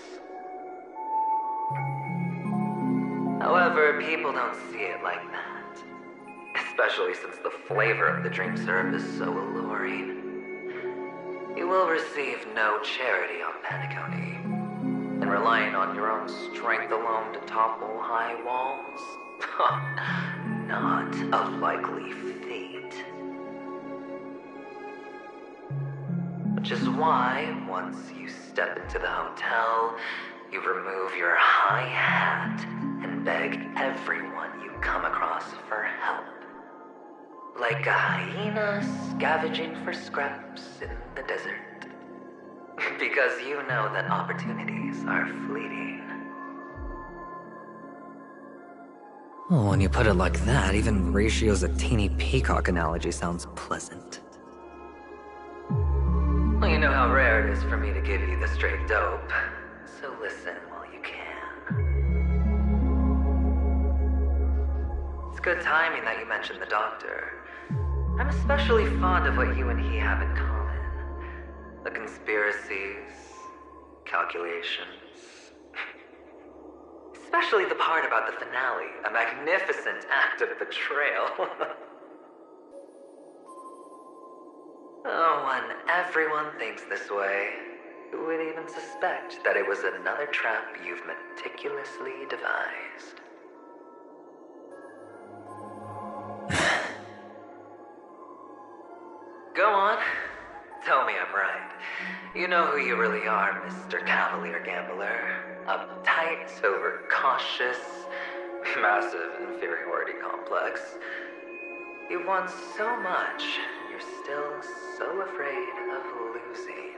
However, people don't see it like that. Especially since the flavor of the dream syrup is so alluring. You will receive no charity on Penacony. And relying on your own strength alone to topple high walls? Not a likely fate. Which is why, once you step into the hotel, you remove your high hat and beg everyone you come across for help. Like a hyena scavenging for scraps in the desert. Because you know that opportunities are fleeting. Oh, when you put it like that, even Ratio's a teeny peacock analogy sounds pleasant. Well, you know how rare it is for me to give you the straight dope, so listen while you can. It's good timing that you mentioned the doctor. I'm especially fond of what you and he have in common. The conspiracies, calculations. Especially the part about the finale, a magnificent act of betrayal. Oh, when everyone thinks this way, who would even suspect that it was another trap you've meticulously devised? Go on. Tell me I'm right. You know who you really are, Mr. Cavalier Gambler. Uptight, overcautious, massive inferiority complex. You've won so much, you're still so afraid of losing.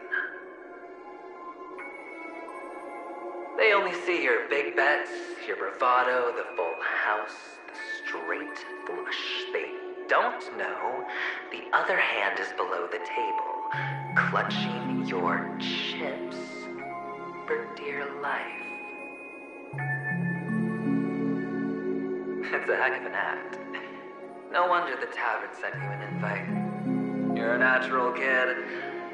They only see your big bets, your bravado, the full house, the straight flush. They don't know the other hand is below the table, clutching your chips for dear life. It's a heck of an act. No wonder the tavern sent you an invite. You're a natural kid.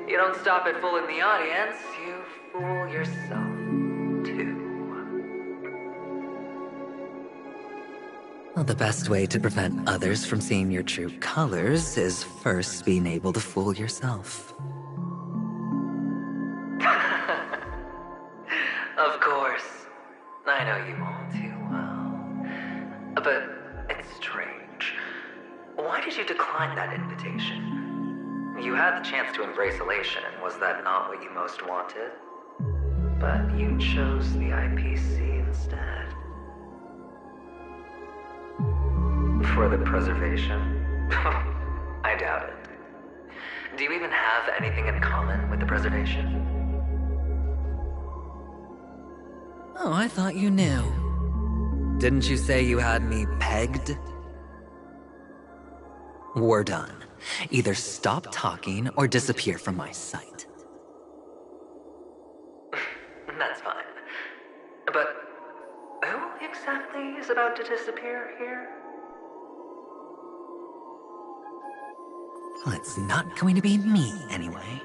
You don't stop at fooling the audience, you fool yourself too. Well, the best way to prevent others from seeing your true colors is first being able to fool yourself. Of course. I know you all too well. But it's strange. Why did you decline that invitation? You had the chance to embrace elation. Was that not what you most wanted? But you chose the IPC instead. For the preservation? I doubt it. Do you even have anything in common with the preservation? Oh, I thought you knew. Didn't you say you had me pegged? We're done. Either stop talking or disappear from my sight. That's fine. But who exactly is about to disappear here? Well, it's not going to be me, anyway.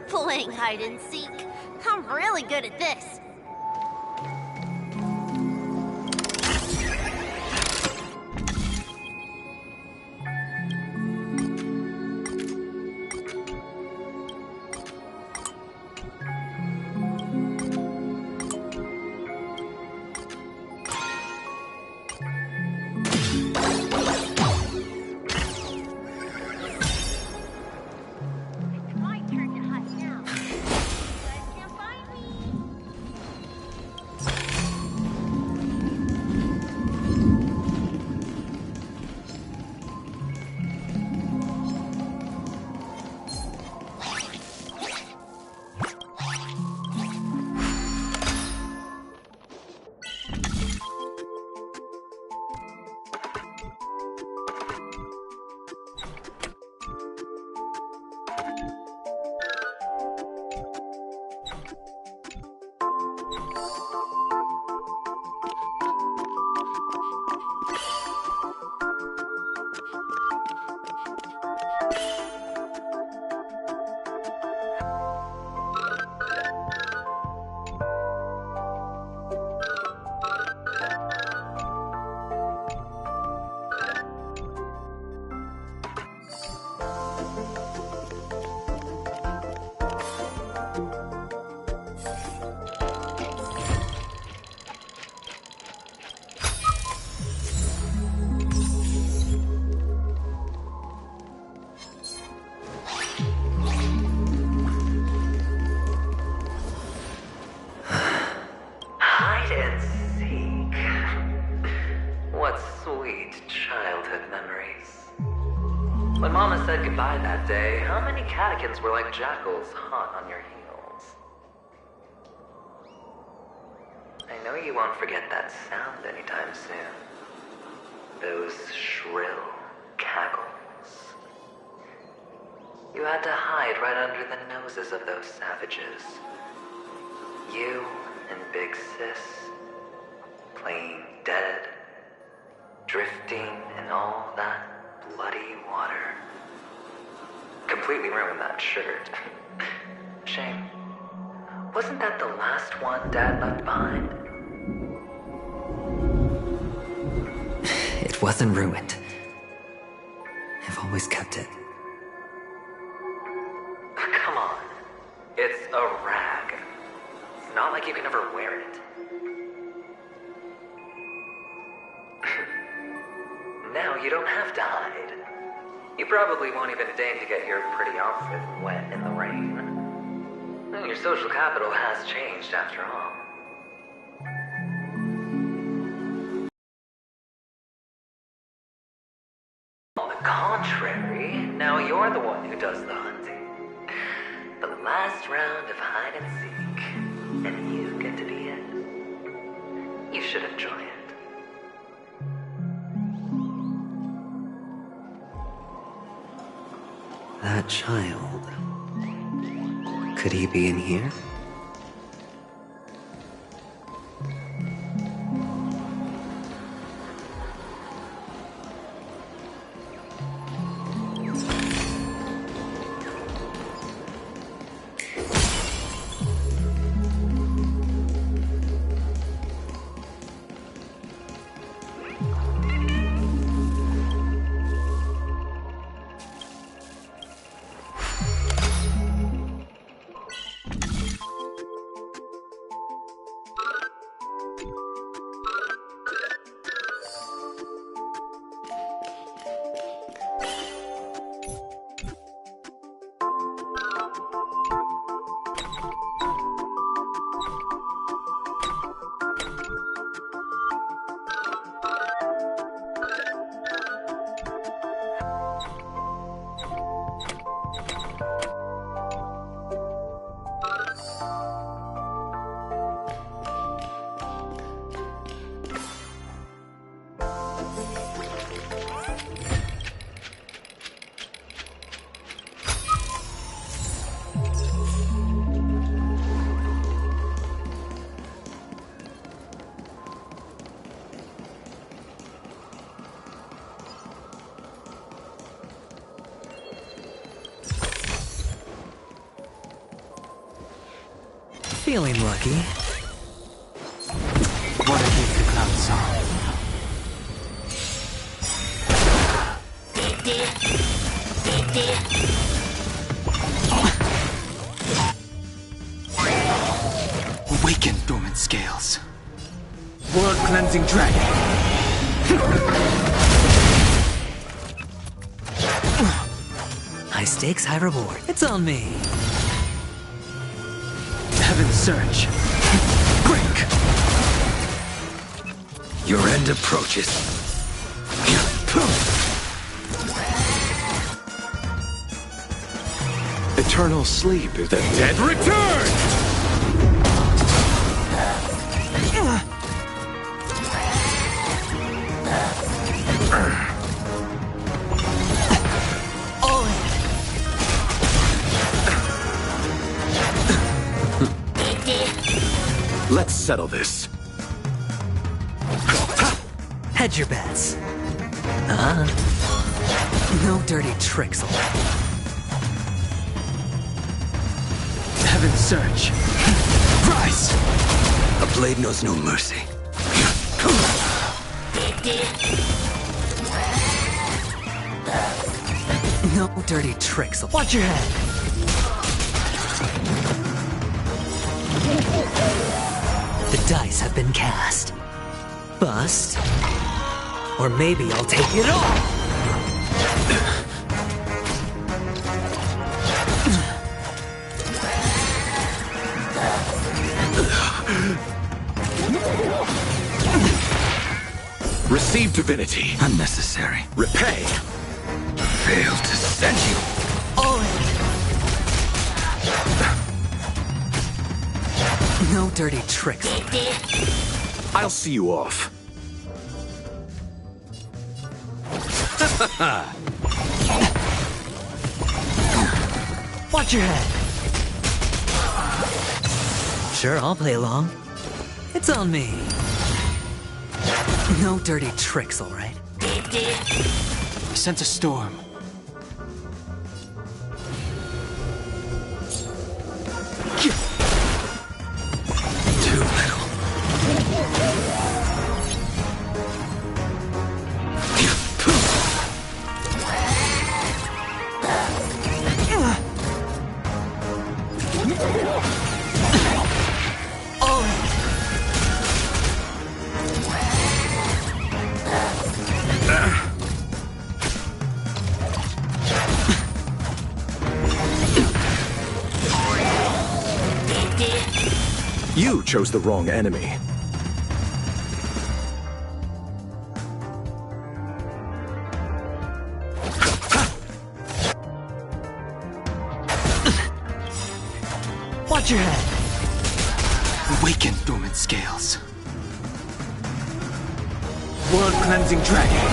Playing hide and seek. I'm really good at this. Mama said goodbye that day, how many catechins were like jackals hot on your heels? I know you won't forget that sound anytime soon. Those shrill cackles. You had to hide right under the noses of those savages. You and Big Sis, playing dead, drifting in all that bloody water. Completely ruined that shirt. Shame. Wasn't that the last one Dad left behind? It wasn't ruined. I've always kept it. Come on. It's a rag. It's not like you can ever wear it. Now you don't have to hide. You probably won't even deign to get your pretty outfit wet in the rain. Your social capital has changed after all. On the contrary, now you're the one who does the hunting. The last round of hide and seek, and you get to be it. You should enjoy it. That child. Could he be in here? Feeling lucky. What a gift the cloud saw. Awaken, dormant scales. World-cleansing dragon. High stakes, high reward. It's on me. Heaven's surge. Break! Your end approaches. Eternal sleep is the dead return! Let's settle this. Hedge your bets. No dirty tricks allowed. Heaven's surge. Rise! A blade knows no mercy. No dirty tricks. Watch your head. The dice have been cast. Bust. Or maybe I'll take it all! Receive divinity. Unnecessary. Repay. Failed to send you. All in. No dirty tricks. I'll see you off. Watch your head. Sure, I'll play along. It's on me. No dirty tricks, all right? I sense a storm. Too little. You chose the wrong enemy. Watch your head. Awaken, dormant scales. Blood-cleansing dragon.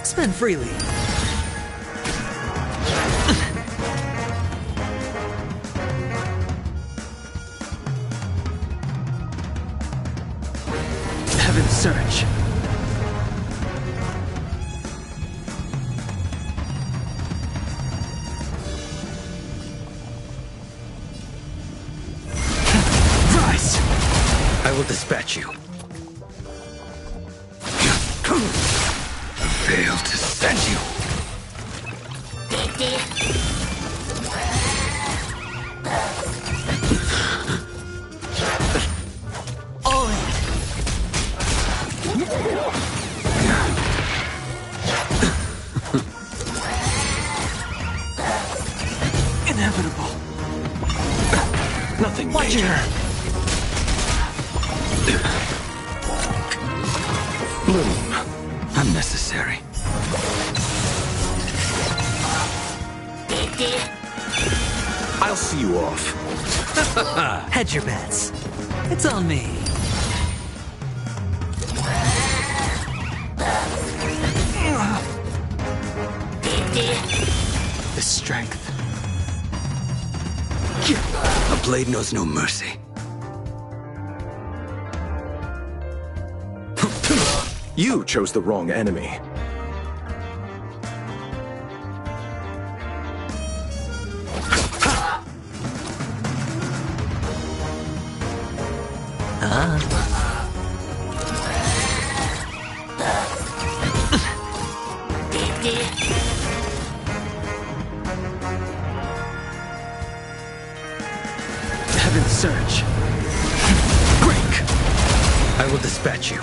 Spend freely. Heaven's Search. Rise! I will dispatch you. Failed to send you. All in. Inevitable. Nothing Watch major. your Bloom. Unnecessary. I'll see you off. hedge your bets. It's on me. The strength. A blade knows no mercy. You chose the wrong enemy. Heaven's Search. Break! I will dispatch you.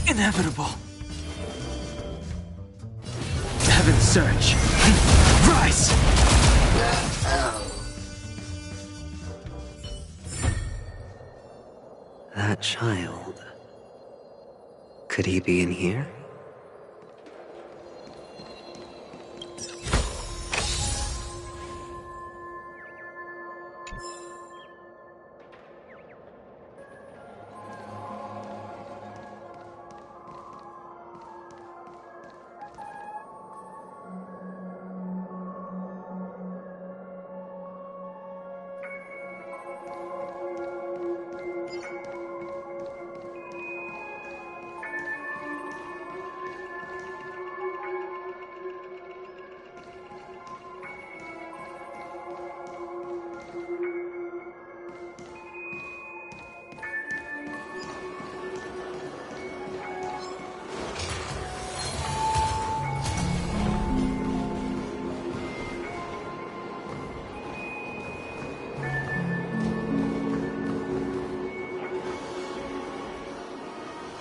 Inevitable. Heaven's Search. Rise! That child. Could he be in here?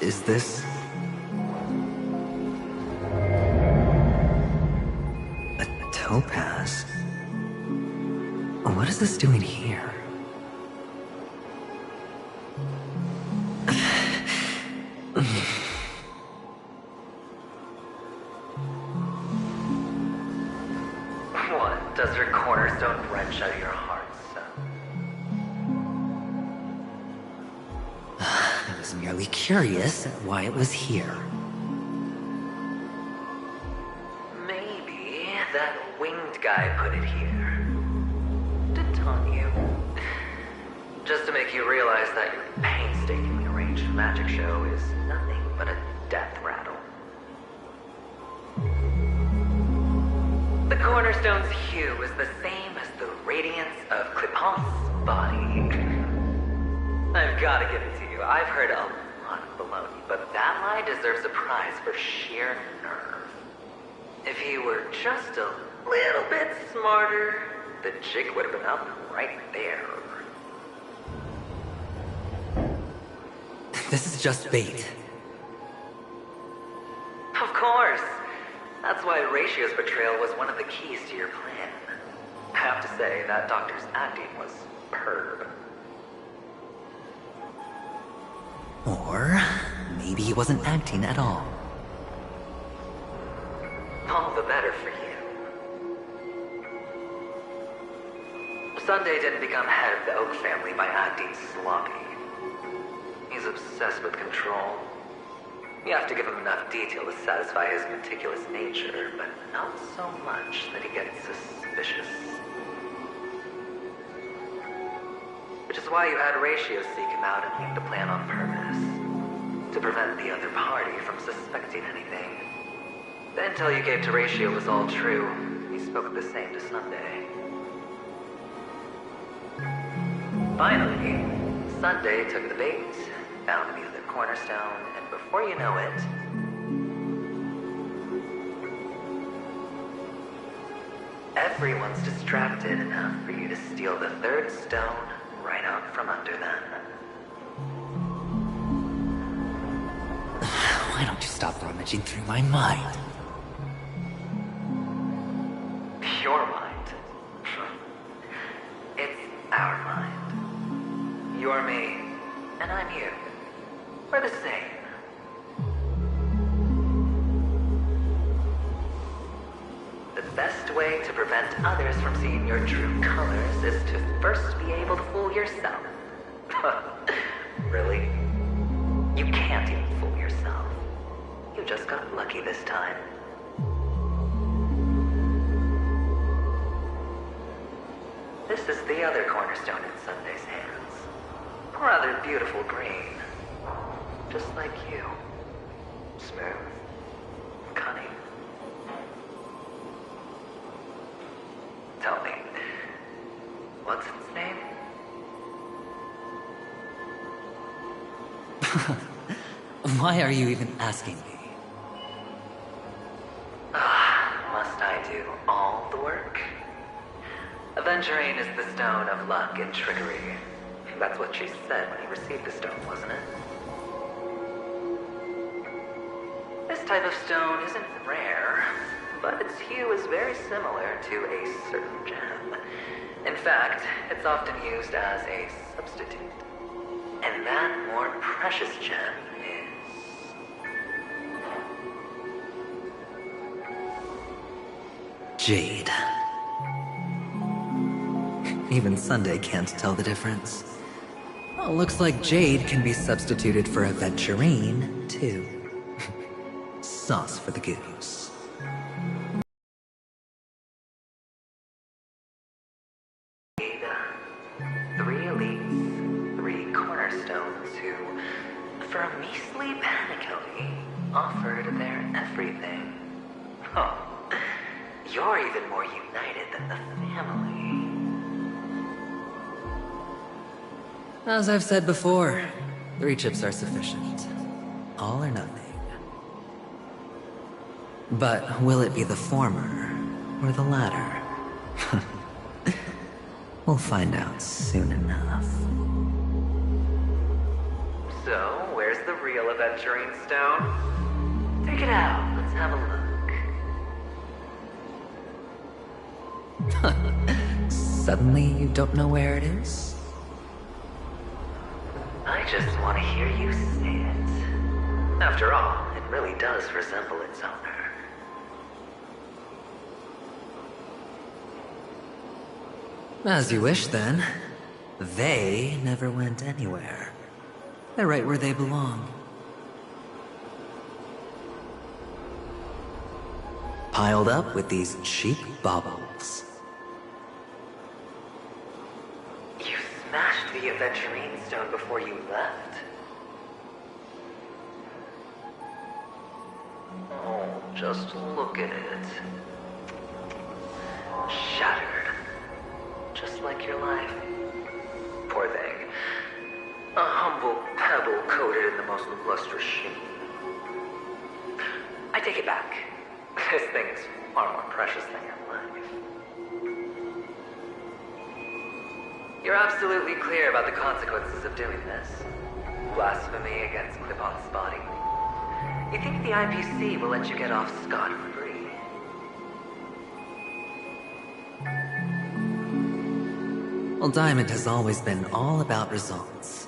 Is this... a topaz? What is this doing here? What? Does your cornerstone wrench out your heart, son? I was merely curious at why it was here. Maybe that winged guy put it here. To taunt you. Just to make you realize that your painstakingly arranged magic show is nothing but a death rattle. The cornerstone's hue is the same as the radiance of Clipant's body. I've gotta give it to you. I've heard a lot of baloney, but that lie deserves a prize for sheer nerve. If he were just a little bit smarter, the jig would have been up right there. This is just bait. Of course. That's why Ratio's betrayal was one of the keys to your plan. I have to say, that doctor's acting was superb. Or maybe he wasn't acting at all. All the better for you. Sunday didn't become head of the Oak family by acting sloppy. He's obsessed with control. You have to give him enough detail to satisfy his meticulous nature, but not so much that he gets suspicious. Which is why you had Ratio seek him out and leak the plan on purpose. To prevent the other party from suspecting anything. The intel you gave to Ratio was all true. He spoke the same to Sunday. Finally, Sunday took the bait, found the other cornerstone, and before you know it... everyone's distracted enough for you to steal the third stone right out from under them. Why don't you stop rummaging through my mind? Your mind. It's our mind. You're me, and I'm you. We're the same. The best way to prevent others from seeing your true colors is to first be able to fool yourself. Really? You can't even fool yourself. You just got lucky this time. This is the other cornerstone in Sunday's hands. Rather beautiful green. Just like you. Smooth. Cunning. Tell me, what's its name? Why are you even asking me? Must I do all the work? Aventurine is the stone of luck and trickery. That's what she said when you received the stone, wasn't it? This type of stone isn't rare, but its hue is very similar to a certain gem. In fact, it's often used as a substitute. And that more precious gem is... Jade. Even Sunday can't tell the difference. Well, looks like Jade can be substituted for Aventurine, too. Sauce for the goose. Three elites, three cornerstones who, for a measly penny, offered their everything. Oh, you're even more united than the family. As I've said before, 3 chips are sufficient. All or nothing. But will it be the former or the latter? We'll find out soon enough. So, where's the real aventurine stone? Take it out, let's have a look. Suddenly you don't know where it is? I just want to hear you say it. After all, it really does resemble its owner. As you wish, then. They never went anywhere. They're right where they belong. Piled up with these cheap baubles. You smashed the aventurine stone before you left? Oh, just look at it. Shattered. Just like your life. Poor thing. A humble pebble coated in the most lustrous sheen. I take it back. This thing is far more precious than your life. You're absolutely clear about the consequences of doing this. Blasphemy against Clipon's body. You think the IPC will let you get off scot-free? Well, Diamond has always been all about results.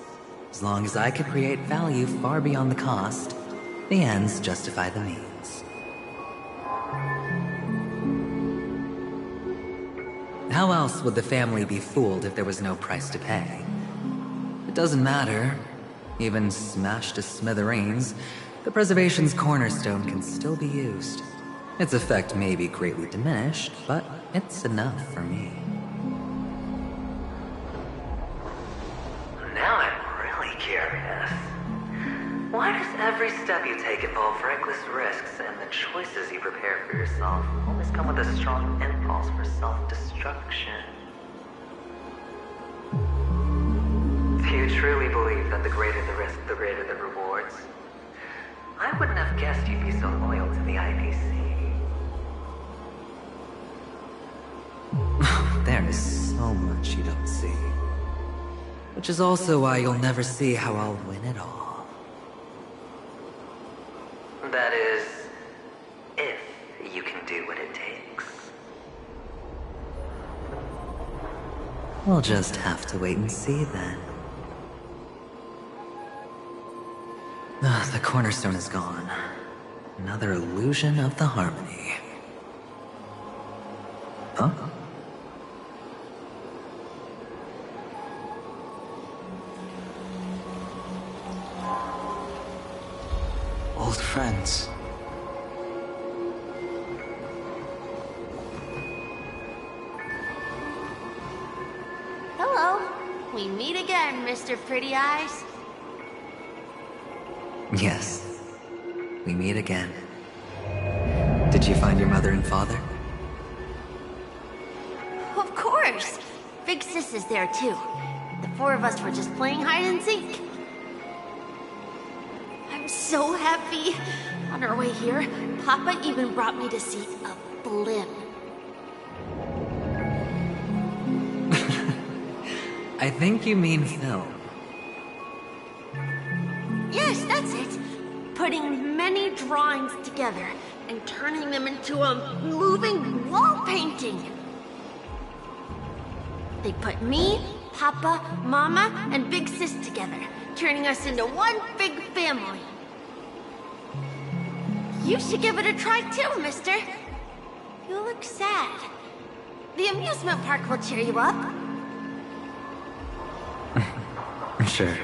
As long as I could create value far beyond the cost, the ends justify the means. How else would the family be fooled if there was no price to pay? It doesn't matter. Even smashed to smithereens, the preservation's cornerstone can still be used. Its effect may be greatly diminished, but it's enough for me. Now I'm really curious. Why does every step you take involve reckless risks, and the choices you prepare for yourself always come with a strong impulse for self-destruction? Do you truly believe that the greater the risk, the greater the rewards? I wouldn't have guessed you'd be so loyal to the IPC. There is so much you don't see. Which is also why you'll never see how I'll win it all. That is, if you can do what it takes. We'll just have to wait and see then. The cornerstone is gone. Another illusion of the harmony. Huh? Old friends. Hello. We meet again, Mr. Pretty Eyes. Yes. We meet again. Did you find your mother and father? Of course. Big Sis is there too. The four of us were just playing hide and seek. I'm so happy. On our way here, Papa even brought me to see a blimp. I think you mean film. Yes, that's it. Putting many drawings together and turning them into a moving wall painting. They put me, Papa, Mama, and Big Sis together, turning us into one big family. You should give it a try too, mister. You look sad. The amusement park will cheer you up. Sure.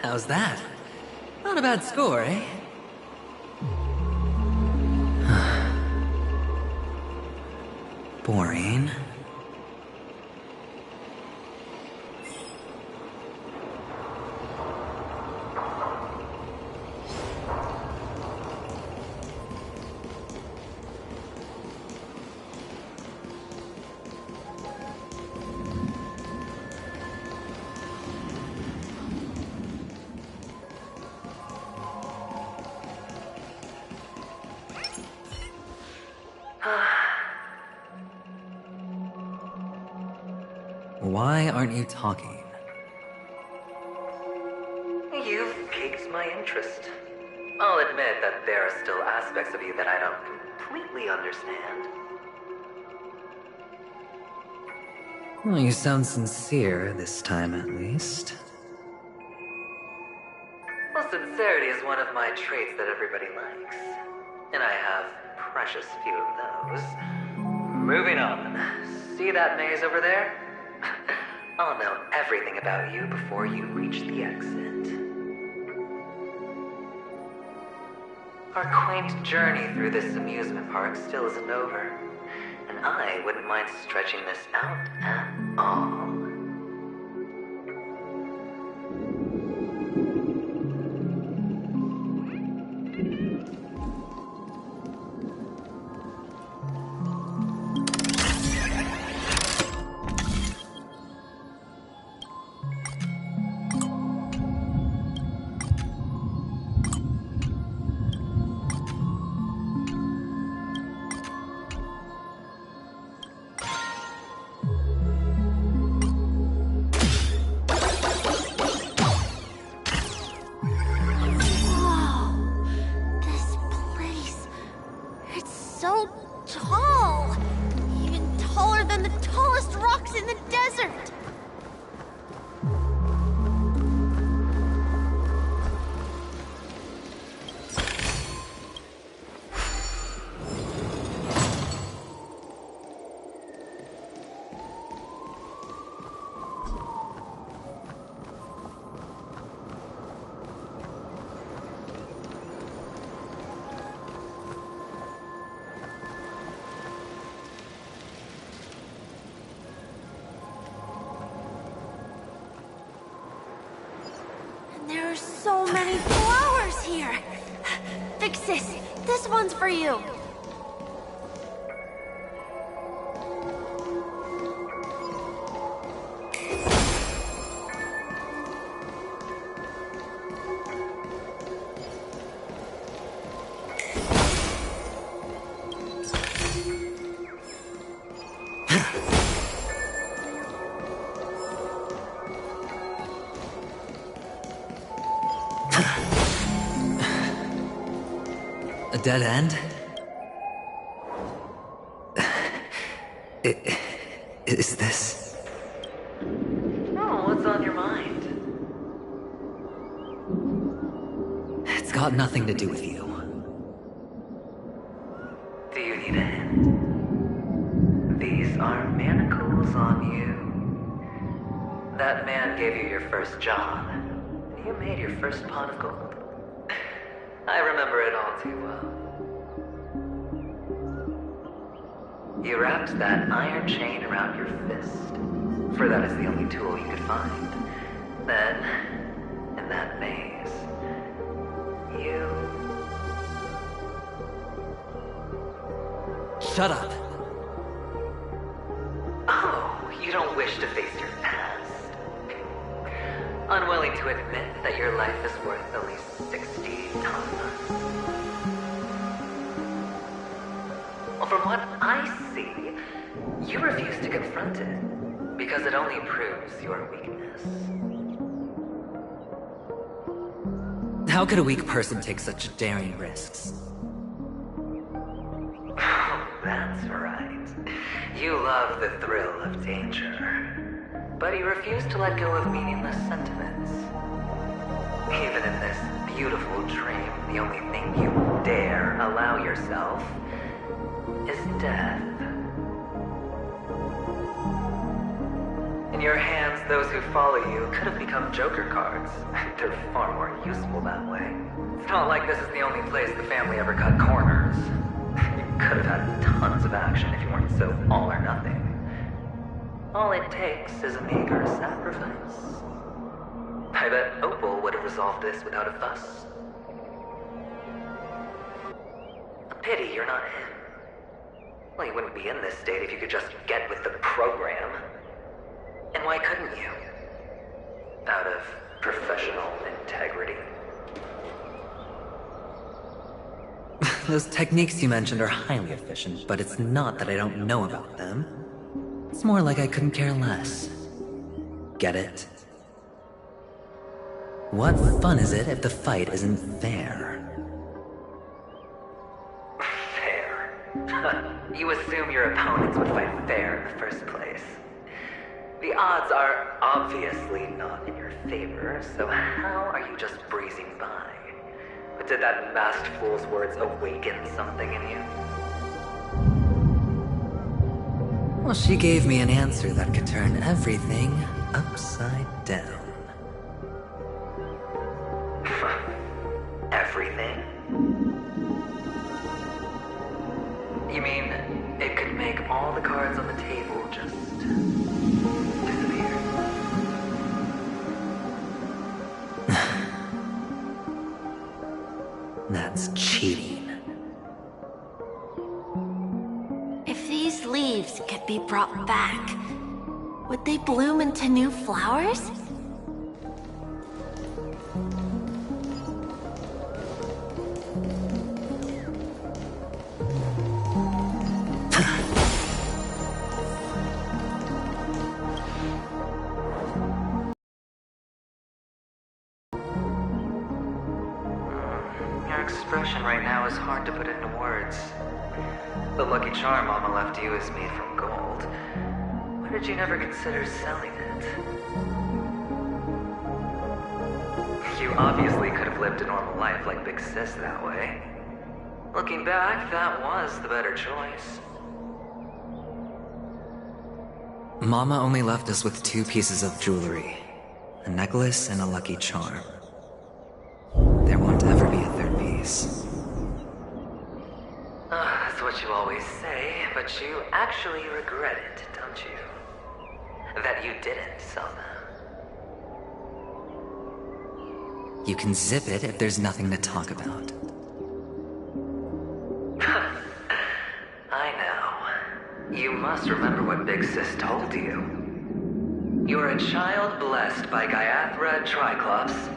How's that? Not a bad score, eh? Boring. Why aren't you talking? You've piqued my interest. I'll admit that there are still aspects of you that I don't completely understand. Well, you sound sincere this time, at least. Well, sincerity is one of my traits that everybody likes. And I have precious few of those. Moving on. See that maze over there? I'll know everything about you before you reach the exit. Our quaint journey through this amusement park still isn't over, and I wouldn't mind stretching this out at all. So tall! Even taller than the tallest rocks in the desert! There are so many flowers here! Fix this! This one's for you! A dead end? Is this... Oh, what's on your mind? It's got nothing to do with you. Do you need a hint? These are manacles on you. That man gave you your first job, and you made your first pot of gold. I remember it all too well. You wrapped that iron chain around your fist, for that is the only tool you could find. Then, in that maze, you... Shut up! Oh, you don't wish to face your past. Unwilling to admit that your life is worth only 60 tons. Well, from what I see, you refuse to confront it, because it only proves your weakness. How could a weak person take such daring risks? Oh, that's right. You love the thrill of danger. But you refuse to let go of meaningless sentiments. Even in this beautiful dream, the only thing you dare allow yourself is death. In your hands, those who follow you could have become Joker cards. They're far more useful that way. It's not like this is the only place the family ever cut corners. You could have had tons of action if you weren't so all or nothing. All it takes is a meager sacrifice. I bet Opal would have resolved this without a fuss. A pity you're not him. Well, you wouldn't be in this state if you could just get with the program. And why couldn't you? Out of professional integrity. Those techniques you mentioned are highly efficient, but it's not that I don't know about them. It's more like I couldn't care less. Get it? What fun is it if the fight isn't fair? Fair? You assume your opponents would fight fair in the first place. The odds are obviously not in your favor, so how are you just breezing by? But did that masked fool's words awaken something in you? Well, she gave me an answer that could turn everything upside down. Everything? You mean, it could make all the cards on the table just disappear? That's cheating. If these leaves could be brought back, would they bloom into new flowers? Your expression right now is hard to put into words. The lucky charm Mama left you is made from gold. Why did you never consider selling it? You obviously could have lived a normal life like Big Sis that way. Looking back, that was the better choice. Mama only left us with 2 pieces of jewelry. A necklace and a lucky charm. There won't ever be a 3rd piece. That's what you always say, but you actually regret it, don't you? That you didn't sell them. You can zip it if there's nothing to talk about. I know. You must remember what Big Sis told you. You're a child blessed by Gaiathra Triclops,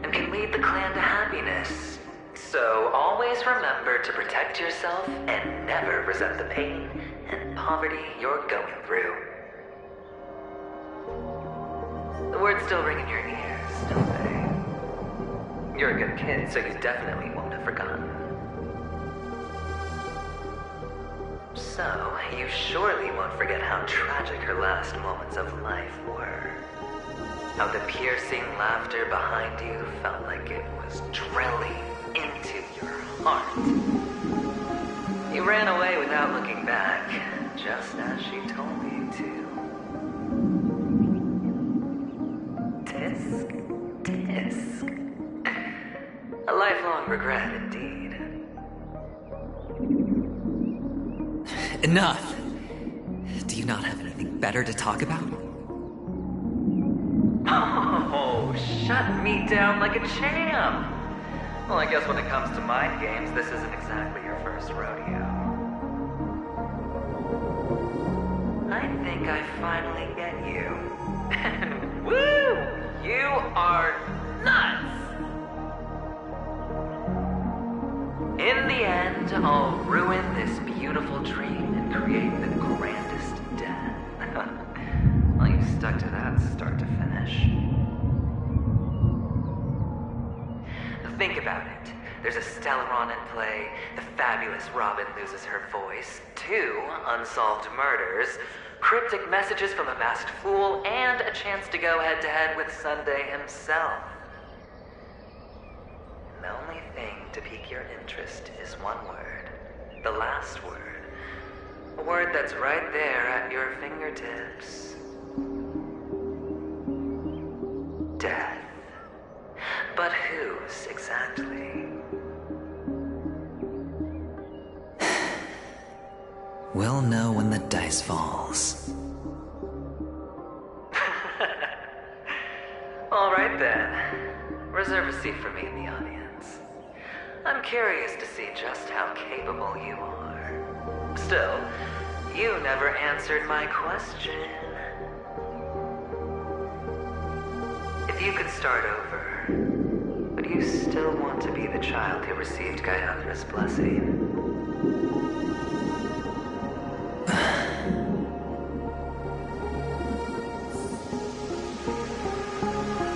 and can lead the clan to happiness. So always remember to protect yourself and never resent the pain and poverty you're going through. The words still ring in your ears, don't they? You're a good kid, so you definitely won't have forgotten. So, you surely won't forget how tragic her last moments of life were. How the piercing laughter behind you felt like it was drilling into your heart. You ran away without looking back, just as she told you to. Tisk, tisk. A lifelong regret indeed. Enough! Do you not have anything better to talk about? Oh, shut me down like a champ! Well, I guess when it comes to mind games, this isn't exactly your first rodeo. I think I finally get you. And woo! You are nuts! In the end, I'll ruin this beautiful dream and create the grandest death. Well, you stuck to that start to finish. Think about it. There's a Stellaron in play, the fabulous Robin loses her voice, 2 unsolved murders, cryptic messages from a masked fool, and a chance to go head-to-head with Sunday himself. And the only thing to pique your interest is one word. The last word. A word that's right there at your fingertips. death. But whose exactly? We'll know when the dice falls. All right then. Reserve a seat for me in the audience. I'm curious to see just how capable you are. Still, you never answered my question. If you could start over, would you still want to be the child who received Gayandra's blessing?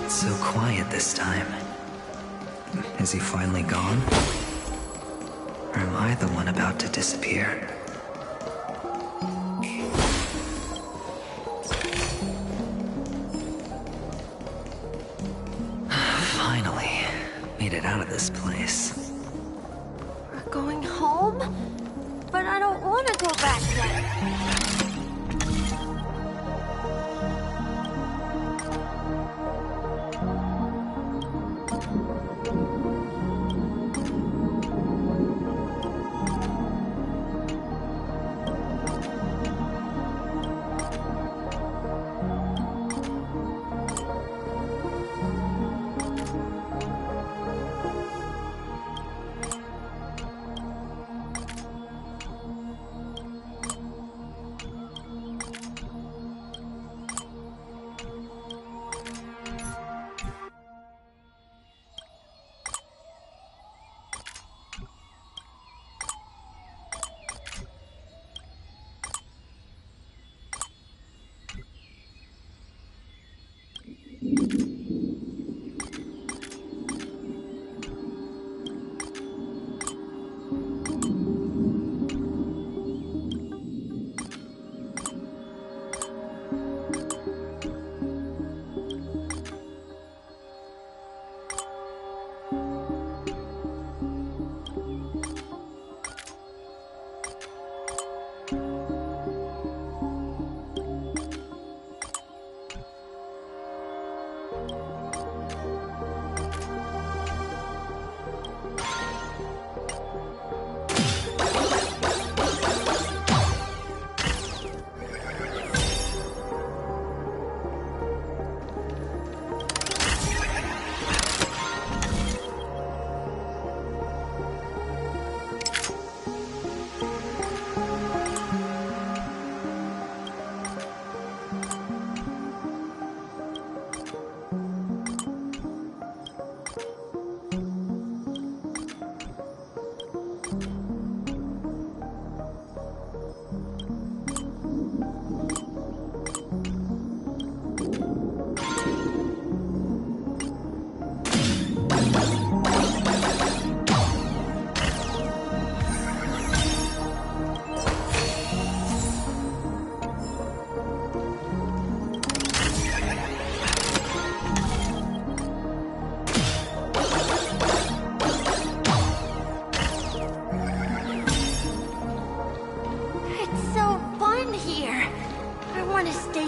It's so quiet this time. Is he finally gone? Or am I the one about to disappear? Finally, made it out of this place. We're going home? But I don't want to go back there.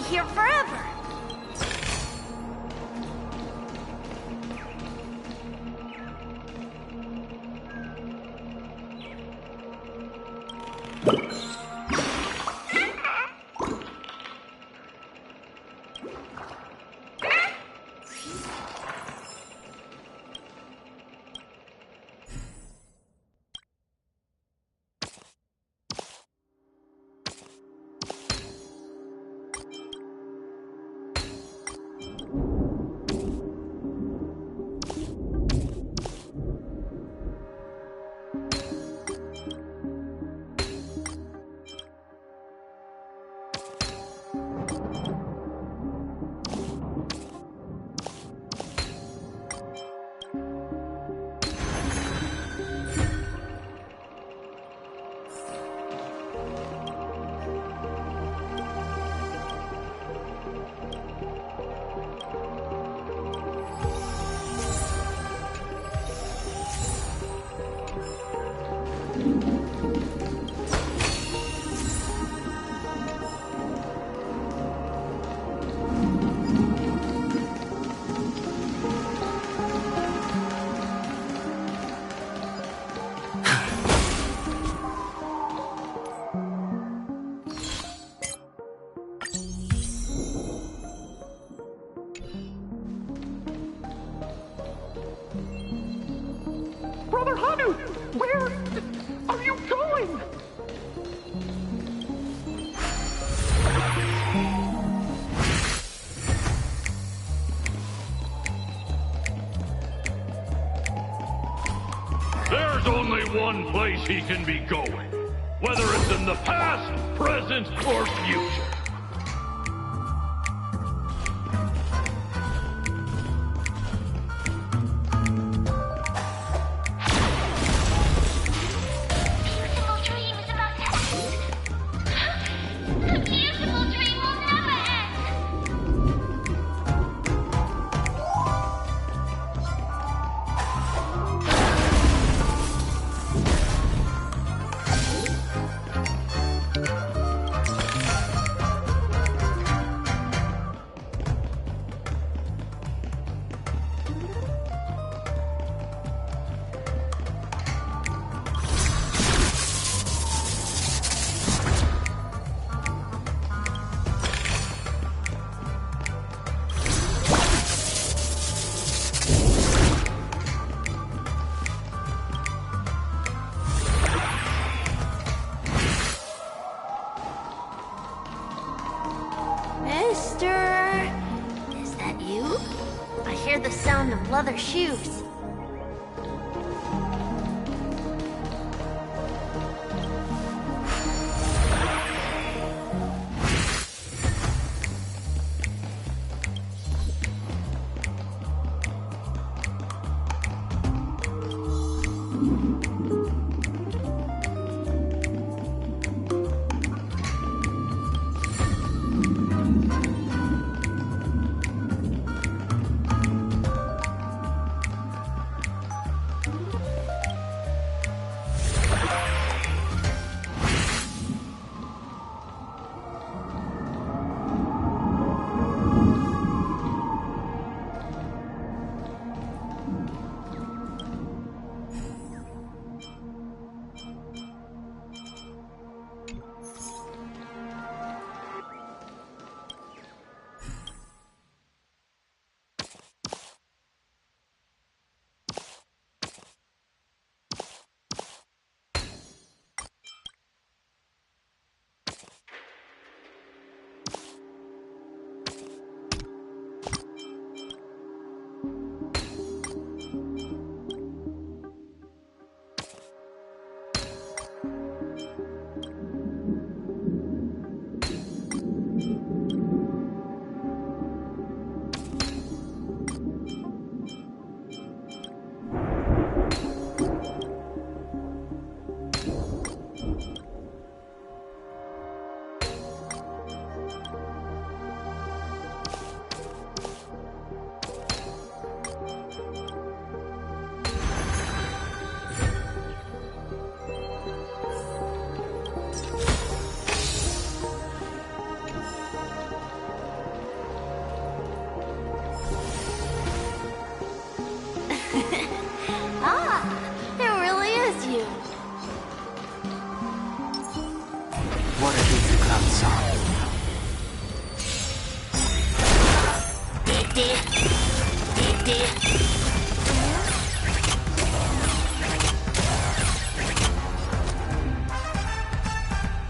Here forever. Father Hanu! Where are you going? There's only one place he can be going, whether it's in the past, present, or future. Leather shoes.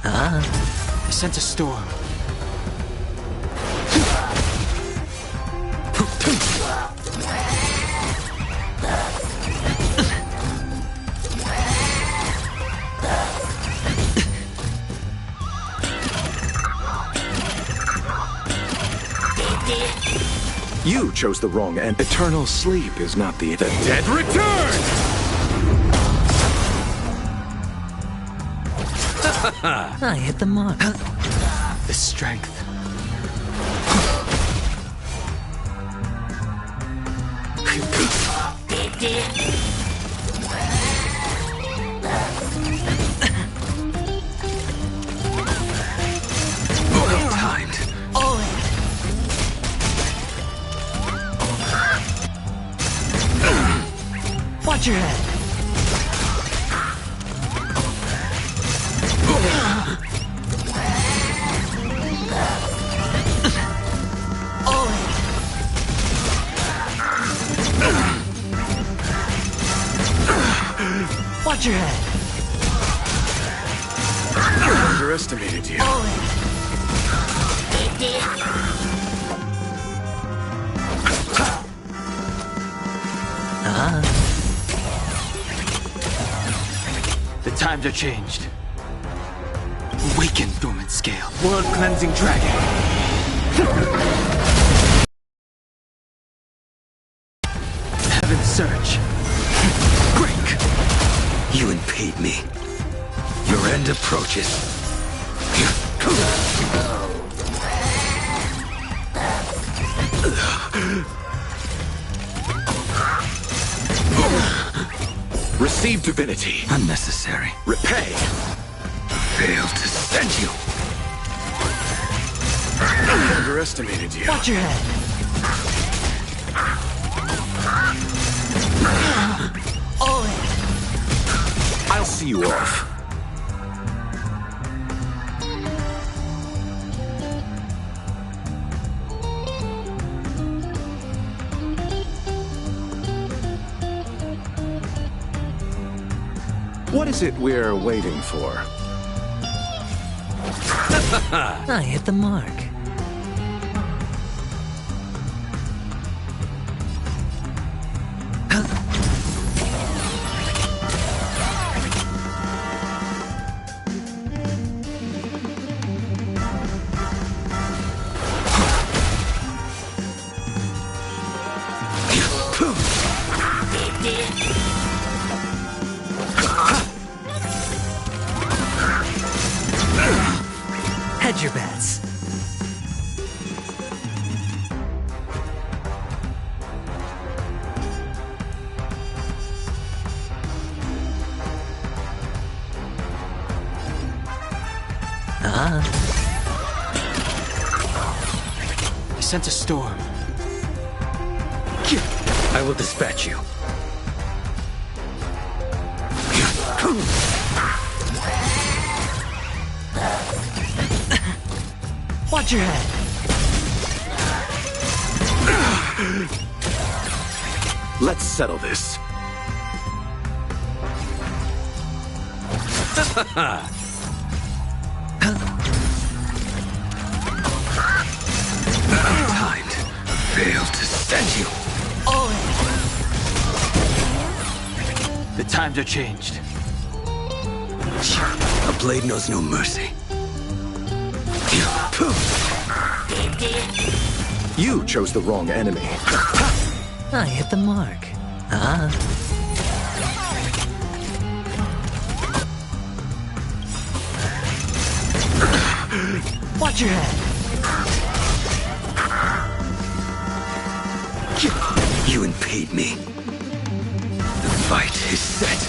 I sense a storm. You chose the wrong end. Eternal sleep is not the dead return! I hit the mark. The strength. Well timed. All in. Watch your head. Watch your head. I underestimated you. The times are changed. Awaken, dormant scale. World cleansing dragon. Heaven's surge. Break. You impede me. Your end approaches. Receive divinity. Unnecessary. Repay. Failed to send you. I underestimated you. Watch your head. I'll see you off. What is it we're waiting for? I hit the mark. Hedge your bets. I sense a storm. I will dispatch you. Watch your head. Let's settle this. Timed. Failed to send you. The times are changed. A blade knows no mercy. You chose the wrong enemy. I hit the mark. Watch your head. You impede me. The fight is set.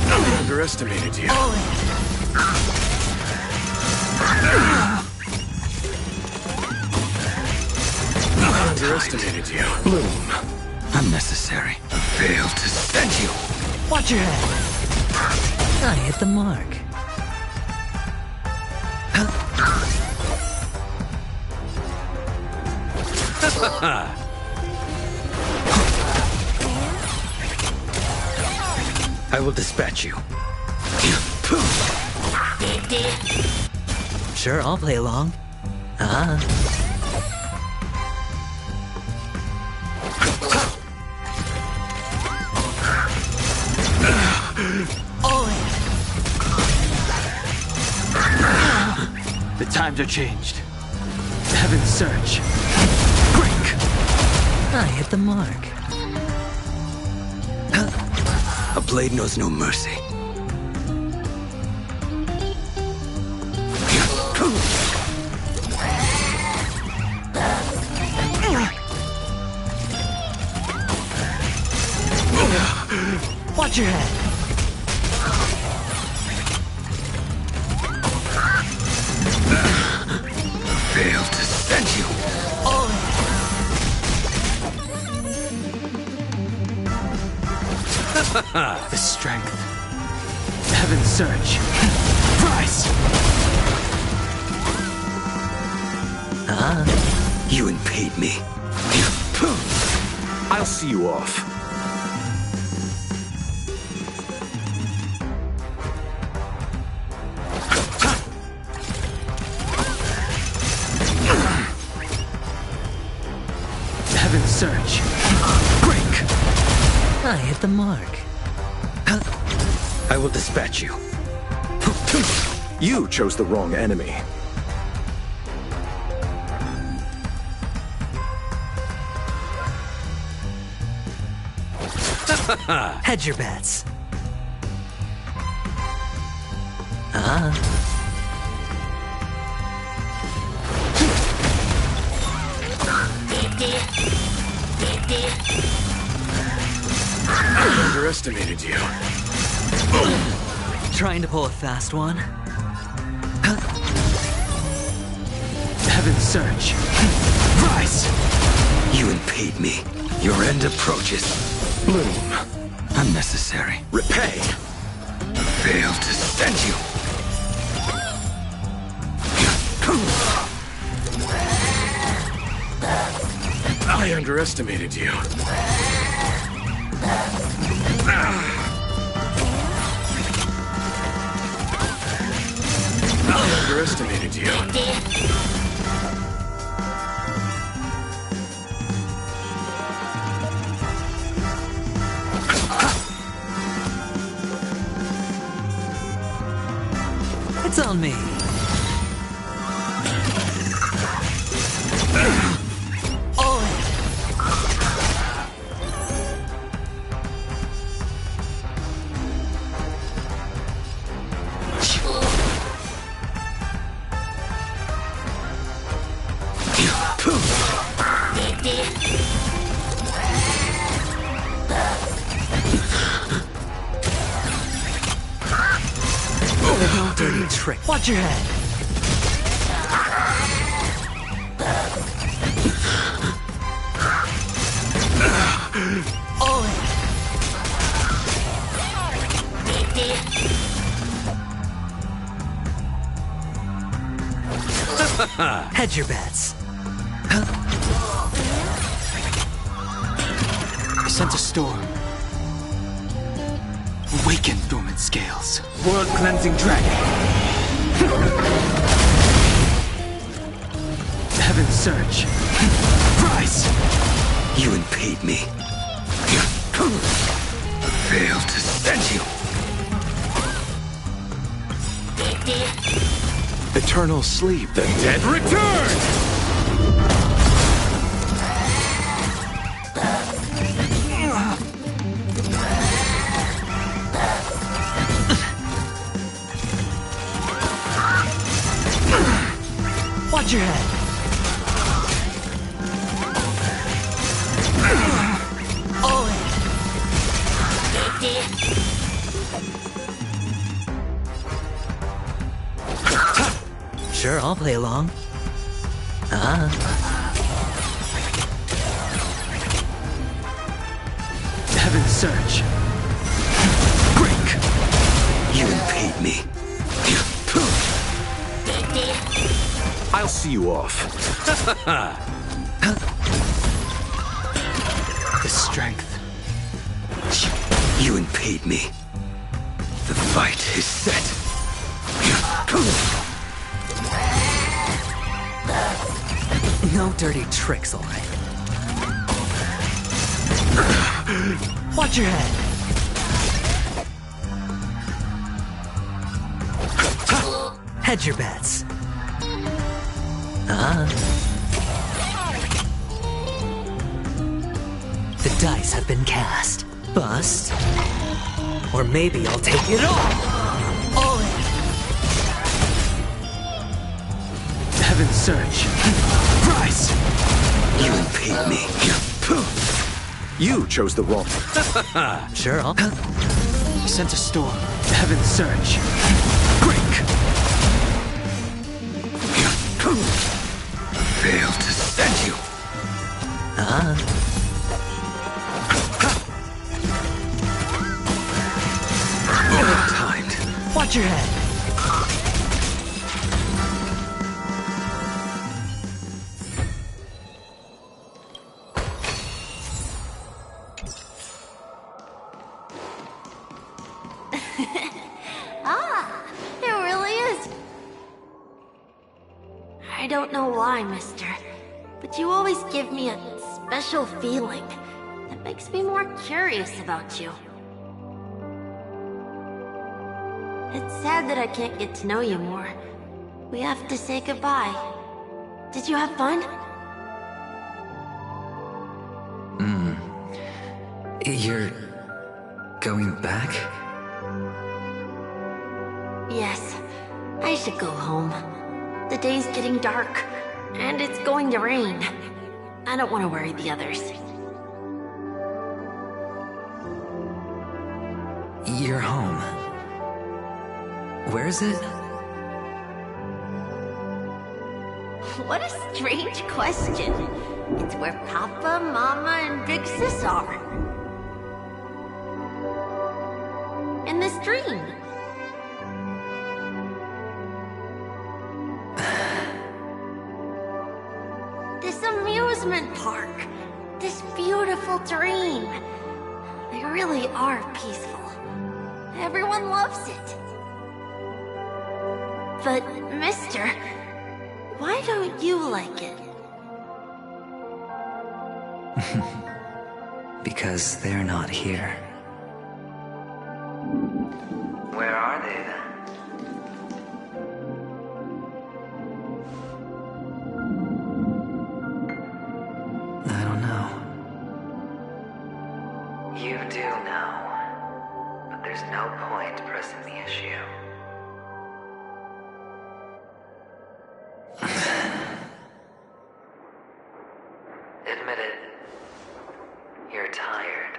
I underestimated you. I underestimated you. Bloom. Unnecessary. Failed to send you. Watch your head. I hit the mark. I will dispatch you. Sure, I'll play along. The times are changed. Heaven's surge. Break. I hit the mark. A blade knows no mercy. Watch your head. Failed to send you. The strength. Heaven's surge. Rise! You impede me. I'll see you off. Heaven's Surge. Break! I hit the mark. I will dispatch you. You chose the wrong enemy. Hedge your bets. I underestimated you. Trying to pull a fast one? Heaven's Surge. Rise! You impede me. Your end approaches. Bloom. Unnecessary. Repay. Fail to send you. I underestimated you. I underestimated you. It's on me. Dirty trick. Watch your head. All in. Hedge your bets. I sense a storm. Awaken dormant scales. World cleansing dragon. Heaven's Surge. Rise! You impede me. Fail to send you. Eternal sleep. The dead return! Watch your head. All in. Sure, I'll play along. Heaven's Surge. Break! You impede me. I'll see you off. The strength. You impede me. The fight is set. No dirty tricks, all right. Watch your head. Hedge your bets. The dice have been cast. Bust. Or maybe I'll take it all. All in. Heaven's Surge. Rise! You impede me. You chose the wrong. Sure, I'll. Sense a storm. Heaven's Surge. Break! Fail to send you. Timed. Watch your head. I don't know why, mister, but you always give me a special feeling that makes me more curious about you. It's sad that I can't get to know you more. We have to say goodbye. Did you have fun? You're going back? Yes, I should go home. The day's getting dark, and it's going to rain. I don't want to worry the others. You're home. Where is it? What a strange question. It's where Papa, Mama, and Big Sis are. In this dream. This amusement park. This beautiful dream. They really are peaceful. Everyone loves it. But, mister, why don't you like it? Because they're not here. Where are they then? I don't know. You do know. But there's no point pressing the issue. Admit it. You're tired.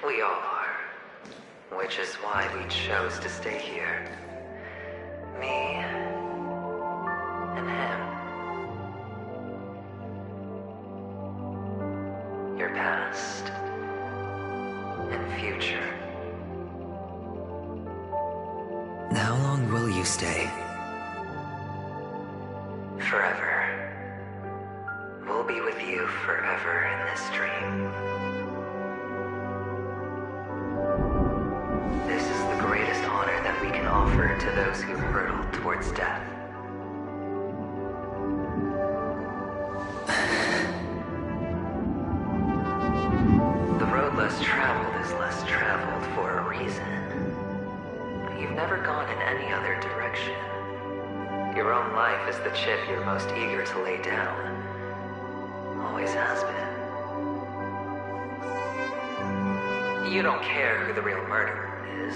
We all are. Which is why we chose to stay here. Me and him. Your past and future. How long will you stay? Forever. We'll be with you forever in this dream. This is the greatest honor that we can offer to those who hurtle towards death. The road less traveled is less traveled for a reason. You've never gone in any other direction. Your own life is the chip you're most eager to lay down. Always has been. You don't care who the real murderer is,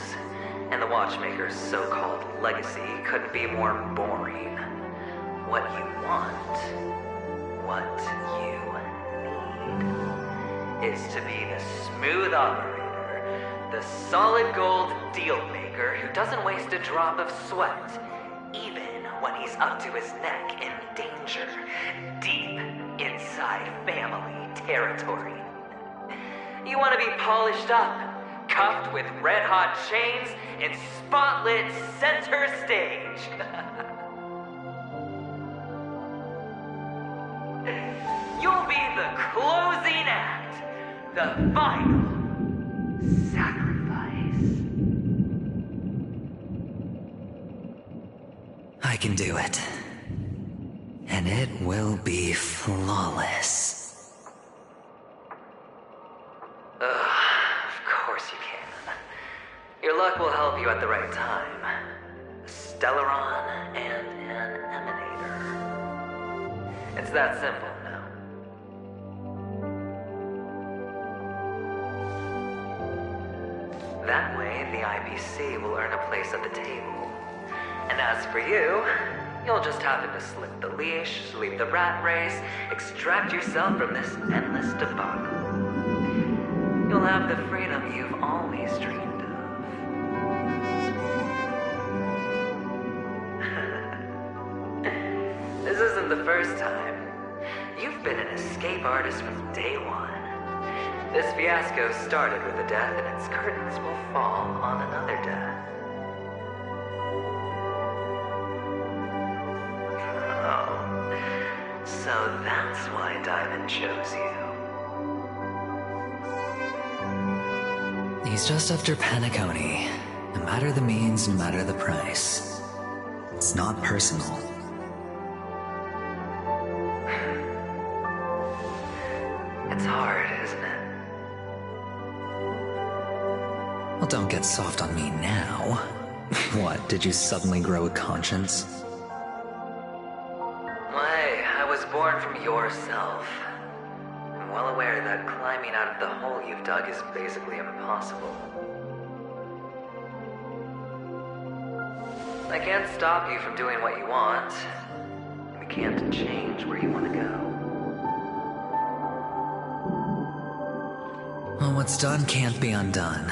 and the Watchmaker's so-called legacy couldn't be more boring. What you want, what you need, is to be the smooth operator, the solid gold deal maker who doesn't waste a drop of sweat, even when he's up to his neck in danger, deep inside family territory. You want to be polished up, cuffed with red-hot chains, and spotlit center stage. You'll be the closing act, the final sacrifice. I can do it. And it will be flawless. Of course you can. Your luck will help you at the right time. A Stellaron and an Emanator. It's that simple now. That way, the IPC will earn a place at the table. And as for you, you'll just happen to slip the leash, leave the rat race, extract yourself from this endless debacle. You'll have the freedom you've always dreamed of. This isn't the first time. You've been an escape artist from day one. This fiasco started with a death, and its curtains will fall on another death. So that's why Diamond chose you. He's just after Penacony. A No matter the means, no matter the price. It's not personal. It's hard, isn't it? Well, don't get soft on me now. What, did you suddenly grow a conscience? Why, I was born from yourself. I'm well aware that climbing out of the hole you've dug is basically impossible. I can't stop you from doing what you want. We can't change where you want to go. Well, what's done can't be undone.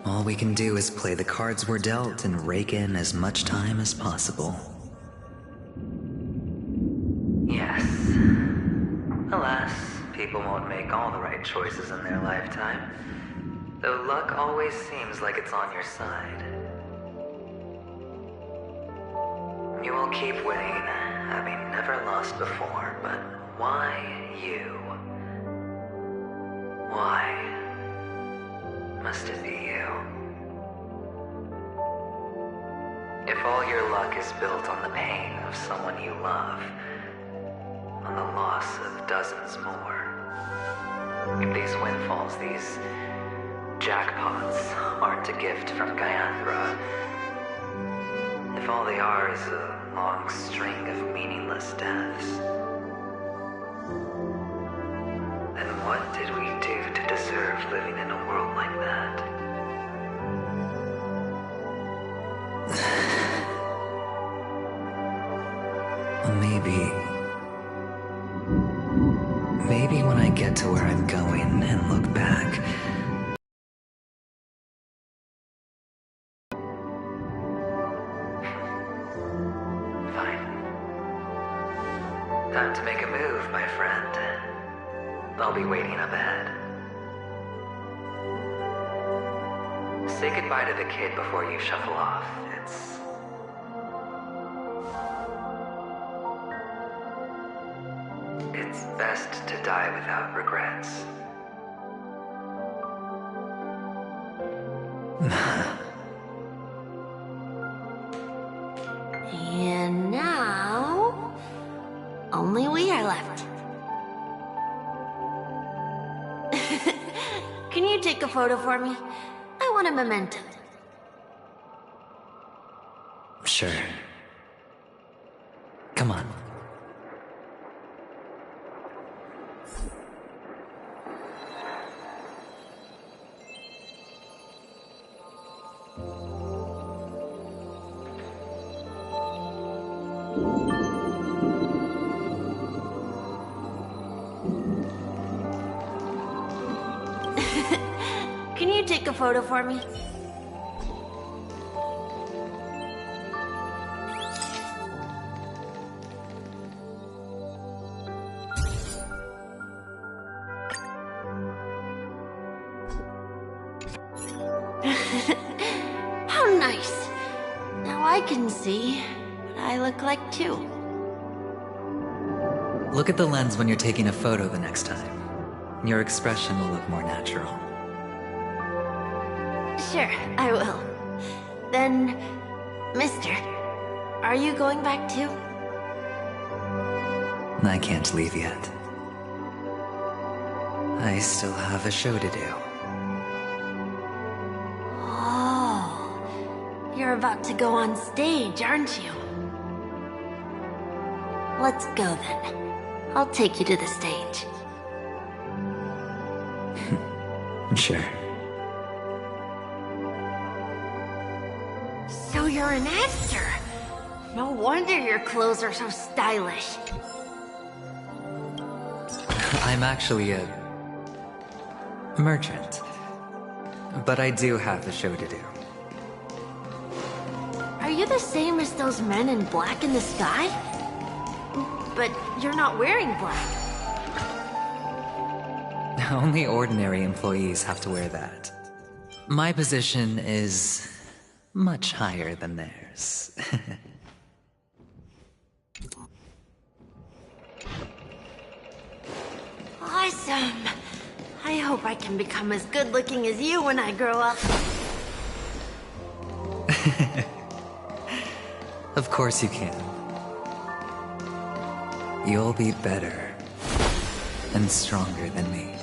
All we can do is play the cards we're dealt and rake in as much time as possible. Yes. Alas, people won't make all the right choices in their lifetime. Though luck always seems like it's on your side. You will keep winning, having never lost before, but why you? Why must it be you? If all your luck is built on the pain of someone you love, on the loss of dozens more, if these windfalls, these jackpots, aren't a gift from Gaiathra, if all they are is a long string of meaningless deaths, then what did we do to deserve living in a world like that? Maybe when I get to where I'm going and look back, Time to make a move, my friend. I'll be waiting up ahead. Say goodbye to the kid before you shuffle off. It's best to die without regrets. And now, only we are left. Can you take a photo for me? I want a memento. sure. Come on. Can you take a photo for me? How nice. Now I can see what I look like too. Look at the lens when you're taking a photo the next time. Your expression will look more natural. Sure, I will. Then, mister, are you going back too? I can't leave yet. I still have a show to do. Oh, you're about to go on stage, aren't you? Let's go then. I'll take you to the stage. Sure. So you're an actor. No wonder your clothes are so stylish. I'm actually a merchant. But I do have a show to do. Are you the same as those men in black in the sky? But you're not wearing black. Only ordinary employees have to wear that. My position is much higher than theirs. Awesome. I hope I can become as good looking as you when I grow up. Of course you can. You'll be better and stronger than me.